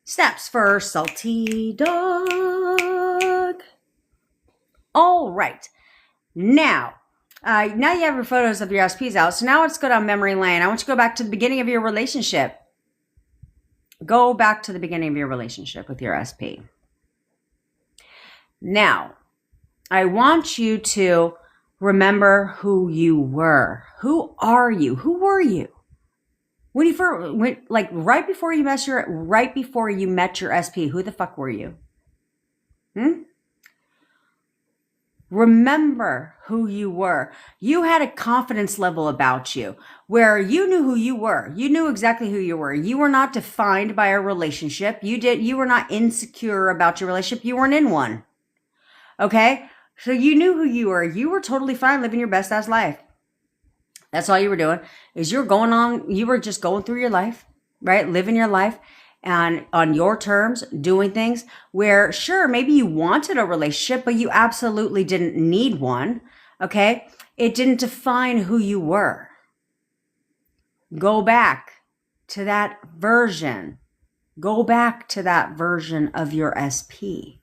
Snaps for Salty Dog. All right. Now you have your photos of your SPs out. So now let's go down memory lane. I want you to go back to the beginning of your relationship. Go back to the beginning of your relationship with your SP. Now, I want you to remember who you were. Who are you? Who were you? Right before you met your SP, who the fuck were you? Remember who you were. You had a confidence level about you where you knew who you were. You knew exactly who you were. You were not defined by a relationship. You were not insecure about your relationship. You weren't in one. Okay? So you knew who you were. You were totally fine living your best ass life. That's all you were doing is you were just going through your life, right? Living your life. And on your terms, doing things where, sure, maybe you wanted a relationship, but you absolutely didn't need one. Okay. It didn't define who you were. Go back to that version. Go back to that version of your SP.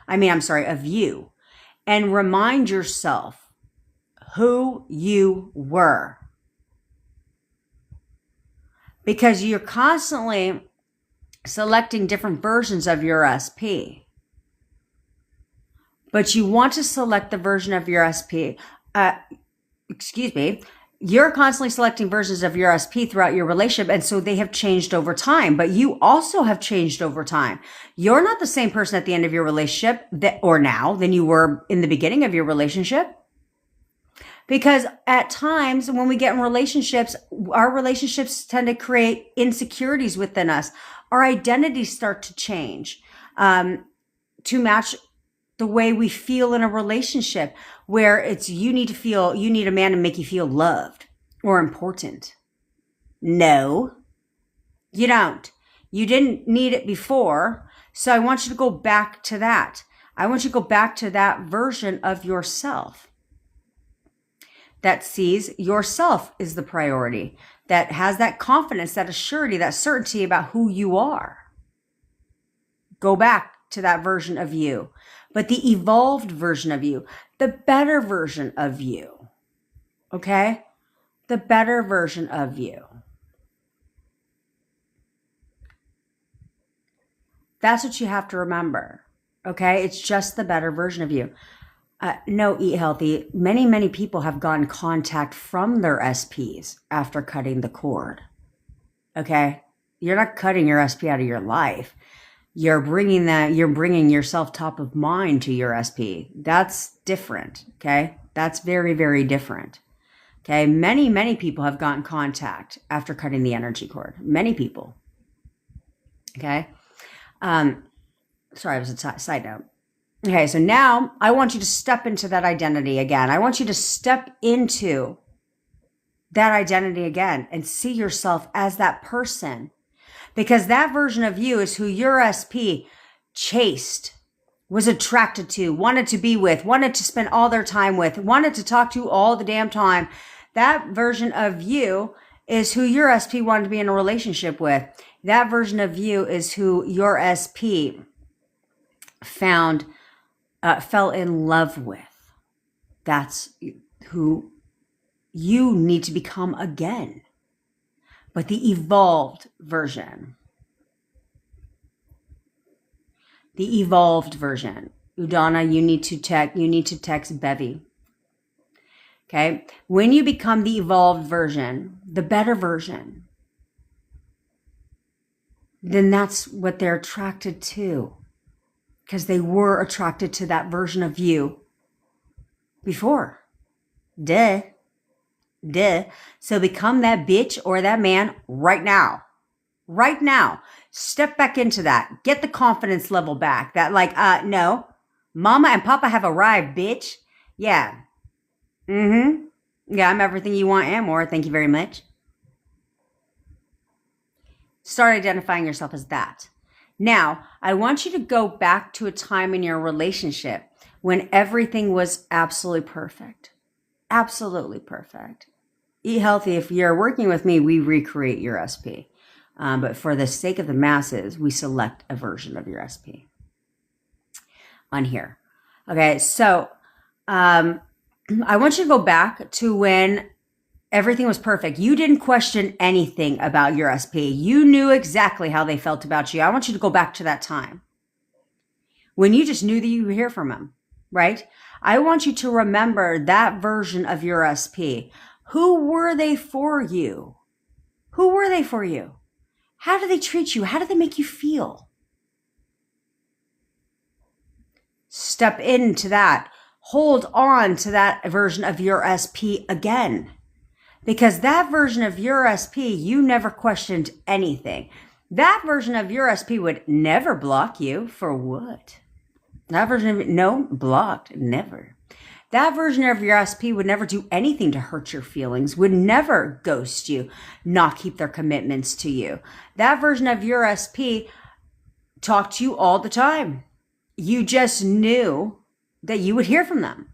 Of you. And remind yourself who you were. Because you're constantly selecting different versions of your SP. But you want to select the version of your SP. You're constantly selecting versions of your SP throughout your relationship. And so they have changed over time. But you also have changed over time. You're not the same person at the end of your relationship than you were in the beginning of your relationship. Because at times when we get in relationships, our relationships tend to create insecurities within us. Our identities start to change to match the way we feel in a relationship, where it's you need a man to make you feel loved or important. No, you don't. You didn't need it before. So I want you to go back to that. I want you to go back to that version of yourself. that sees yourself is the priority, that has that confidence, that assurity, that certainty about who you are. Go back to that version of you, but the evolved version of you, the better version of you. Okay? The better version of you. That's what you have to remember. Okay? It's just the better version of you. No, eat healthy. Many, many people have gotten contact from their SPs after cutting the cord. Okay? You're not cutting your SP out of your life. You're bringing yourself top of mind to your SP. That's different. Okay? That's very, very different. Okay? Many, many people have gotten contact after cutting the energy cord. Many people. Okay? Sorry, it was a side note. Okay, so now I want you to step into that identity again. I want you to step into that identity again and see yourself as that person. Because that version of you is who your SP chased, was attracted to, wanted to be with, wanted to spend all their time with, wanted to talk to all the damn time. That version of you is who your SP wanted to be in a relationship with. That version of you is who your SP fell in love with. That's who you need to become again. But the evolved version. The evolved version. Udana, you need to text Bevy. Okay? When you become the evolved version, the better version, then that's what they're attracted to. Because they were attracted to that version of you before. Duh. So become that bitch or that man right now. Right now. Step back into that. Get the confidence level back. That no. Mama and Papa have arrived, bitch. Yeah. Yeah, I'm everything you want and more. Thank you very much. Start identifying yourself as that. Now, I want you to go back to a time in your relationship when everything was absolutely perfect. Absolutely perfect. Eat healthy. If you're working with me, we recreate your SP. But for the sake of the masses, we select a version of your SP on here. Okay, so I want you to go back to when everything was perfect. You didn't question anything about your SP. You knew exactly how they felt about you. I want you to go back to that time when you just knew that you would hear from them, right? I want you to remember that version of your SP. Who were they for you? Who were they for you? How did they treat you? How did they make you feel? Step into that. Hold on to that version of your SP again. Because that version of your SP, you never questioned anything. That version of your SP would never block you. For what? That version of no, blocked, never. That version of your SP would never do anything to hurt your feelings, would never ghost you, not keep their commitments to you. That version of your SP talked to you all the time. You just knew that you would hear from them.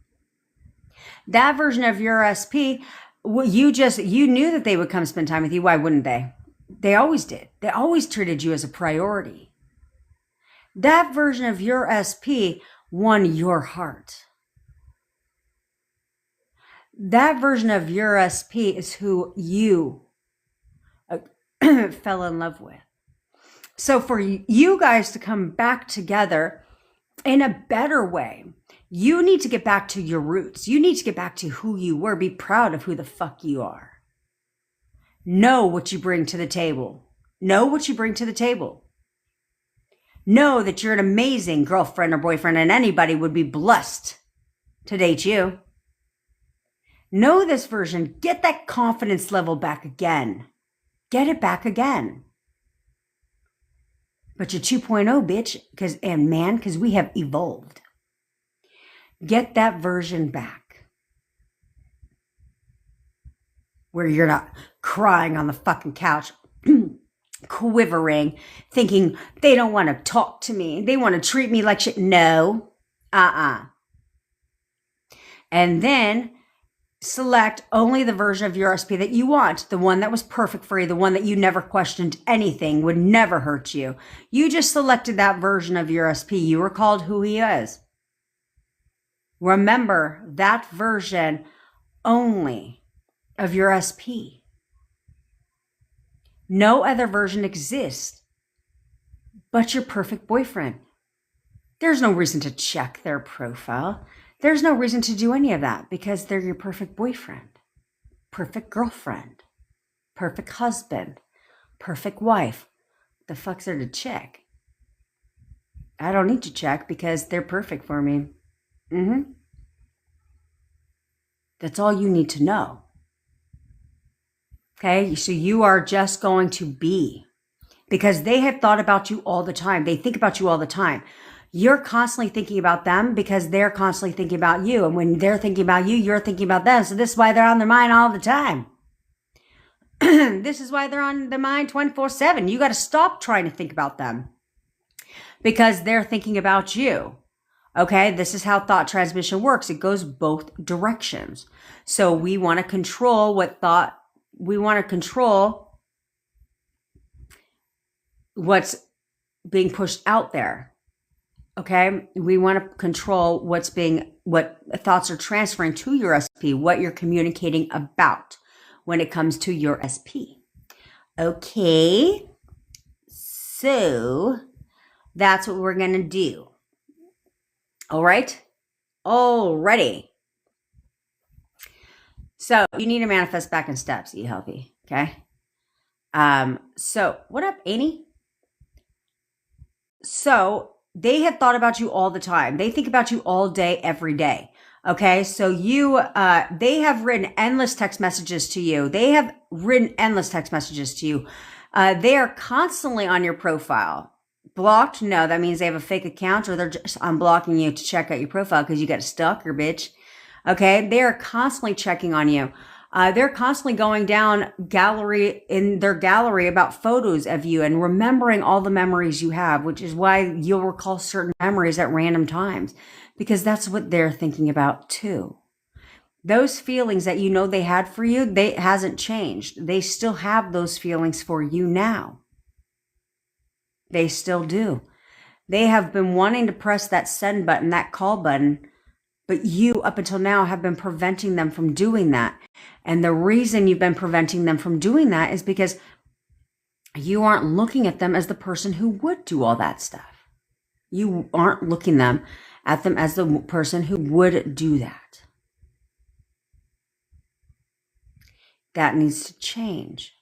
That version of your SP, you knew that they would come spend time with you. Why wouldn't they? They always did. They always treated you as a priority. That version of your SP won your heart. That version of your SP is who you fell in love with. So for you guys to come back together in a better way, you need to get back to your roots. You need to get back to who you were. Be proud of who the fuck you are. Know what you bring to the table. Know what you bring to the table. Know that you're an amazing girlfriend or boyfriend and anybody would be blessed to date you. Know this version. Get that confidence level back again. Get it back again. But you're 2.0, bitch, because we have evolved. Get that version back. Where you're not crying on the fucking couch, quivering, thinking they don't want to talk to me. They want to treat me like shit. No. And then select only the version of your SP that you want, the one that was perfect for you, the one that you never questioned anything, would never hurt you. You just selected that version of your SP. You recalled who he is. Remember that version only of your SP. No other version exists but your perfect boyfriend. There's no reason to check their profile. There's no reason to do any of that because they're your perfect boyfriend, perfect girlfriend, perfect husband, perfect wife. The fuck's there to check? I don't need to check because they're perfect for me. That's all you need to know. Okay, so you are just going to be, because they have thought about you all the time. They think about you all the time. You're constantly thinking about them because they're constantly thinking about you. And when they're thinking about you, you're thinking about them. So this is why they're on their mind all the time. This is why they're on their mind 24/7. You got to stop trying to think about them because they're thinking about you. Okay, this is how thought transmission works. It goes both directions. So we want to control what's being pushed out there. Okay, we want to control what thoughts are transferring to your SP, what you're communicating about when it comes to your SP. Okay, so that's what we're going to do. All right, alrighty. So you need to manifest back in steps, eat healthy. Okay. So what up, Annie? So they have thought about you all the time. They think about you all day, every day. Okay. So they have written endless text messages to you. They are constantly on your profile. Blocked? No, that means they have a fake account or they're just unblocking you to check out your profile because you got a stalker, bitch. Okay. They are constantly checking on you. They're constantly going down in their gallery about photos of you and remembering all the memories you have, which is why you'll recall certain memories at random times, because that's what they're thinking about too. Those feelings that you know they had for you, hasn't changed. They still have those feelings for you now. They still do. They have been wanting to press that send button, that call button, but you, up until now, have been preventing them from doing that. And the reason you've been preventing them from doing that is because you aren't looking at them as the person who would do all that stuff. You aren't looking at them as the person who would do that. That needs to change.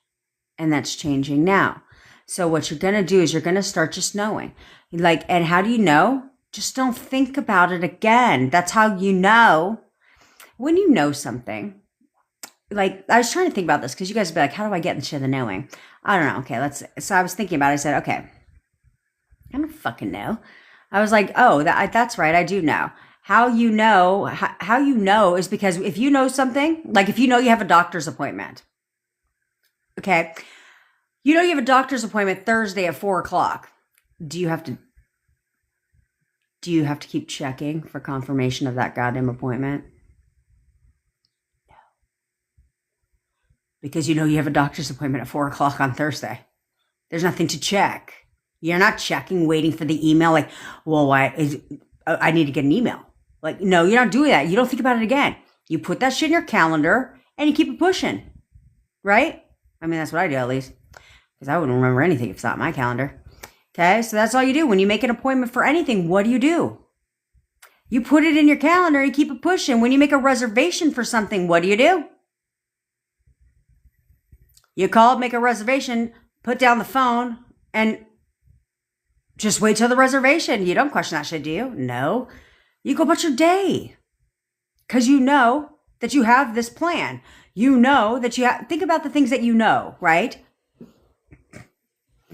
And that's changing now. So what you're going to do is you're going to start just knowing. And how do you know? Just don't think about it again. That's how you know. When you know something, I was trying to think about this because you guys would be like, how do I get into the knowing? I don't know. Okay, so I was thinking about it. I said, okay, I don't fucking know. I was like, oh, that's right. I do know. How you know is because if you know something, like if you know you have a doctor's appointment, okay, you know you have a doctor's appointment Thursday at 4:00. Do you have to keep checking for confirmation of that goddamn appointment? No. Because you know you have a doctor's appointment at 4:00 on Thursday. There's nothing to check. You're not checking, waiting for the email like, well, I need to get an email. Like, no, you're not doing that. You don't think about it again. You put that shit in your calendar and you keep it pushing. Right? I mean, that's what I do at least. Because I wouldn't remember anything if it's not my calendar. Okay, so that's all you do. When you make an appointment for anything, what do? You put it in your calendar, you keep it pushing. When you make a reservation for something, what do? You call, make a reservation, put down the phone, and just wait till the reservation. You don't question that shit, do you? No. You go about your day. Because you know that you have this plan. You know that think about the things that you know, right?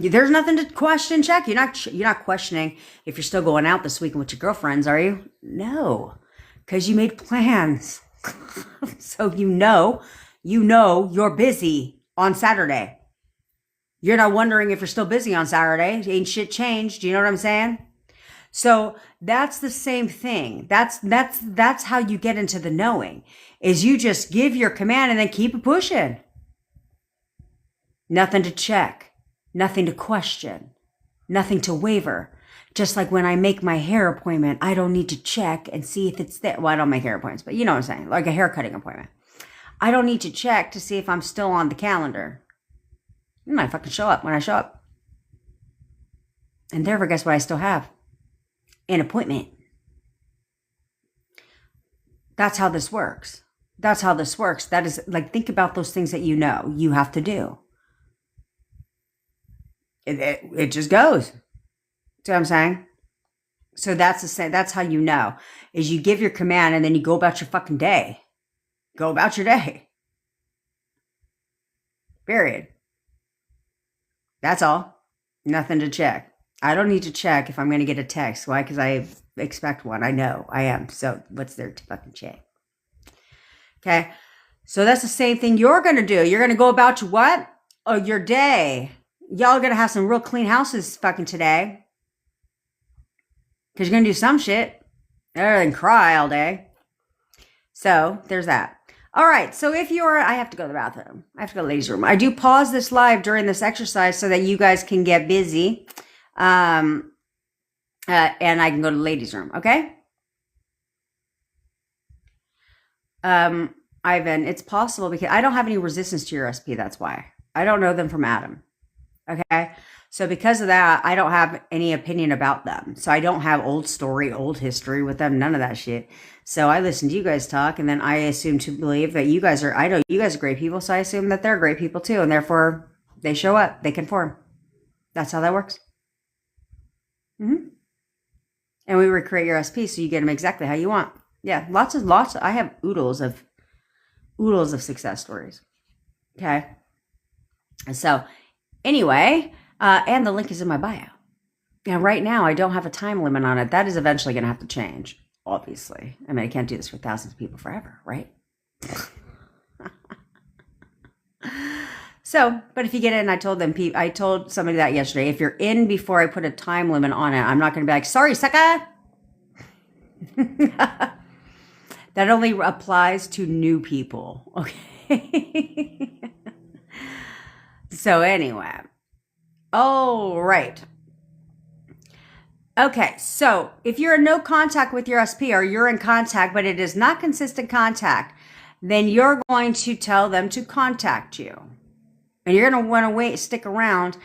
There's nothing to question, check. You're not questioning if you're still going out this weekend with your girlfriends, are you? No, because you made plans. So you know you're busy on Saturday. You're not wondering if you're still busy on Saturday. Ain't shit changed. Do you know what I'm saying? So that's the same thing. That's how you get into the knowing, is you just give your command and then keep it pushing. Nothing to check, nothing to question, nothing to waver. Just like when I make my hair appointment, I don't need to check and see if it's there. Well, I don't make hair appointments, but you know what I'm saying, like a hair cutting appointment. I don't need to check to see if I'm still on the calendar. I fucking show up when I show up. And therefore, guess what I still have? An appointment. That's how this works. That's how this works. That is, like, think about those things that you know you have to do. It just goes. See what I'm saying? So that's how you know, is you give your command and then you go about your fucking day. Go about your day. Period. That's all. Nothing to check. I don't need to check if I'm going to get a text. Why? Because I expect one. I know I am. So what's there to fucking check? Okay. So that's the same thing you're going to do. You're going to go about your what? Oh, your day. Y'all going to have some real clean houses fucking today. Because you're going to do some shit. Other than cry all day. So there's that. All right. So if you're, I have to go to the bathroom. I have to go to the ladies' room. I do pause this live during this exercise so that you guys can get busy. And I can go to the ladies' room. Okay. Ivan, it's possible because I don't have any resistance to your recipe. That's why I don't know them from Adam. Okay. So because of that, I don't have any opinion about them. So I don't have old story, old history with them. None of that shit. So I listen to you guys talk, and then I assume to believe that you guys are, I know you guys are great people. So I assume that they're great people too. And therefore they show up, they conform. That's how that works. Mm-hmm. And we recreate your recipe so you get them exactly how you want. Yeah. Lots of, I have oodles of success stories. Okay. So anyway, and the link is in my bio. Now, right now, I don't have a time limit on it. That is eventually going to have to change, obviously. I mean, I can't do this for thousands of people forever, right? So, but if you get in, I told somebody that yesterday. If you're in before I put a time limit on it, I'm not going to be like, sorry, sucker. That only applies to new people. Okay. So anyway. All right. Okay. So if you're in no contact with your SP, or you're in contact, but it is not consistent contact, then you're going to tell them to contact you. And you're going to want to stick around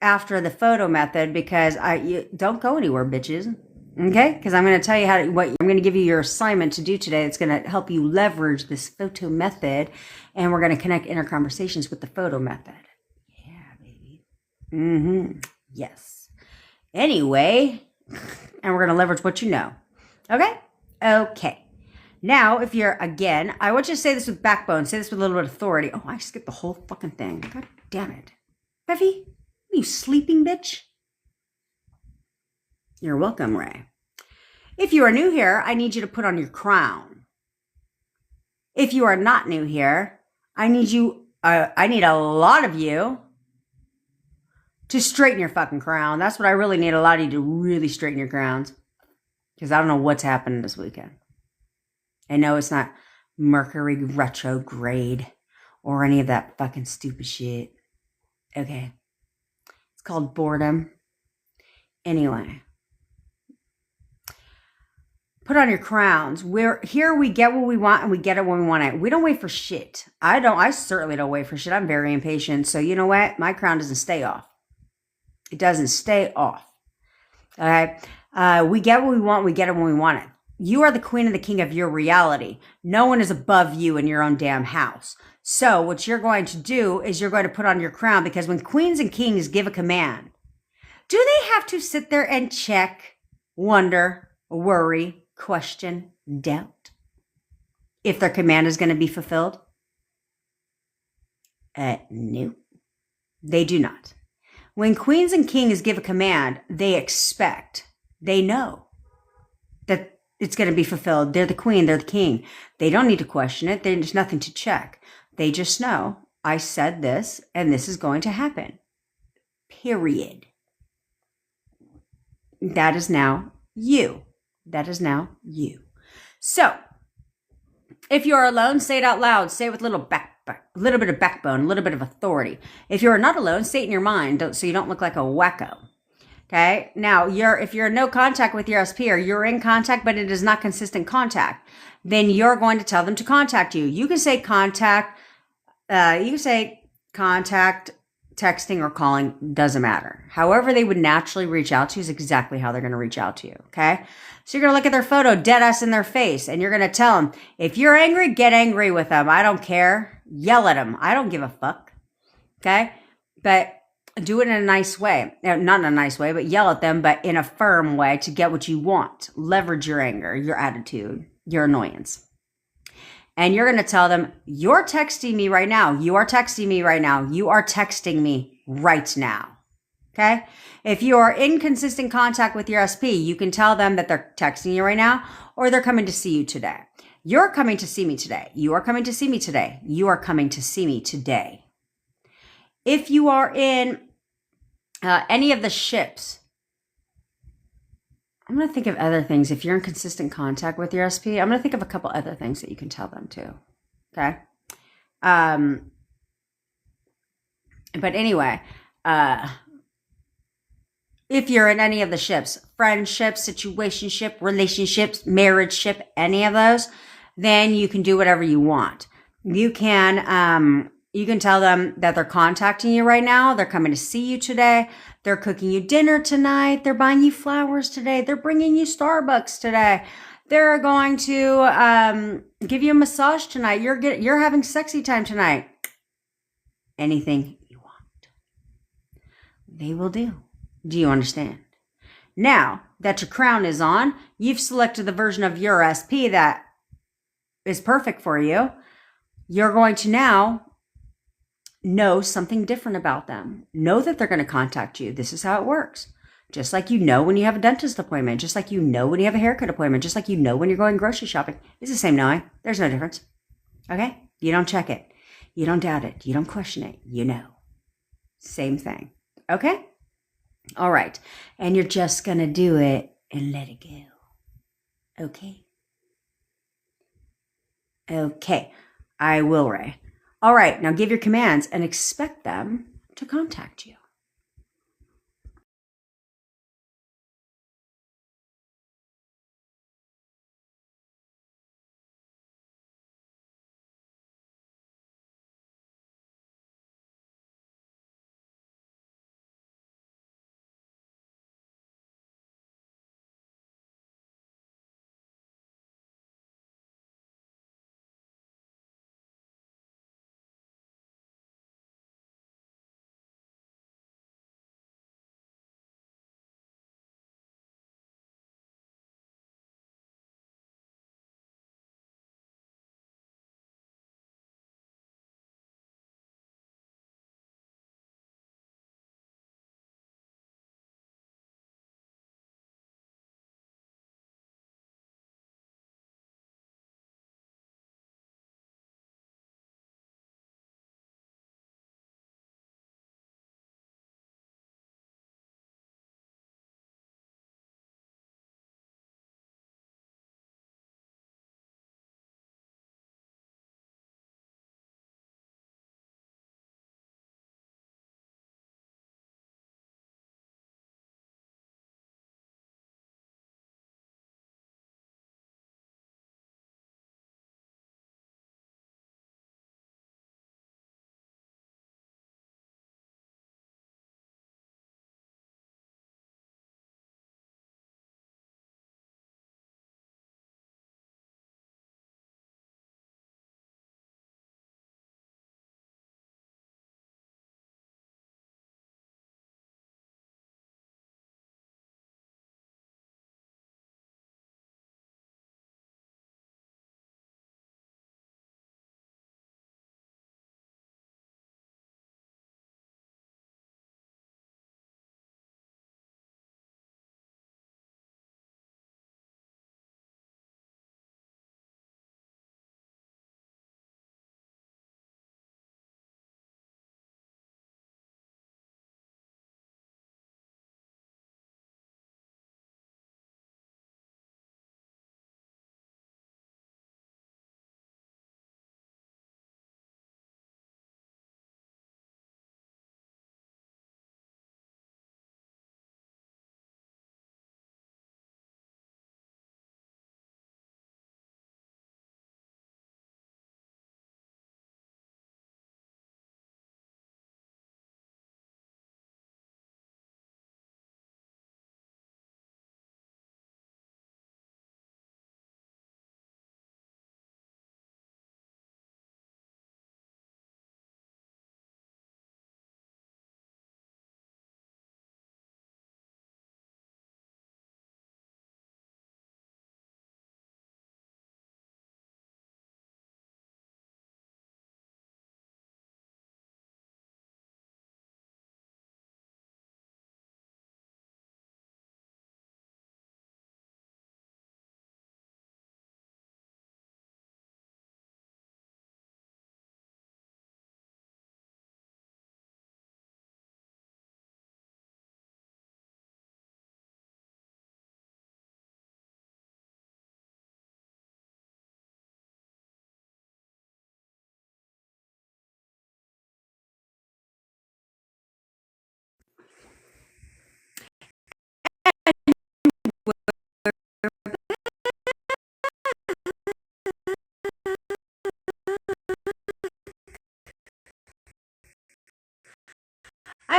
after the photo method, because you don't go anywhere, bitches. Okay? Because I'm going to tell you I'm going to give you your assignment to do today. It's going to help you leverage this photo method, and we're going to connect inner conversations with the photo method. Yeah, baby. Mm-hmm. Yes. Anyway, and we're going to leverage what you know. Okay? Okay. Now, if you're, again, I want you to say this with backbone. Say this with a little bit of authority. Oh, I skipped the whole fucking thing. God damn it. Beffy, are you sleeping, bitch? You're welcome, Ray. If you are new here, I need you to put on your crown. If you are not new here, I need a lot of you to straighten your fucking crown. That's what I really need, a lot of you to really straighten your crowns. Because I don't know what's happening this weekend. I know it's not Mercury retrograde or any of that fucking stupid shit. Okay. It's called boredom. Anyway. Put on your crowns. Here we get what we want, and we get it when we want it. We don't wait for shit. I certainly don't wait for shit. I'm very impatient. So you know what? My crown doesn't stay off. It doesn't stay off. All right. We get what we want. We get it when we want it. You are the queen and the king of your reality. No one is above you in your own damn house. So what you're going to do is you're going to put on your crown, because when queens and kings give a command, do they have to sit there and check, wonder, worry, question, doubt if their command is going to be fulfilled? No, they do not. When queens and kings give a command, they expect, they know that it's going to be fulfilled. They're the queen, they're the king. They don't need to question it. There's nothing to check. They just know, I said this, and this is going to happen. Period. That is now you. That is now you. So, if you're alone, say it out loud. Say it with a little bit of backbone, a little bit of authority. If you're not alone, say it in your mind, so you don't look like a wacko. Okay. Now, if you're in no contact with your SP, or you're in contact, but it is not consistent contact, then you're going to tell them to contact you. You can say contact. Texting or calling, doesn't matter. However they would naturally reach out to you is exactly how they're going to reach out to you, okay? So you're going to look at their photo, dead ass in their face, and you're going to tell them, if you're angry, get angry with them. I don't care. Yell at them. I don't give a fuck, okay? But do it in a nice way. Not in a nice way, but yell at them, but in a firm way to get what you want. Leverage your anger, your attitude, your annoyance. And you're going to tell them, you're texting me right now. You are texting me right now. You are texting me right now. Okay. If you are in consistent contact with your SP, you can tell them that they're texting you right now, or they're coming to see you today. You're coming to see me today. You are coming to see me today. You are coming to see me today. If you are in any of the ships, I'm going to think of other things. If you're in consistent contact with your SP, I'm going to think of a couple other things that you can tell them too. Okay. But anyway, if you're in any of the ships, friendship, situationship, relationships, marriage ship, any of those, then you can do whatever you want. You can tell them that they're contacting you right now. They're coming to see you today. They're cooking you dinner tonight. They're buying you flowers today. They're bringing you Starbucks today. They're going to give you a massage tonight. You're having sexy time tonight. Anything you want, they will do. Do you understand? Now that your crown is on, you've selected the version of your SP that is perfect for you. You're going to now know something different about them. Know that they're going to contact you. This is how it works. Just like you know when you have a dentist appointment, just like you know when you have a haircut appointment, just like you know when you're going grocery shopping. It's the same knowing. There's no difference. Okay? You don't check it. You don't doubt it. You don't question it. You know. Same thing. Okay? All right. And you're just going to do it and let it go. Okay? Okay. I will, Ray. All right, now give your commands and expect them to contact you.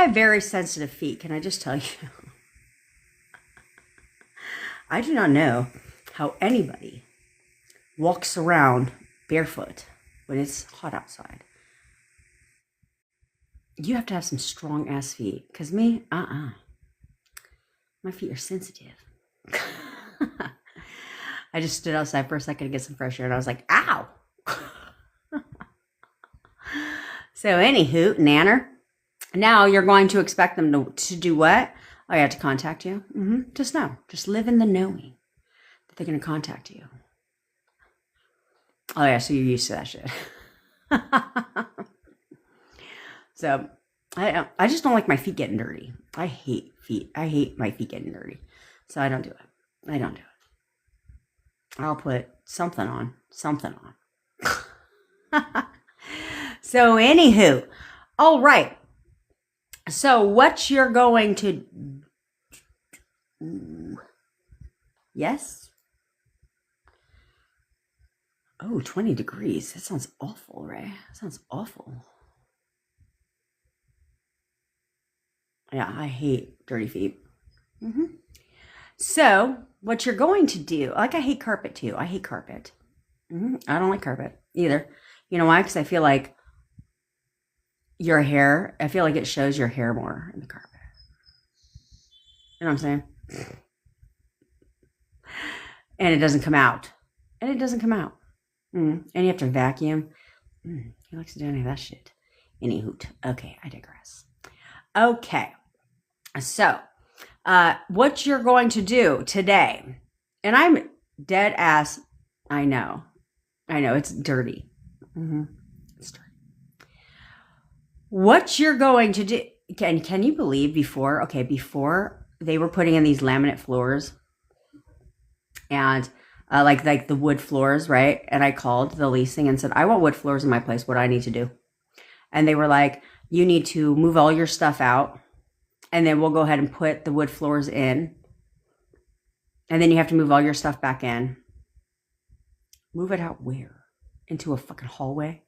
have very sensitive feet. Can I just tell you? I do not know how anybody walks around barefoot when it's hot outside. You have to have some strong ass feet. Because me, my feet are sensitive. I just stood outside for a second to get some fresh air and I was like, ow. So anywho, nanner. Now you're going to expect them to do what? Oh, you have to contact you? Just know. Just live in the knowing that they're going to contact you. Oh yeah, so you're used to that shit. So I just don't like my feet getting dirty. I hate feet. I hate my feet getting dirty. So I don't do it. I don't do it. I'll put something on. Something on. So anywho. All right. So what you're going to... Yes? Oh, 20 degrees. That sounds awful, Ray. That sounds awful. Yeah, I hate dirty feet. So, what you're going to do, like I hate carpet too. I hate carpet. I don't like carpet either. You know why? Because I feel like your hair, I feel like it shows your hair more in the carpet. You know what I'm saying? And it doesn't come out. And you have to vacuum. He likes to do any of that shit. Any hoot. Okay, I digress. Okay. So, what you're going to do today, and I'm dead ass, I know, it's dirty. It's dirty. What you're going to do, can you believe before they were putting in these laminate floors and like the wood floors, right? And I called the leasing and said, I want wood floors in my place. What do I need to do? And they were like, you need to move all your stuff out. And then we'll go ahead and put the wood floors in. And then you have to move all your stuff back in. Move it out where? Into a fucking hallway?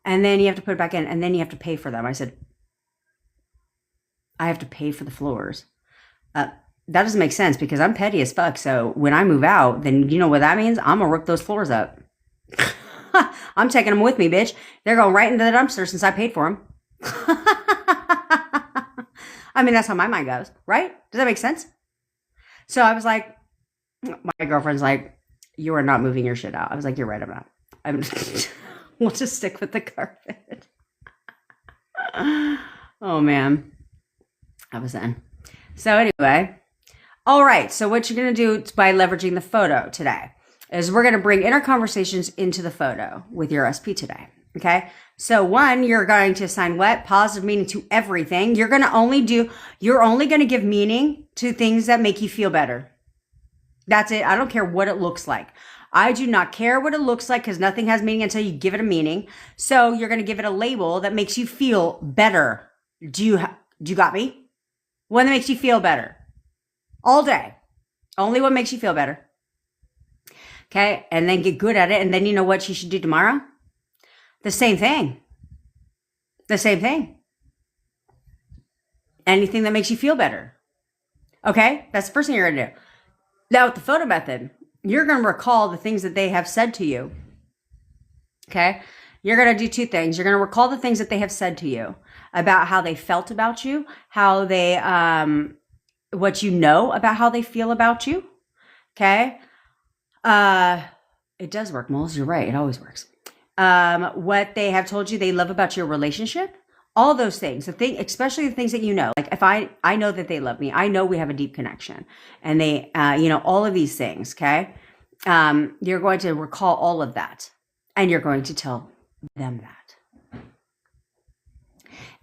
And then you have to put it back in. And then you have to pay for them. I said, I have to pay for the floors. That doesn't make sense because I'm petty as fuck. So when I move out, then you know what that means? I'm going to rip those floors up. I'm taking them with me, bitch. They're going right into the dumpster since I paid for them. I mean, that's how my mind goes, right? Does that make sense? So I was like, my girlfriend's like, you are not moving your shit out. I was like, you're right, I'm just, we'll just stick with the carpet. Oh man, I was in. So anyway, all right. So what you're going to do by leveraging the photo today is we're going to bring inner conversations into the photo with your SP today. Okay. So one, you're going to assign what? Positive meaning to everything. You're only going to give meaning to things that make you feel better. That's it. I don't care what it looks like. I do not care what it looks like because nothing has meaning until you give it a meaning. So you're going to give it a label that makes you feel better. Do you got me? One that makes you feel better. All day. Only what makes you feel better. Okay. And then get good at it. And then you know what you should do tomorrow? The same thing. The same thing. Anything that makes you feel better. Okay? That's the first thing you're going to do. Now with the photo method, you're going to recall the things that they have said to you. Okay? You're going to do two things. You're going to recall the things that they have said to you about how they felt about you, how they, what you know about how they feel about you. Okay? It does work, Moles. You're right. It always works. What they have told you they love about your relationship, all those things, especially the things that you know, like if I know that they love me, I know we have a deep connection and they, all of these things. Okay. You're going to recall all of that and you're going to tell them that,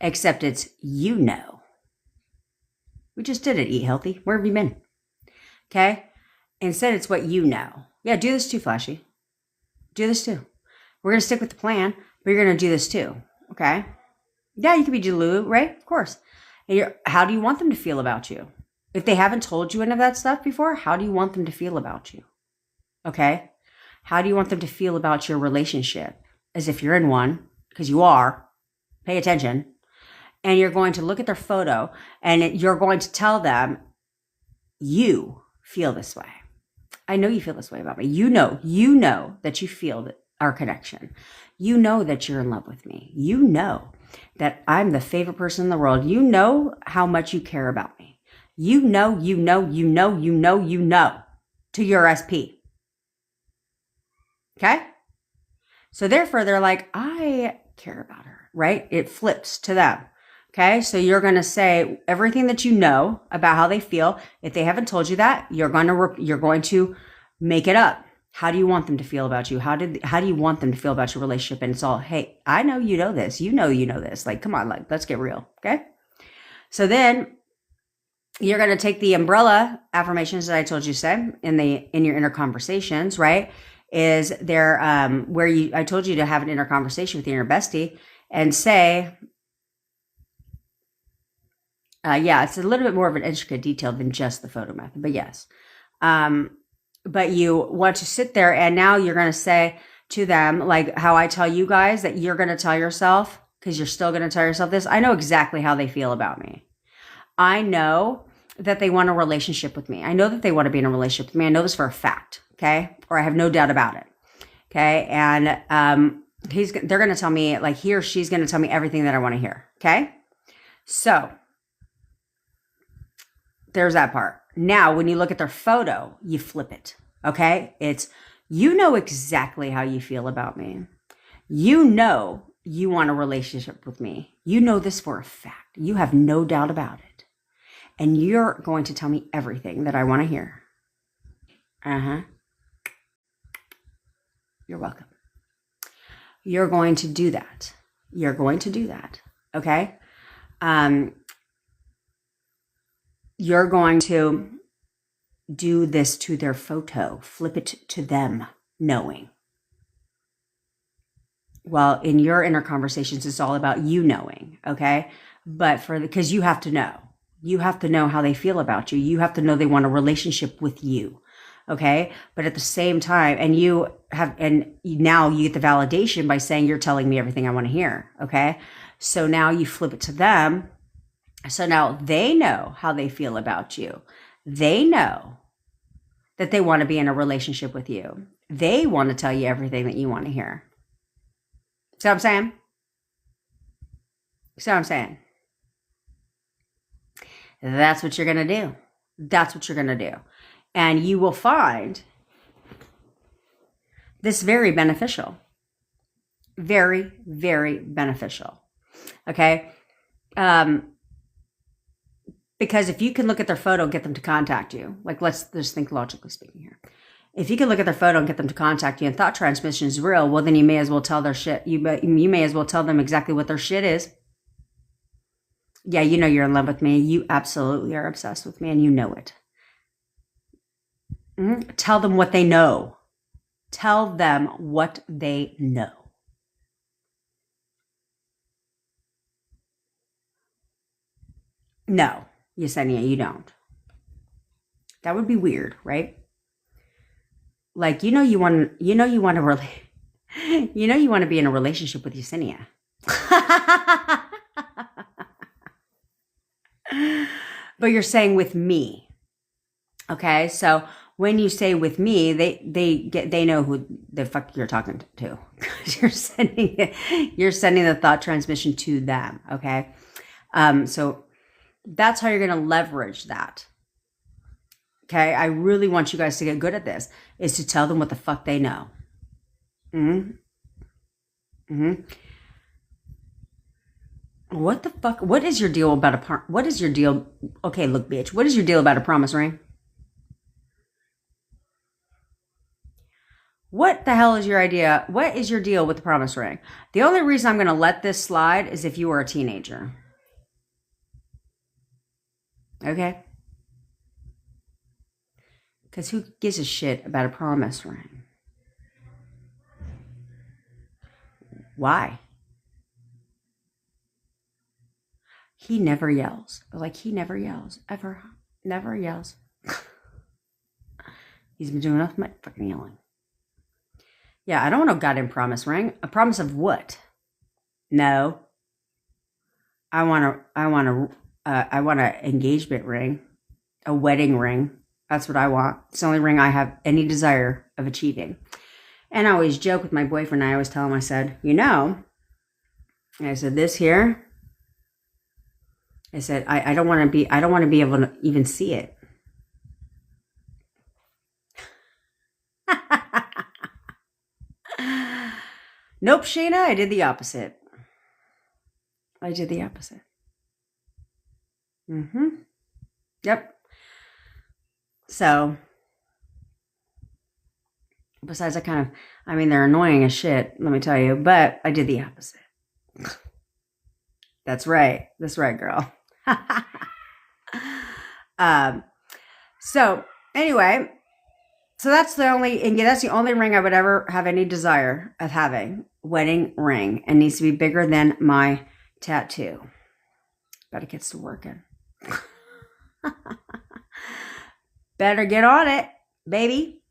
except it's, we just did it. Eat healthy. Where have you been? Okay. Instead it's what you know. Yeah. Do this too, Flashy. Do this too. We're going to stick with the plan, but you're going to do this too. Okay. Yeah, you could be Jaloo, right? Of course. And how do you want them to feel about you? If they haven't told you any of that stuff before, how do you want them to feel about you? Okay. How do you want them to feel about your relationship? As if you're in one, because you are. Pay attention. And you're going to look at their photo and you're going to tell them, you feel this way. I know you feel this way about me. You know that you feel our connection. You know that you're in love with me. You know that I'm the favorite person in the world. You know how much you care about me. You know to your SP. Okay? So therefore, they're like, I care about her, right? It flips to them. Okay? So you're going to say everything that you know about how they feel. If they haven't told you that, you're going to make it up. How do you want them to feel about you? How do you want them to feel about your relationship? And it's all, hey, I know you know this. You know this. Like, come on, like, let's get real. Okay? So then you're going to take the umbrella affirmations that I told you to say in your inner conversations, right? Is there I told you to have an inner conversation with your inner bestie and say, it's a little bit more of an intricate detail than just the photo method, but yes. But you want to sit there and now you're going to say to them, like how I tell you guys that you're going to tell yourself, because you're still going to tell yourself this. I know exactly how they feel about me. I know that they want a relationship with me. I know that they want to be in a relationship with me. I know this for a fact. Okay. Or I have no doubt about it. Okay. And, they're going to tell me, like, he or she's going to tell me everything that I want to hear. Okay. So there's that part. Now, when you look at their photo, you flip it. Okay. It's, you know exactly how you feel about me. You know you want a relationship with me. You know this for a fact. You have no doubt about it. And you're going to tell me everything that I want to hear. You're welcome. You're going to do that. You're going to do that. Okay? You're going to do this to their photo. Flip it to them, knowing. Well, in your inner conversations, it's all about you knowing. Okay? But because you have to know. You have to know how they feel about you. You have to know they want a relationship with you. Okay. But at the same time, and now you get the validation by saying you're telling me everything I want to hear. Okay. So now you flip it to them. So now they know how they feel about you. They know that they want to be in a relationship with you. They want to tell you everything that you want to hear. See what I'm saying? See what I'm saying? That's what you're going to do. That's what you're going to do. And you will find this very beneficial. Very, very beneficial. Okay? Because if you can look at their photo and get them to contact you, like let's just think logically speaking here. If you can look at their photo and get them to contact you and thought transmission is real, well, then you may as well tell their shit. You may as well tell them exactly what their shit is. Yeah, you know you're in love with me. You absolutely are obsessed with me and you know it. Tell them what they know. Tell them what they know. No, Yesenia, you don't. That would be weird, right? Like, you want to be in a relationship with Yesenia. But you're saying with me. Okay, so when you say with me, they know who the fuck you're talking to. You're sending the thought transmission to them. Okay, so that's how you're going to leverage that. Okay, I really want you guys to get good at this. Is to tell them what the fuck they know. What the fuck? What is your deal about what is your deal? Okay, look, bitch. What is your deal about a promise ring? What the hell is your idea? What is your deal with the promise ring? The only reason I'm going to let this slide is if you were a teenager. Okay? Because who gives a shit about a promise ring? Why? He never yells. Like, he never yells. Ever. Never yells. He's been doing enough of my fucking yelling. Yeah, I don't want no goddamn promise ring. A promise of what? No. I want an engagement ring, a wedding ring. That's what I want. It's the only ring I have any desire of achieving. And I always joke with my boyfriend. I always tell him, I said, I said, this here, I said, I don't want to be able to even see it. Nope, Shayna, I did the opposite. Yep. So, besides, they're annoying as shit, let me tell you, but I did the opposite. That's right, girl. So anyway, that's the only ring I would ever have any desire of having. Wedding ring. It needs to be bigger than my tattoo. Better get to working. Better get on it, baby.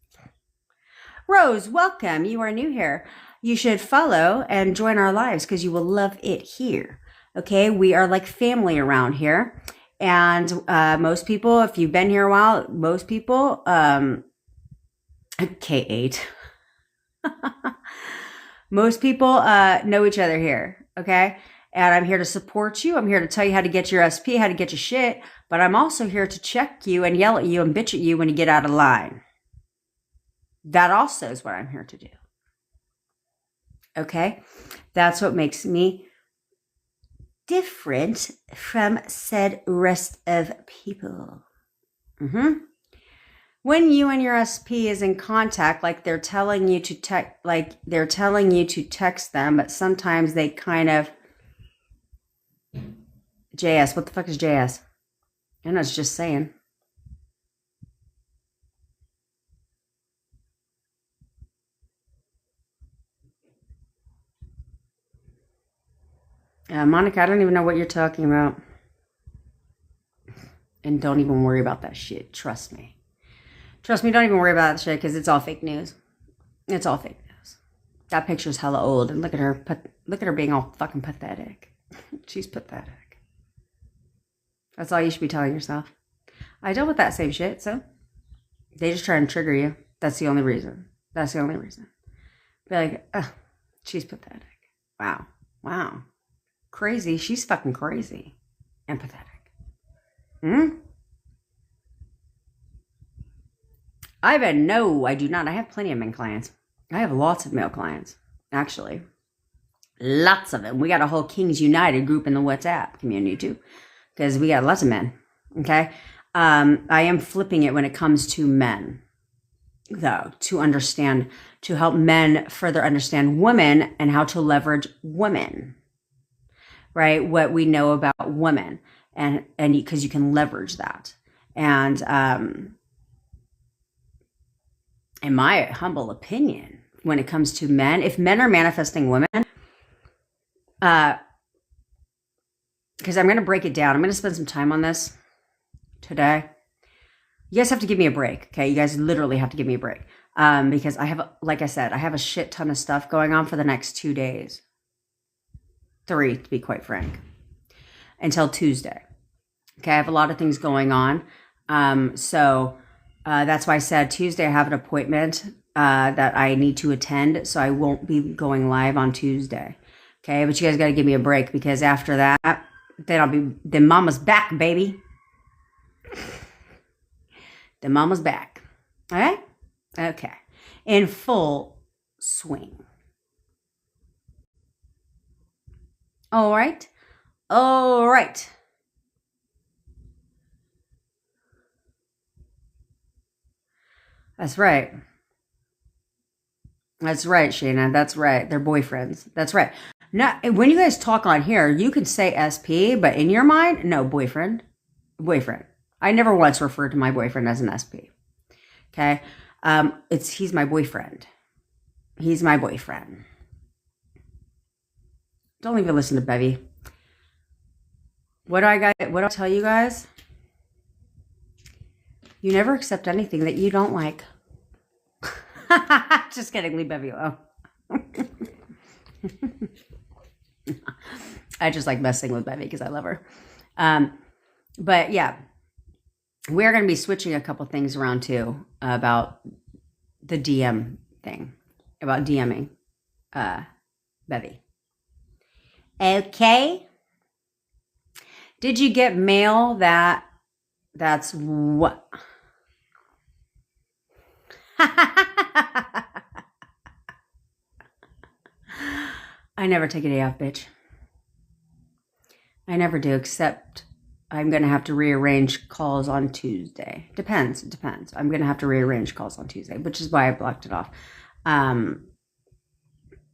Rose, welcome. You are new here. You should follow and join our lives because you will love it here. Okay, we are like family around here. And most people, if you've been here a while, most people, K8. Most people know each other here, okay? And I'm here to support you. I'm here to tell you how to get your SP, how to get your shit. But I'm also here to check you and yell at you and bitch at you when you get out of line. That also is what I'm here to do. Okay? That's what makes me different from said rest of people. When you and your SP is in contact, like they're telling you to text them, but sometimes they kind of JS. What the fuck is JS? I know, it's just saying. Monica, I don't even know what you're talking about. And don't even worry about that shit. Trust me. Don't even worry about that shit because it's all fake news. It's all fake news. That picture's hella old. And look at her being all fucking pathetic. She's pathetic. That's all you should be telling yourself. I dealt with that same shit, so they just try and trigger you. That's the only reason. Be like, she's pathetic. Wow. Crazy. She's fucking crazy. And pathetic. No, I do not. I have plenty of men clients. I have lots of male clients, actually. Lots of them. We got a whole Kings United group in the WhatsApp community, too, because we got lots of men, okay? I am flipping it when it comes to men, though, to help men further understand women and how to leverage women, right? What we know about women, and because you can leverage that. And in my humble opinion, when it comes to men, if men are manifesting women, because I'm going to break it down. I'm going to spend some time on this today. You guys have to give me a break, okay? You guys literally have to give me a break. Because I have, like I said, I have a shit ton of stuff going on for the next 2 days. 3, to be quite frank. Until Tuesday. Okay, I have a lot of things going on. So that's why I said Tuesday I have an appointment that I need to attend. So I won't be going live on Tuesday. Okay, but you guys got to give me a break because after that, then mama's back, baby. Then mama's back. All right? Okay. In full swing. All right. That's right. That's right, Shayna. That's right. They're boyfriends. That's right. Now, when you guys talk on here, you can say SP, but in your mind, no, boyfriend. I never once referred to my boyfriend as an SP. Okay? He's my boyfriend. Don't even listen to Bevy. What do I tell you guys? You never accept anything that you don't like. Just kidding, leave Bevy alone. I just like messing with Bevy because I love her. But yeah, we're going to be switching a couple things around too about the DM thing, about DMing Bevy. Okay. Did you get mail that's what? I never take a day off, bitch. I never do, except I'm going to have to rearrange calls on Tuesday. Depends. It depends. I'm going to have to rearrange calls on Tuesday, which is why I blocked it off. Yeah,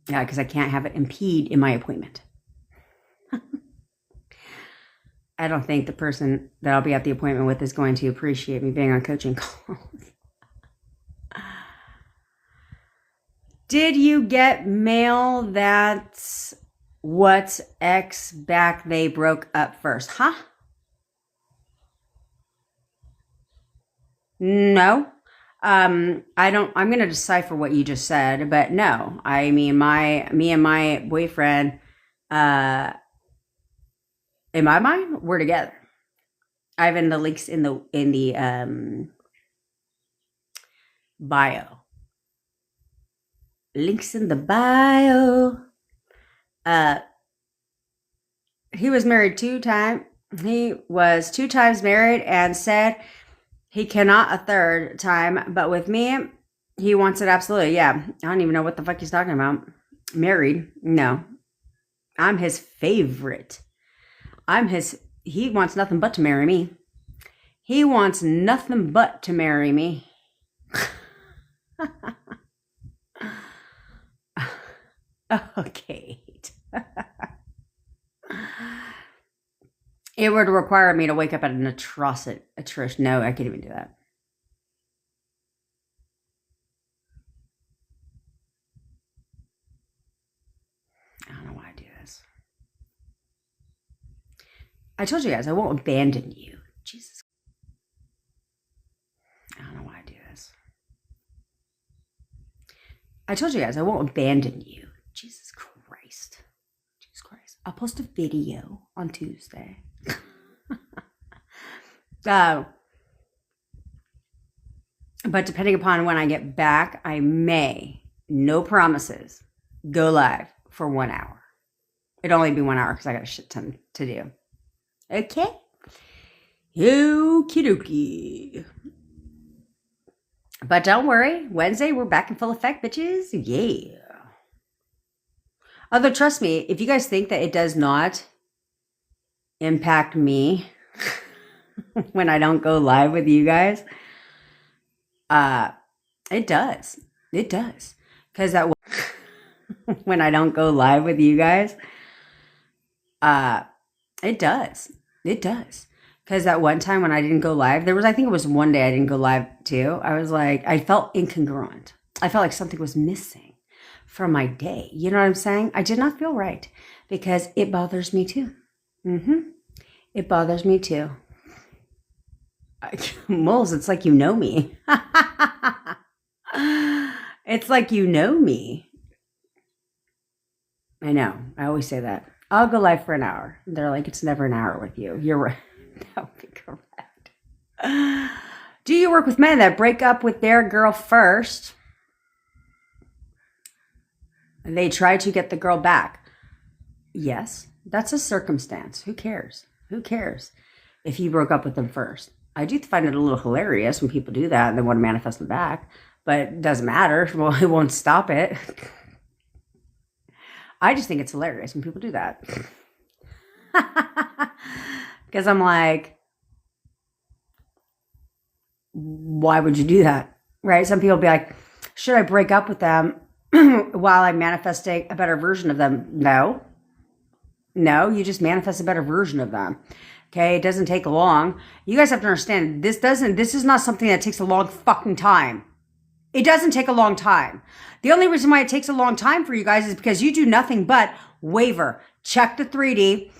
because I can't have it impede in my appointment. I don't think the person that I'll be at the appointment with is going to appreciate me being on coaching calls. Did you get mail that's what's X back they broke up first? Huh? No. I don't, I'm going to decipher what you just said, but no. I mean, me and my boyfriend, in my mind, we're together. I have in the links in the bio. Links in the bio. He was married 2 times. He was 2 times married and said he cannot a 3rd time. But with me, he wants it absolutely. Yeah. I don't even know what the fuck he's talking about. Married? No. I'm his favorite. He wants nothing but to marry me. He wants nothing but to marry me. Okay. It would require me to wake up at an atrocity. No, I can't even do that. I don't know why I do this. I told you guys I won't abandon you. Jesus. I don't know why I do this. I told you guys I won't abandon you. Jesus Christ. Jesus Christ. I'll post a video on Tuesday. But depending upon when I get back, I may, no promises, go live for 1 hour. It'd only be 1 hour because I got a shit ton to do. Okay? Okie dokie. But don't worry, Wednesday we're back in full effect, bitches. Yeah. Although trust me, if you guys think that it does not impact me when I don't go live with you guys, it does. It does. Because that when I don't go live with you guys, it does. It does. Because that one time when I didn't go live, I think it was one day I didn't go live too. I was like, I felt incongruent. I felt like something was missing from my day. You know what I'm saying? I did not feel right because it bothers me too. It bothers me too. Moles, it's like you know me. It's like you know me. I know. I always say that. I'll go live for an hour. They're like, it's never an hour with you. You're right. That would be correct. Do you work with men that break up with their girl first? They try to get the girl back. Yes, that's a circumstance. Who cares? Who cares if you broke up with them first? I do find it a little hilarious when people do that and they want to manifest them back, but it doesn't matter. Well, it won't stop it. I just think it's hilarious when people do that. Because I'm like, why would you do that? Right? Some people be like, should I break up with them while I'm manifesting a better version of them? No, you just manifest a better version of them. Okay, it doesn't take long. You guys have to understand, this is not something that takes a long fucking time. It doesn't take a long time. The only reason why it takes a long time for you guys is because you do nothing but waver, check the 3D,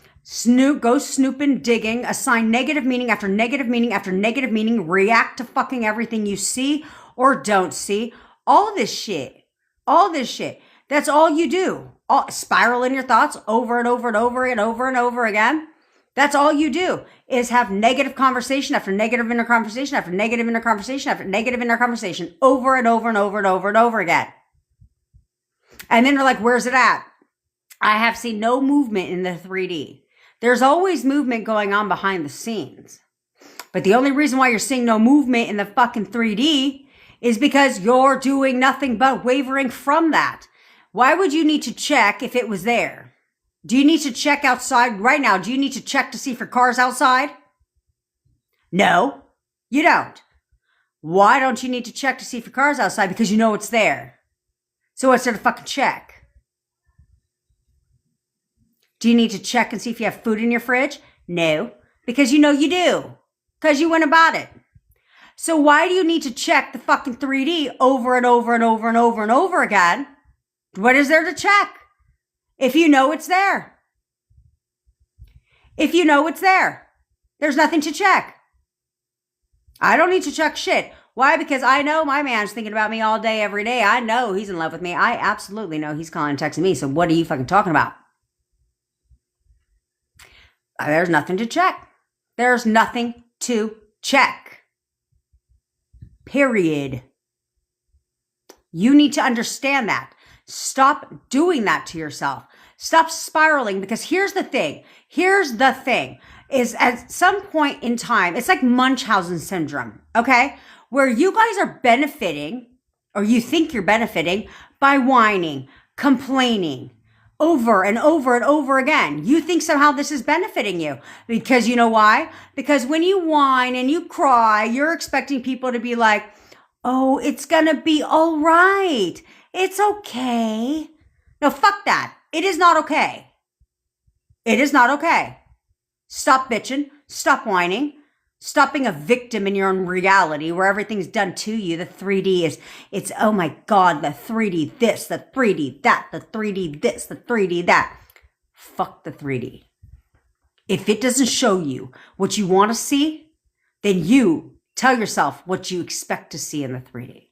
go snooping, digging, assign negative meaning after negative meaning after negative meaning, react to fucking everything you see or don't see. All this shit. That's all you do. spiral in your thoughts over and over and over and over and over again. That's all you do is have negative conversation after negative inner conversation after negative inner conversation after negative inner conversation over and over and over and over and over again. And then they're like, where's it at? I have seen no movement in the 3D. There's always movement going on behind the scenes. But the only reason why you're seeing no movement in the fucking 3D is because you're doing nothing but wavering from that. Why would you need to check if it was there? Do you need to check outside right now? Do you need to check to see for cars outside? No, you don't. Why don't you need to check to see for cars outside? Because you know it's there. So what's there to fucking check? Do you need to check and see if you have food in your fridge? No, because you know you do. Because you went about it. So why do you need to check the fucking 3D over and over and over and over and over again? What is there to check? If you know it's there. If you know it's there, there's nothing to check. I don't need to check shit. Why? Because I know my man's thinking about me all day, every day. I know he's in love with me. I absolutely know he's calling and texting me. So what are you fucking talking about? There's nothing to check. There's nothing to check. Period. You need to understand that. Stop doing that to yourself. Stop spiraling, because here's the thing. Is at some point in time, it's like Munchausen syndrome, okay? Where you guys are benefiting, or you think you're benefiting, by whining, complaining, over and over and over again. You think somehow this is benefiting you. Because you know why? Because when you whine and you cry, you're expecting people to be like, oh, it's gonna be all right. It's okay. No, fuck that. It is not okay. It is not okay. Stop bitching. Stop whining. Stop being a victim in your own reality where everything's done to you. The 3D it's, oh my God, the 3D this, the 3D that, the 3D this, the 3D that. Fuck the 3D. If it doesn't show you what you want to see, then you tell yourself what you expect to see in the 3D.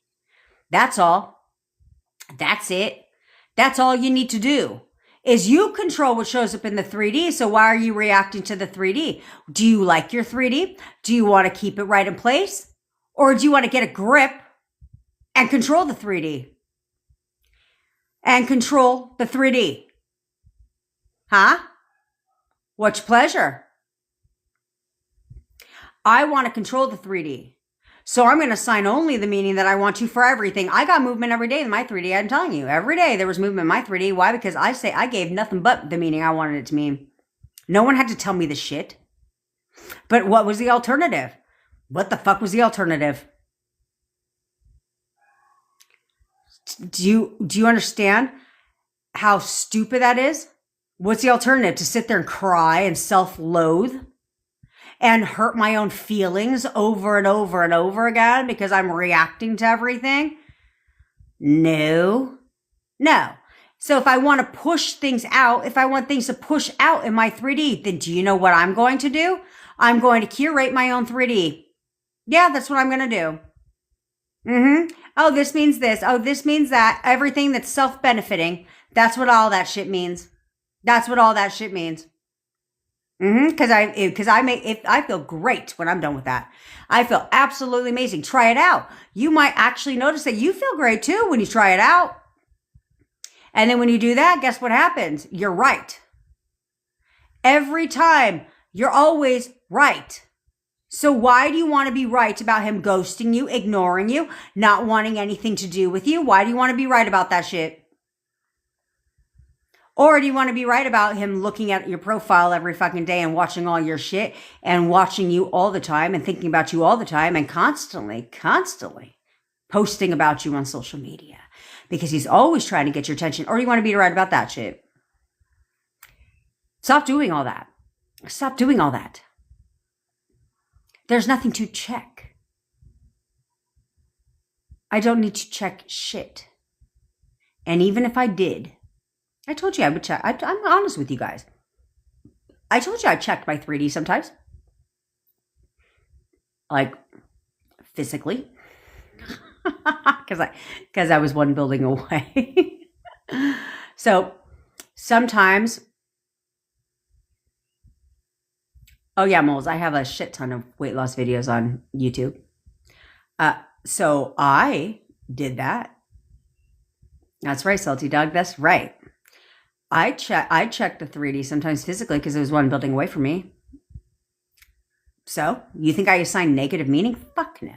That's all. That's it. That's all you need to do. Is you control what shows up in the 3D. So why are you reacting to the 3D? Do you like your 3D? Do you want to keep it right in place? Or do you want to get a grip and control the 3D? And control the 3D? Huh? What's your pleasure? I want to control the 3D. So I'm going to assign only the meaning that I want to for everything. I got movement every day in my 3D. I'm telling you, every day there was movement in my 3D. Why? Because I gave nothing but the meaning I wanted it to mean. No one had to tell me the shit. But what was the alternative? What the fuck was the alternative? Do you understand how stupid that is? What's the alternative? To sit there and cry and self-loathe? And hurt my own feelings over and over and over again because I'm reacting to everything? No. So if I want to push things out, if I want things to push out in my 3D, then do you know what I'm going to do? I'm going to curate my own 3D. Yeah, that's what I'm going to do. Oh, this means this. Oh, this means that. Everything that's self-benefiting. That's what all that shit means. That's what all that shit means. Because I feel great when I'm done with that. I feel absolutely amazing. Try it out. You might actually notice that you feel great too when you try it out. And then when you do that, guess what happens? You're right. Every time, you're always right. So why do you want to be right about him ghosting you, ignoring you, not wanting anything to do with you? Why do you want to be right about that shit? Or do you want to be right about him looking at your profile every fucking day and watching all your shit and watching you all the time and thinking about you all the time and constantly posting about you on social media because he's always trying to get your attention? Or do you want to be right about that shit? Stop doing all that. Stop doing all that. There's nothing to check. I don't need to check shit. And even if I did, I told you I would check. I'm honest with you guys. I told you I checked my 3D sometimes. Like, physically. Because I was one building away. So, sometimes, oh yeah, moles, I have a shit ton of weight loss videos on YouTube. So I did that. That's right, Salty Dog. That's right. I checked the 3D sometimes physically because there was one building away from me. So you think I assign negative meaning? Fuck no.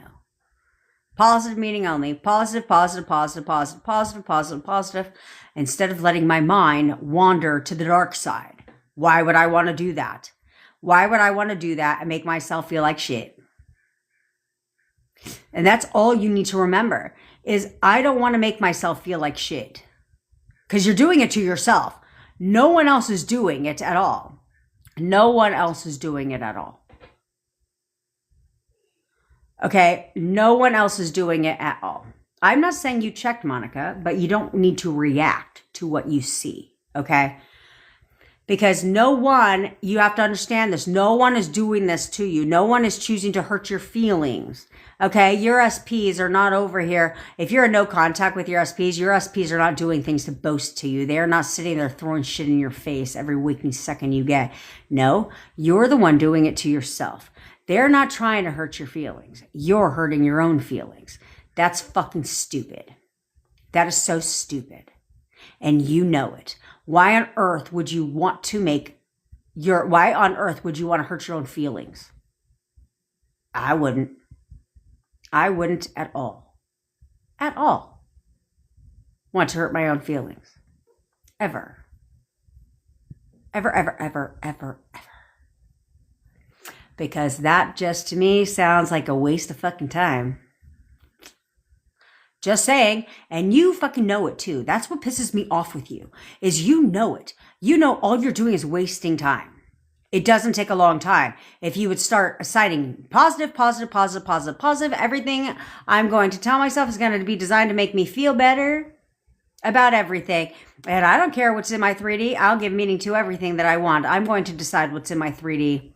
Positive meaning only. Positive, positive, positive, positive, positive, positive, positive. Instead of letting my mind wander to the dark side. Why would I want to do that? Why would I want to do that and make myself feel like shit? And that's all you need to remember is I don't want to make myself feel like shit. Because you're doing it to yourself. No one else is doing it at all. No one else is doing it at all. Okay? No one else is doing it at all. I'm not saying you checked, Monica, but you don't need to react to what you see. Okay? Because no one, you have to understand this, no one is doing this to you. No one is choosing to hurt your feelings. Okay? Your SPs are not over here. If you're in no contact with your SPs are not doing things to boast to you. They're not sitting there throwing shit in your face every waking second you get. No, you're the one doing it to yourself. They're not trying to hurt your feelings. You're hurting your own feelings. That's fucking stupid. That is so stupid. And you know it. Why on earth would you want to why on earth would you want to hurt your own feelings? I wouldn't. I wouldn't at all. At all. Want to hurt my own feelings. Ever. Ever, ever, ever, ever, ever. Because that just to me sounds like a waste of fucking time. Just saying. And you fucking know it too. That's what pisses me off with you, is you know it. You know all you're doing is wasting time. It doesn't take a long time. If you would start assigning positive, positive, positive, positive, positive, everything I'm going to tell myself is going to be designed to make me feel better about everything. And I don't care what's in my 3D. I'll give meaning to everything that I want. I'm going to decide what's in my 3D.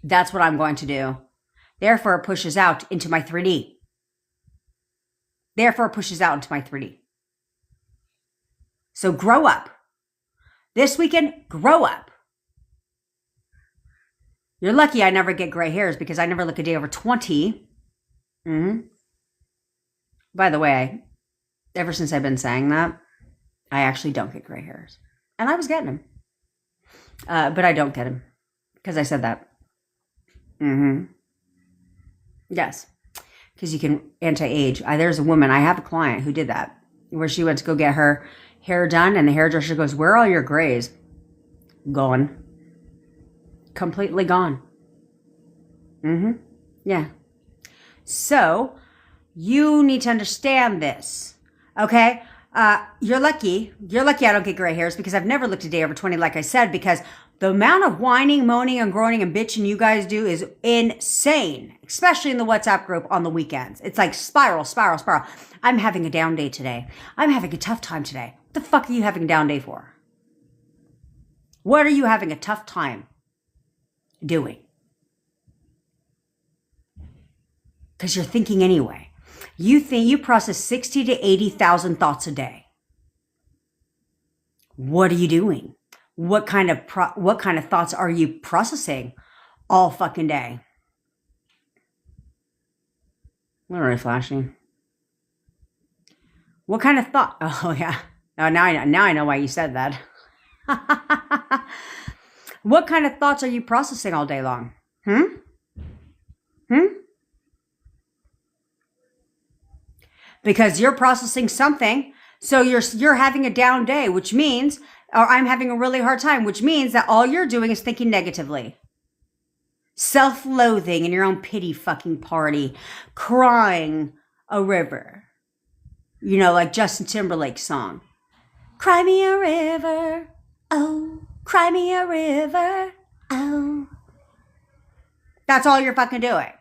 That's what I'm going to do. Therefore, it pushes out into my 3D. Therefore, it pushes out into my 3D. So grow up. This weekend, grow up. You're lucky I never get gray hairs because I never look a day over 20. By the way, ever since I've been saying that, I actually don't get gray hairs. And I was getting them. But I don't get them because I said that. Yes. Because you can anti-age. There's a woman, I have a client who did that, where she went to go get her hair done, and the hairdresser goes, "Where are all your grays?" Gone. Completely gone. Yeah. So, you need to understand this. Okay? You're lucky. You're lucky I don't get gray hairs because I've never looked a day over 20, like I said, because the amount of whining, moaning, and groaning and bitching you guys do is insane, especially in the WhatsApp group on the weekends. It's like spiral, spiral, spiral. I'm having a down day today. I'm having a tough time today. What the fuck are you having a down day for? What are you having a tough time doing? Because you're thinking anyway. You process 60 to 80,000 thoughts a day. What are you doing? What kind of thoughts are you processing all fucking day? Literally flashing. What kind of thought? Oh yeah. Oh, now I know why you said that. What kind of thoughts are you processing all day long? Because you're processing something, so you're having a down day, which means, or I'm having a really hard time, which means that all you're doing is thinking negatively. Self-loathing in your own pity fucking party, crying a river. You know, like Justin Timberlake's song. Cry me a river, oh, cry me a river, oh. That's all you're fucking doing.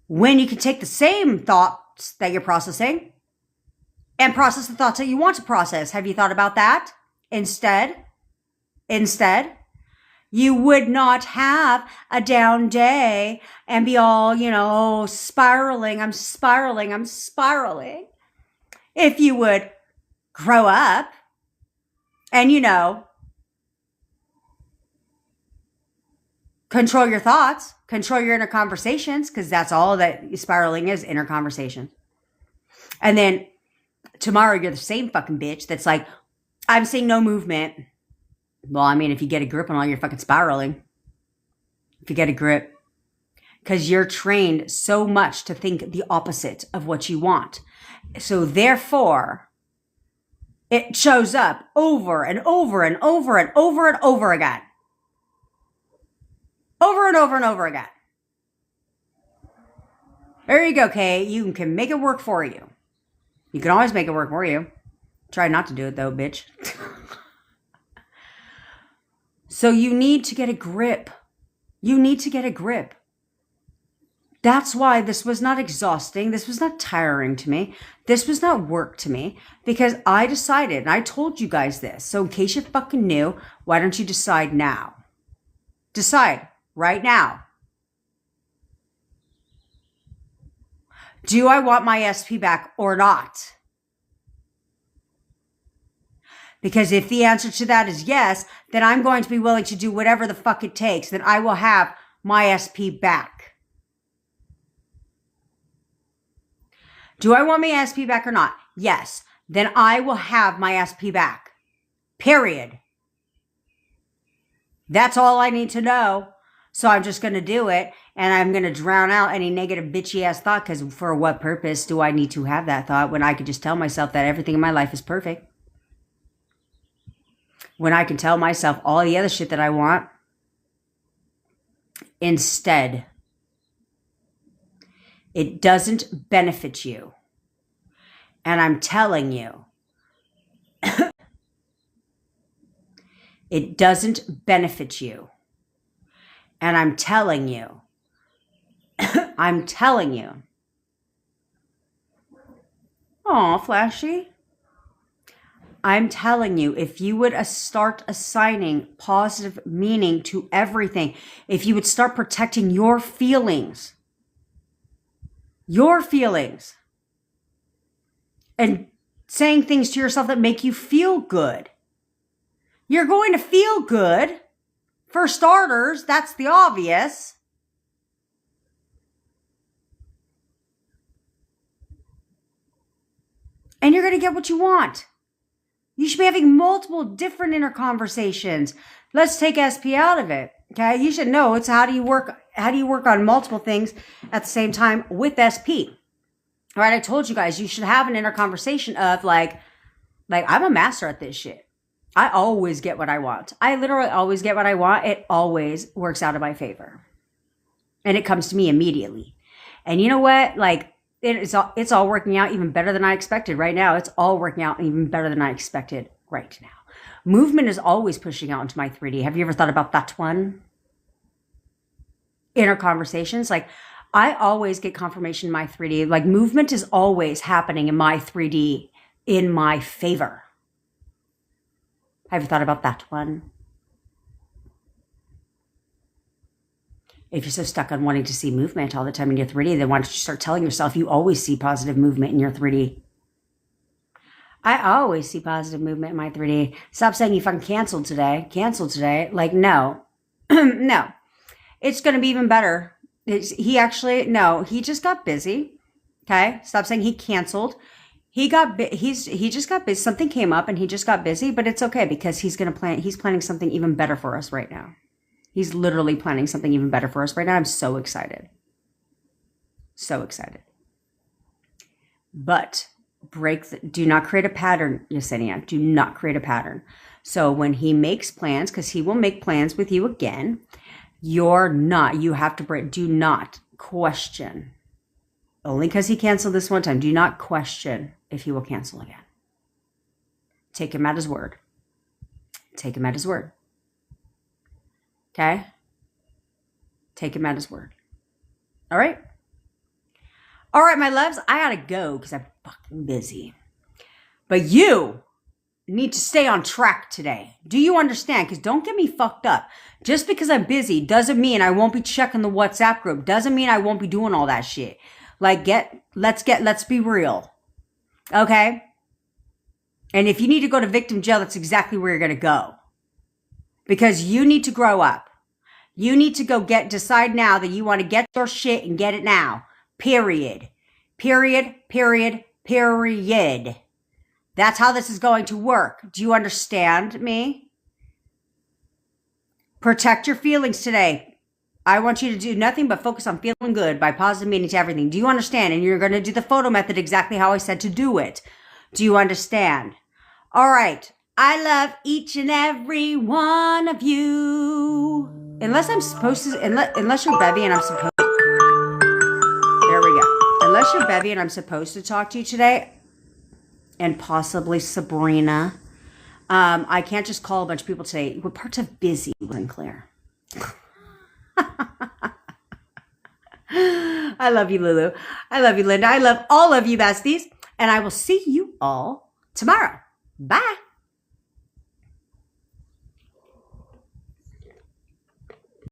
When you can take the same thoughts that you're processing and process the thoughts that you want to process. Have you thought about that? Instead, you would not have a down day and be all, spiraling. I'm spiraling. If you would grow up and, control your thoughts, control your inner conversations, because that's all that spiraling is, inner conversation. And then tomorrow you're the same fucking bitch that's like, I'm seeing no movement. Well, I mean, if you get a grip on all your fucking spiraling, if you get a grip, because you're trained so much to think the opposite of what you want. So therefore, it shows up over and over and over and over and over again. Over and over and over again. There you go, Kay. You can make it work for you. You can always make it work for you. Try not to do it though, bitch. So you need to get a grip. You need to get a grip. That's why this was not exhausting. This was not tiring to me. This was not work to me, because I decided, and I told you guys this. So in case you fucking knew, why don't you decide now? Decide right now. Do I want my SP back or not? Because if the answer to that is yes, then I'm going to be willing to do whatever the fuck it takes. Then I will have my SP back. Do I want my SP back or not? Yes. Then I will have my SP back. Period. That's all I need to know. So I'm just going to do it. And I'm going to drown out any negative bitchy ass thought. Because for what purpose do I need to have that thought when I could just tell myself that everything in my life is perfect? When I can tell myself all the other shit that I want. Instead, it doesn't benefit you. And I'm telling you, it doesn't benefit you. And I'm telling you, I'm telling you. Aw, Flashy. I'm telling you, if you would start assigning positive meaning to everything, if you would start protecting your feelings, and saying things to yourself that make you feel good, you're going to feel good. For starters, that's the obvious. And you're going to get what you want. You should be having multiple different inner conversations. Let's take SP out of it. Okay. You should know it's how do you work on multiple things at the same time with SP. All right. I told you guys, you should have an inner conversation of like I'm a master at this shit. I always get what I want. I literally always get what I want. It always works out in my favor. And it comes to me immediately. And you know what? Like, it's all working out even better than I expected right now. It's all working out even better than I expected right now. Movement is always pushing out into my 3D. Have you ever thought about that one? Inner conversations. Like, I always get confirmation in my 3D. Like, movement is always happening in my 3D in my favor. Have you thought about that one? If you're so stuck on wanting to see movement all the time in your 3D, then why don't you start telling yourself you always see positive movement in your 3D? I always see positive movement in my 3D. Stop saying you fucking canceled today. Like, no. No. It's going to be even better. He just got busy. Okay? Stop saying he canceled. He just got busy. Something came up and he just got busy, but it's okay because he's planning something even better for us right now. He's literally planning something even better for us right now. I'm so excited. So excited. But do not create a pattern, Yesenia. Do not create a pattern. So when he makes plans, because he will make plans with you again, do not question. Only because he canceled this one time. Do not question if he will cancel again. Take him at his word. Take him at his word. Okay? Take him at his word. All right? All right, my loves. I gotta go because I'm fucking busy. But you need to stay on track today. Do you understand? Because don't get me fucked up. Just because I'm busy doesn't mean I won't be checking the WhatsApp group. Doesn't mean I won't be doing all that shit. Like, let's be real. Okay? And if you need to go to victim jail, that's exactly where you're going to go. Because you need to grow up. You need to go decide now that you want to get your shit and get it now. Period. Period, period, period. That's how this is going to work. Do you understand me? Protect your feelings today. I want you to do nothing but focus on feeling good by positive meaning to everything. Do you understand? And you're going to do the photo method exactly how I said to do it. Do you understand? All right. I love each and every one of you. Unless I'm supposed to, unless you're Bevy and I'm supposed to. There we go. Unless you're Bevy and I'm supposed to talk to you today, and possibly Sabrina. I can't just call a bunch of people today. What parts of busy were unclear? I love you, Lulu. I love you, Linda. I love all of you, besties. And I will see you all tomorrow. Bye.